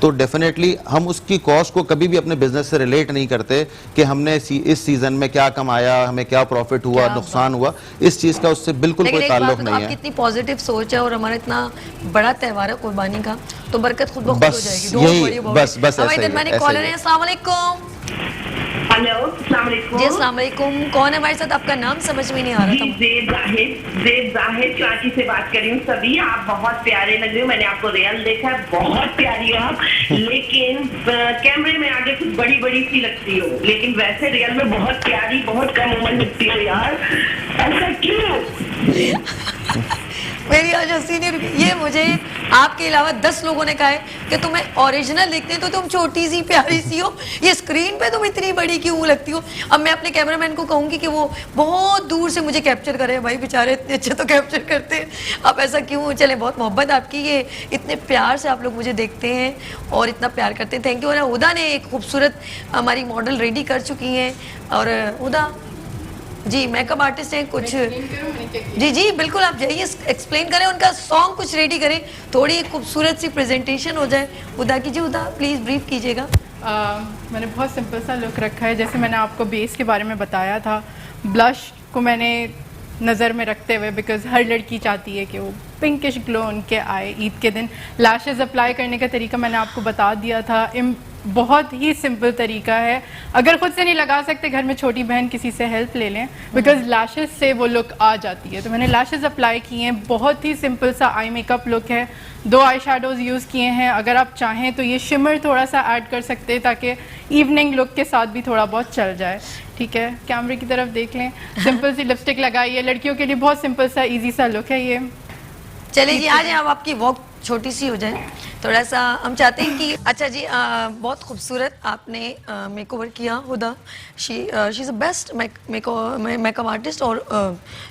Speaker 13: तो डेफिनेटली हम उसकी कॉस्ट को कभी भी अपने बिजनेस से रिलेट नहीं करते कि हमने इस सीजन में क्या कमाया, हमें क्या प्रॉफिट हुआ, नुकसान हुआ, इस चीज का उससे बिल्कुल कोई ताल्लुक नहीं है।
Speaker 2: आपकी इतनी पॉजिटिव सोच है और हमारा इतना बड़ा त्योहार है कुर्बानी का, तो बरकत खुद ब खुद हो जाएगी।
Speaker 13: बस
Speaker 2: मैंने कॉलर है। अस्सलाम वालेकुम।
Speaker 11: हेलो, अस्सलाम वालेकुम।
Speaker 2: जी अस्सलाम वालेकुम। कौन है हमारे साथ? आपका नाम समझ में नहीं आ रहा था।
Speaker 11: ज़ेब जाहिद कराची से बात कर रही हूँ। सभी आप बहुत प्यारे लग रहे हो, मैंने आपको रियल देखा है, बहुत प्यारी हो आप, लेकिन कैमरे में आगे कुछ बड़ी बड़ी सी लगती हो, लेकिन वैसे रियल में बहुत प्यारी, बहुत कम उम्र लगती हो यार, ऐसा क्यों?
Speaker 2: मेरी आज हंसी नहीं रुकी। ये मुझे आपके अलावा 10 लोगों ने कहा है कि तुम्हें ओरिजिनल दिखते हैं तो तुम छोटी सी प्यारी सी हो, ये स्क्रीन पे तुम इतनी बड़ी क्यों लगती हो। अब मैं अपने कैमरामैन को कहूंगी कि वो बहुत दूर से मुझे कैप्चर करे। भाई बेचारे इतने अच्छे तो कैप्चर करते हैं, अब ऐसा क्यों। चले, बहुत मोहब्बत आपकी, ये इतने प्यार से आप लोग मुझे देखते हैं और इतना प्यार करते हैं, थैंक यू। और हुदा ने एक खूबसूरत हमारी मॉडल रेडी कर चुकी हैं। और हुदा जी मेकअप आर्टिस्ट हैं कुछ, जी जी बिल्कुल, आप जाइए एक्सप्लेन करें, उनका सॉन्ग कुछ रेडी करें, थोड़ी खूबसूरत सी प्रेजेंटेशन हो जाए। उदा कीजिए, उदा प्लीज़ ब्रीफ कीजिएगा।
Speaker 9: मैंने बहुत सिंपल सा लुक रखा है, जैसे मैंने आपको बेस के बारे में बताया था। ब्लश को मैंने नज़र में रखते हुए, बिकॉज हर लड़की चाहती है कि वो पिंकिश ग्लो उनके आए ईद के दिन। लैशेज़ अप्लाई करने का तरीका मैंने आपको बता दिया था, बहुत ही सिंपल तरीका है। अगर खुद से नहीं लगा सकते, घर में छोटी बहन किसी से हेल्प ले लें, बिकॉज लैशेज से वो लुक आ जाती है। तो मैंने लैशेज अप्लाई किए हैं, बहुत ही सिंपल सा आई मेकअप लुक है। 2 आई शेडोज़ यूज़ किए हैं, अगर आप चाहें तो ये शिमर थोड़ा सा ऐड कर सकते हैं ताकि इवनिंग लुक के साथ भी थोड़ा बहुत चल जाए। ठीक है, कैमरे की तरफ देख लें, सिंपल सी लिपस्टिक लगाई है, लड़कियों के लिए बहुत सिंपल सा ईजी सा लुक है ये।
Speaker 2: चलिए जी, आज अब आपकी वॉक छोटी सी हो जाए थोड़ा सा, हम चाहते हैं कि अच्छा जी बहुत खूबसूरत आपने मेकओवर किया। Huda she is a best makeup artist और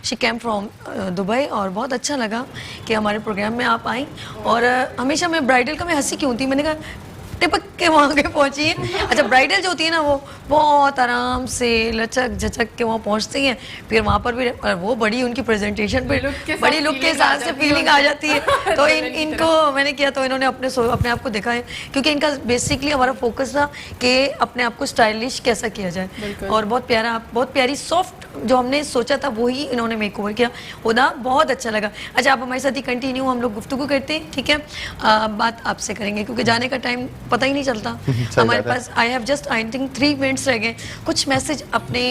Speaker 2: शी केम फ्रॉम दुबई, और बहुत अच्छा लगा कि हमारे प्रोग्राम में आप आई। और हमेशा मैं ब्राइडल का मैं हंसी क्यों थी, मैंने कहा टिपक के वहाँ के पहुँची है। अच्छा, ब्राइडल जो होती है ना वो बहुत आराम से लचक झचक के वहाँ पहुँचती हैं, फिर वहाँ पर भी वो बड़ी उनकी प्रेजेंटेशन पे बड़ी लुक के हिसाब से फीलिंग आ जाती है। तो इनको मैंने किया तो इन्होंने अपने आप को देखा है, क्योंकि इनका बेसिकली हमारा फोकस था कि अपने आप को स्टाइलिश कैसा किया जाए, और बहुत प्यारा, बहुत प्यारी सॉफ्ट जो हमने सोचा था वही इन्होंने मेकओवर किया। हुदा बहुत अच्छा लगा। अच्छा, आप हमारे साथ ही कंटिन्यू, हम लोग गुफ्तगू करते हैं, ठीक है। बात आपसे करेंगे क्योंकि जाने का टाइम पता ही नहीं चलता हमारे पास। I have just I think 3 minutes रह गए। कुछ मैसेज अपने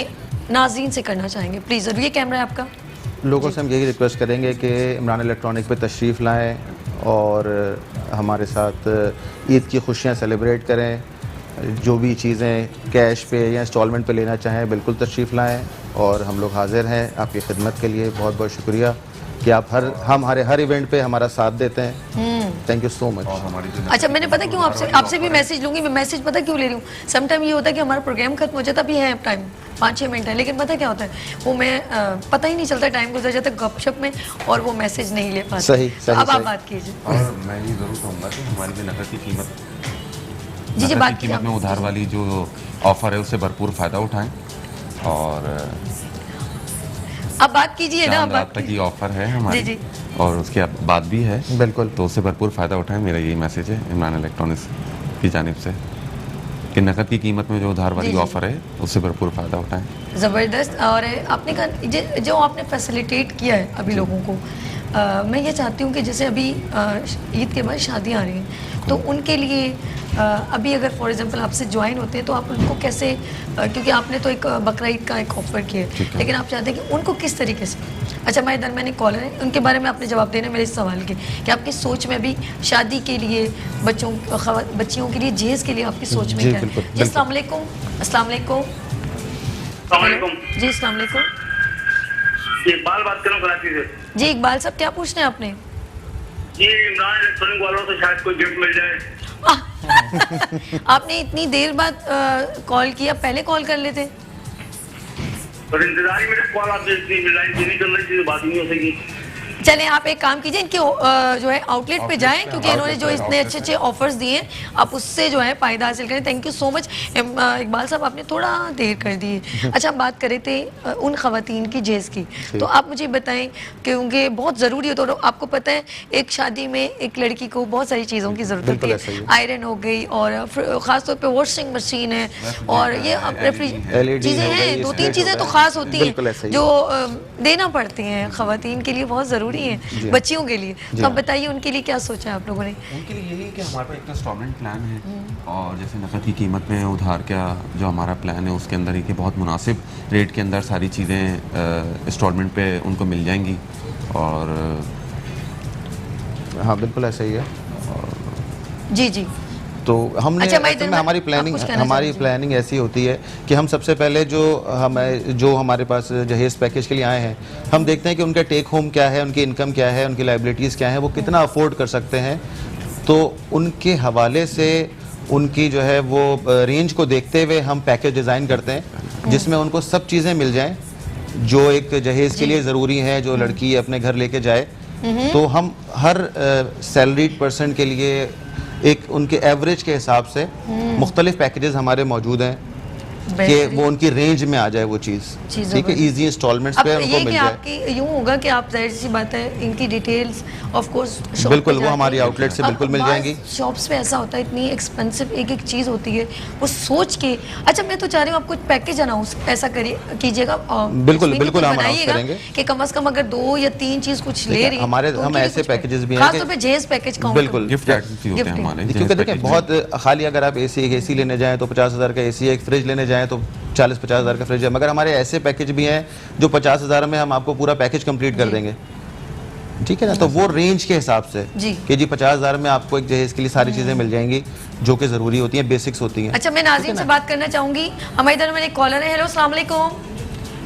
Speaker 2: नाज़रीन से करना चाहेंगे प्लीज़? जरूर, ये कैमरा है आपका।
Speaker 13: लोगों से हम यही रिक्वेस्ट करेंगे कि इमरान इलेक्ट्रॉनिक पे तशरीफ़ लाएं और हमारे साथ ईद की खुशियाँ सेलिब्रेट करें। जो भी चीज़ें कैश पे या इंस्टॉलमेंट पे लेना चाहें बिल्कुल तशरीफ़ लाएं, और हम लोग हाजिर हैं आपकी खिदमत के लिए। बहुत बहुत शुक्रिया कि आप हमारे हर इवेंट पे हमारा साथ देते हैं। Thank you so much.
Speaker 2: अच्छा, मैंने पता क्यों आपसे भी मैसेज लूँगी। मैं मैसेज पता क्यों ले रही हूँ, सम टाइम ये होता है कि हमारा प्रोग्राम खत्म हो जाता, अभी है टाइम 5-6 मिनट है, लेकिन पता क्या होता है वो मैं पता ही नहीं चलता, टाइम गुजर जाता है गपशप में, और वो मैसेज नहीं ले पाते।
Speaker 13: सही।
Speaker 2: अब आप बात कीजिए।
Speaker 15: और मैं ये ज़रूर कहूँगा कि हमारी जो नकद की कीमत,
Speaker 2: जी बात
Speaker 15: कीमत में उधार वाली जो ऑफर है उससे भरपूर फ़ायदा उठाएं। और
Speaker 2: अब बात कीजिए ना,
Speaker 15: रात तक ये ऑफर है हमारी, जी। और उसके बाद भी है
Speaker 13: बिल्कुल,
Speaker 15: तो उससे भरपूर फ़ायदा उठाएं। मेरा यही मैसेज है इमरान इलेक्ट्रॉनिक्स की जानिब से कि नकद की कीमत में जो उधार वाली ऑफर है उससे भरपूर फ़ायदा उठाएं।
Speaker 2: ज़बरदस्त। और आपने कहा जो आपने फैसिलिटेट किया है अभी लोगों को, मैं ये चाहती हूँ कि जैसे अभी ईद के बाद शादियाँ आ रही हैं, तो उनके लिए अभी अगर फॉर एग्जांपल आपसे ज्वाइन होते हैं तो आप उनको कैसे, क्योंकि आपने तो एक बकरा ईद का एक ऑफर किया है, लेकिन आप चाहते हैं कि उनको किस तरीके से। अच्छा, हमारे दरमियान एक कॉलर है, उनके बारे में आपने जवाब देना मेरे इस सवाल के कि आपकी सोच में अभी शादी के लिए बच्चियों के लिए जहेज के लिए आपकी सोच में क्या है। जी अस्सलाम वालेकुम। अस्सलाम वालेकुम। जी अस्सलाम वालेकुम।
Speaker 17: इकबाल बात कर रहा हूँ कराची से।
Speaker 2: जी इकबाल साहब, क्या पूछना है आपने?
Speaker 17: जी इमरान इलेक्ट्रॉनिक वालों से शायद कोई गिफ्ट मिल जाए।
Speaker 2: आपने इतनी देर बाद कॉल किया, पहले कॉल कर लेते।
Speaker 17: पर इंतजार ही मेरे कॉल आपसे इतनी लाइन नहीं चल रही थी, बात नहीं हो सकी।
Speaker 2: चलें आप एक काम कीजिए, इनके जो है आउटलेट पे जाएं, क्योंकि इन्होंने जो इतने अच्छे अच्छे ऑफर्स दिए हैं आप उससे जो है फायदा हासिल करें। Thank you so much Iqbal साहब, आपने थोड़ा देर कर दी है। अच्छा, हम बात कर रहे थे उन खवातीन की जेज की, तो आप मुझे बताएं क्योंकि बहुत ज़रूरी है। तो आपको पता है एक शादी में एक लड़की को बहुत सारी चीज़ों की ज़रूरत होती है, आयरन हो गई और ख़ासतौर पर वॉशिंग मशीन है और ये चीज़ें हैं, 2-3 चीज़ें तो ख़ास होती हैं जो देना पड़ती हैं खवातीन के लिए, बहुत ज़रूरी है बच्चियों के लिए। तो आप बताइए उनके लिए क्या सोचा है आप लोगों ने?
Speaker 15: उनके लिए यही कि हमारे पास एक इंस्टॉलमेंट प्लान है और जैसे नकद की कीमत में उधार का जो हमारा प्लान है उसके अंदर ही कि बहुत मुनासिब रेट के अंदर सारी चीज़ें इंस्टॉलमेंट पे उनको मिल जाएंगी। और
Speaker 13: हाँ बिल्कुल ऐसा ही है।
Speaker 2: जी जी।
Speaker 13: तो हमने हमारी प्लानिंग ऐसी होती है कि हम सबसे पहले जो हमारे पास जहेज पैकेज के लिए आए हैं, हम देखते हैं कि उनका टेक होम क्या है, उनकी इनकम क्या है, उनकी लाइबिलिटीज़ क्या है, वो कितना अफोर्ड कर सकते हैं। तो उनके हवाले से उनकी जो है वो रेंज को देखते हुए हम पैकेज डिज़ाइन करते हैं जिसमें उनको सब चीज़ें मिल जाएँ जो एक जहेज़ के लिए ज़रूरी है, जो लड़की अपने घर लेके जाए। तो हम हर सैलरीड पर्सन के लिए एक उनके एवरेज के हिसाब से मुख्तलिफ पैकेजेस हमारे मौजूद हैं कि वो उनकी रेंज में आ जाए वो चीज़, ठीक है, इजी इंस्टॉलमेंट्स पे उनको मिल जाए।
Speaker 2: आपकी यूँ होगा कि आप जाहिर सी बात है इनकी डिटेल्स ऑफ कोर्स
Speaker 13: बिल्कुल वो हमारी आउटलेट से बिल्कुल मिल जाएंगी।
Speaker 2: शॉप्स पे ऐसा होता है इतनी एक्सपेंसिव एक एक चीज़ होती है, वो सोच के। अच्छा, मैं तो चाह रही हूँ आप कुछ पैकेज अनाउंस ऐसा कीजिएगा,
Speaker 13: बिल्कुल बिल्कुल हम अनाउंस करेंगे
Speaker 2: कि कम से कम अगर 2 या 3 चीज़ कुछ ले रही
Speaker 13: हमारे हम ऐसे पैकेजेस भी हैं
Speaker 2: खासतौर पे जेज पैकेज का
Speaker 13: बिल्कुल गिफ्ट हमारे, क्योंकि देखिए बहुत खाली अगर आप एसी लेने जाएं तो 50,000 का एसी है, एक फ्रिज लेने जाएं तो 40-50,000 का फ्रिज है, मगर हमारे ऐसे पैकेज भी हैं जो 50,000 में हम आपको पूरा पैकेज कंप्लीट कर देंगे, ठीक है ना। तो वो रेंज के हिसाब से कि जी 50,000 में आपको एक जहेज के लिए सारी चीज़ें मिल जाएंगी जो कि ज़रूरी होती हैं, बेसिक्स होती हैं।
Speaker 2: अच्छा, मैं नाज़िम से बात करना चाहूँगी, हमारे इधर में एक कॉलर है। हेलो, अस्सलाम वालेकुम।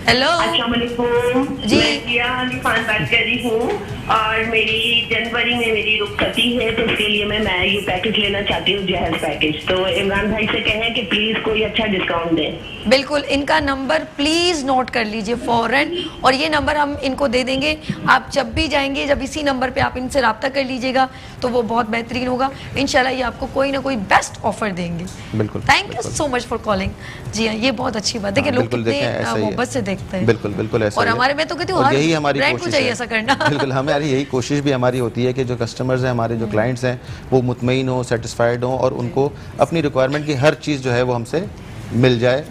Speaker 2: हेलो,
Speaker 11: अस्सलाम वालेकुम जी, मैं किया खान बात कर रही हूँ और मेरी जनवरी में मेरी रुखसती है तो उसके लिए मैं ये पैकेज लेना चाहती हूँ, जहेज पैकेज। तो इमरान भाई से कहें कि प्लीज कोई अच्छा डिस्काउंट दें।
Speaker 2: बिल्कुल, इनका नंबर प्लीज नोट कर लीजिए फौरन, और ये नंबर हम इनको दे देंगे। आप जब भी जाएंगे, जब इसी नंबर पे आप इनसे रब्ता कर लीजिएगा तो वो बहुत बेहतरीन होगा। इंशाल्लाह ये आपको कोई ना कोई बेस्ट ऑफर देंगे।
Speaker 13: बिल्कुल,
Speaker 2: thank you so much for calling. जी हाँ, ये बहुत अच्छी बात है कि लोग कितने मोहब्बत से देखते हैं।
Speaker 13: बिल्कुल बिल्कुल ऐसा,
Speaker 2: और हमारे, मैं तो कहती हूँ हर
Speaker 13: यही हमारी
Speaker 2: ब्रांड को चाहिए ऐसा करना।
Speaker 13: बिल्कुल, हमारी यही कोशिश भी हमारी होती है कि जो कस्टमर्स हैं, हमारे जो क्लाइंट्स हैं, वो मुतमईन हो, सेटिस्फाइड हो और उनको अपनी रिक्वायरमेंट की हर चीज़ जो है वो हमसे मिल जाए,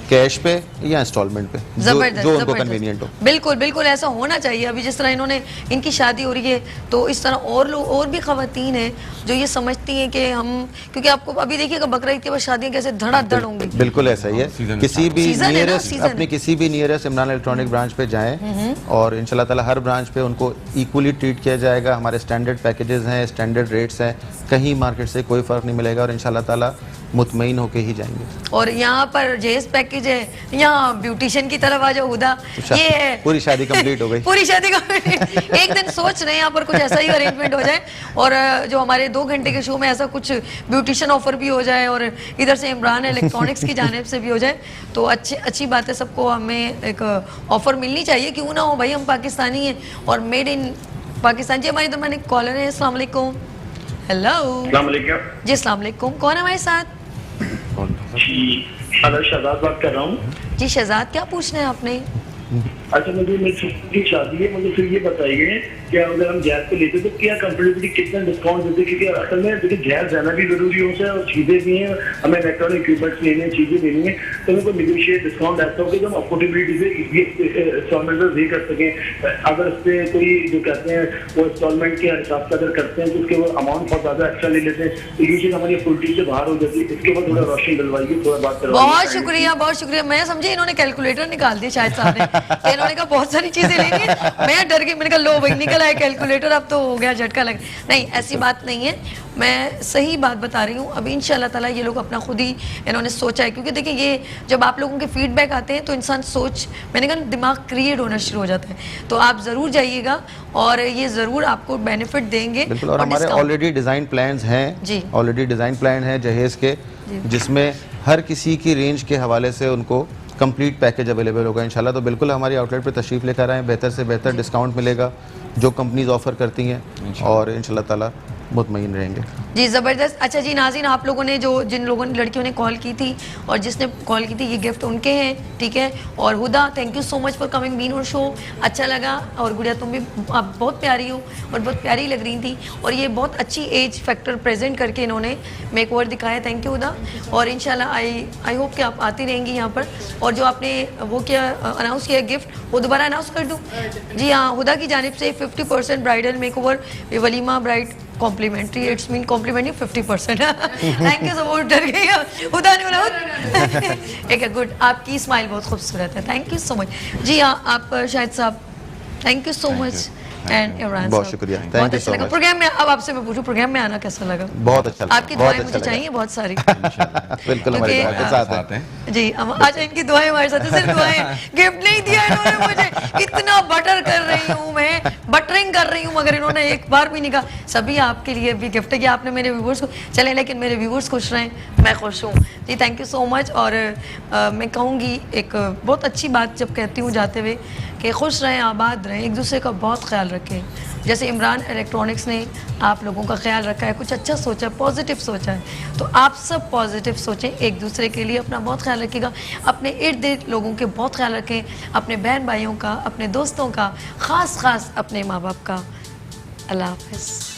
Speaker 13: कैश पे या इंस्टॉलमेंट पे, जो उनको कन्वीनियंट हो।
Speaker 2: बिल्कुल बिल्कुल ऐसा होना चाहिए। अभी जिस तरह इन्होंने, इनकी शादी हो रही है तो इस तरह और लोग और भी खवातीन हैं जो ये समझती हैं कि हम, क्योंकि आपको अभी देखिएगा बकरा ईद के बाद शादियां कैसे धड़ाधड़ होंगी।
Speaker 13: बिल्कुल ऐसा ही है, किसी भी नियरेस्ट, अपने किसी भी नियरेस्ट इमरान इलेक्ट्रॉनिक ब्रांच पे जाएं और इंशाल्लाह ताला हर ब्रांच पे उनको इक्वली ट्रीट किया जाएगा। हमारे स्टैंडर्ड पैकेजेस हैं, स्टैंडर्ड रेट्स हैं, कहीं मार्केट से कोई फ़र्क नहीं मिलेगा और इंशाल्लाह ताला मुतमईन होके ही जाएंगे।
Speaker 2: और यहाँ पर जेज पैकेज है, यहाँ ब्यूटिशियन की तरफ आ जाओ हुदा, ये है
Speaker 13: पूरी शादी कंप्लीट हो गई।
Speaker 2: पूरी शादी कंप्लीट। एक दिन सोच रहे हैं यहाँ पर कुछ ऐसा ही अरेंजमेंट हो जाए और जो हमारे 2 घंटे के शो में ऐसा कुछ ब्यूटिशियन ऑफर भी हो जाए और इधर से इमरान इलेक्ट्रॉनिक्स की जानिब से भी हो जाए तो अच्छी बात है। सबको हमें एक ऑफर मिलनी चाहिए, क्यों ना हो भाई, हम पाकिस्तानी हैं और मेड इन पाकिस्तान। जी हमारे इधर मैंने कॉलर है। अस्सलाम वालेकुम। हेलो जी, अस्सलाम वालेकुम। कौन है हमारे साथ?
Speaker 17: हेलो, शहजाद बात कर रहा हूँ।
Speaker 2: जी शहजाद, क्या पूछना है आपने?
Speaker 17: अच्छा, मुझे मेरी शादी है, मुझे फिर ये बताइए कि अगर हम गैस पे लेते तो क्या कंपनी कितना डिस्काउंट देते, क्योंकि असल में देखिए गैस जाना भी जरूरी होता है और चीज़ें भी हैं, हमें इलेक्ट्रॉनिक इक्विपमेंट्स लेने, चीज़ें लेनी है, तो उनको निगोशिएट डिस्काउंट ऐसा हो कि हम अफोर्डेबिलिटी से इंस्टॉलमेंट दे कर सकें। अगर उस पर कोई जो कहते हैं वो इंस्टॉलमेंट के हिसाब से अगर करते हैं तो उसके वो अमाउंट बहुत ज़्यादा एक्स्ट्रा ले लेते हैं, तो ये चीज़ हमारी अफोर्डिटी से बाहर हो जाती है। इसके बाद थोड़ा रोशनी डलवाइए, थोड़ा बात करवाइए।
Speaker 2: बहुत शुक्रिया, बहुत शुक्रिया। मैं समझी इन्होंने कैलकुलेटर निकाल दिया शायद सामने, इन्होंने कहा बहुत सारी चीजें लेनी है। मैं डर गई, मैंने कहा लो भाई निकल आया कैलकुलेटर, अब तो हो गया झटका लग। नहीं, ऐसी बात नहीं है, मैं सही बात बता रही हूँ। अब इंशाल्लाह ताला ये लोग अपना खुद ही इन्होंने सोचा है, क्योंकि देखिए ये जब आप लोगों के फीडबैक आते हैं तो इंसान सोच, मैंने कहा दिमाग क्रिएट होना शुरू हो जाता है। तो आप ज़रूर जाइएगा और ये ज़रूर आपको बेनिफिट देंगे।
Speaker 13: बिल्कुल, और हमारे ऑलरेडी डिज़ाइन प्लान्स हैं जी, ऑलरेडी डिज़ाइन प्लान है जहेज़ के, जिसमें हर किसी की रेंज के हवाले से उनको कंप्लीट पैकेज अवेलेबल होगा इंशाल्लाह। तो बिल्कुल हमारी आउटलेट पे तशरीफ़ लेकर आएँ, बेहतर से बेहतर डिस्काउंट मिलेगा जो कंपनीज ऑफर करती हैं और इंशाल्लाह ताला मुतमईन रहेंगे।
Speaker 2: जी ज़बरदस्त। अच्छा जी नाज़रीन, आप लोगों ने जिन लोगों ने लड़कियों ने कॉल की थी और जिसने कॉल की थी, ये गिफ्ट उनके हैं, ठीक है। और Huda, thank you so much for coming been और शो, अच्छा लगा। और गुड़िया तुम भी आप बहुत प्यारी हो और बहुत प्यारी लग रही थी और ये बहुत अच्छी एज फैक्टर प्रेजेंट करके इन्होंने मेक ओवर दिखाया, थैंक यू हुदा। और इंशाल्लाह आई होप कि आप आती रहेंगी यहाँ पर। और जो आपने वो क्या अनाउंस किया गिफ्ट, वो दोबारा अनाउंस कर दूँ? जी हाँ, हुदा की जानिब से 50% ब्राइडल मेक ओवर वलीमा bride complimentary, it's mean complimentary 50%। Thank you so much. डर गई उदा ने बोला एक गुड, आपकी स्माइल बहुत खूबसूरत है, थैंक यू सो मच। जी हाँ, आप शाहिद साहब thank you so much and Imran
Speaker 13: बहुत शुक्रिया,
Speaker 2: बहुत अच्छा लगा प्रोग्राम में। अब आपसे मैं पूछूं, प्रोग्राम में आना कैसा लगा?
Speaker 13: बहुत अच्छा लगा,
Speaker 2: आपकी दुआएं मुझे चाहिए बहुत सारी।
Speaker 13: बिल्कुल हमारे साथ हैं
Speaker 2: जी। आज इनकी दुआएं हमारे साथ हैं, सिर्फ दुआएं, गिफ्ट नहीं दिया इन्होंने मुझे। इतना बटर कर रही हूँ मैं, बटरिंग कर रही हूँ, मगर इन्होंने एक बार भी नहीं कहा। सभी आपके लिए भी गिफ्ट है कि आपने मेरे व्यूवर्स को चले, लेकिन मेरे व्यूवर्स खुश रहें, मैं खुश हूँ जी। Thank you so much. और मैं कहूँगी एक बहुत अच्छी बात जब कहती हूँ जाते हुए कि खुश रहें, आबाद रहें, एक दूसरे का बहुत ख्याल रखें। जैसे इमरान इलेक्ट्रॉनिक्स ने आप लोगों का ख्याल रखा है, कुछ अच्छा सोचा है, पॉजिटिव सोचा है, तो आप सब पॉजिटिव सोचें, एक दूसरे के लिए अपना बहुत ख्याल रखिएगा, अपने इर्द गिर्द लोगों के बहुत ख्याल रखें, अपने बहन भाइयों का, अपने दोस्तों का, ख़ास अपने माँ बाप का। अल्लाह हाफ़िज़।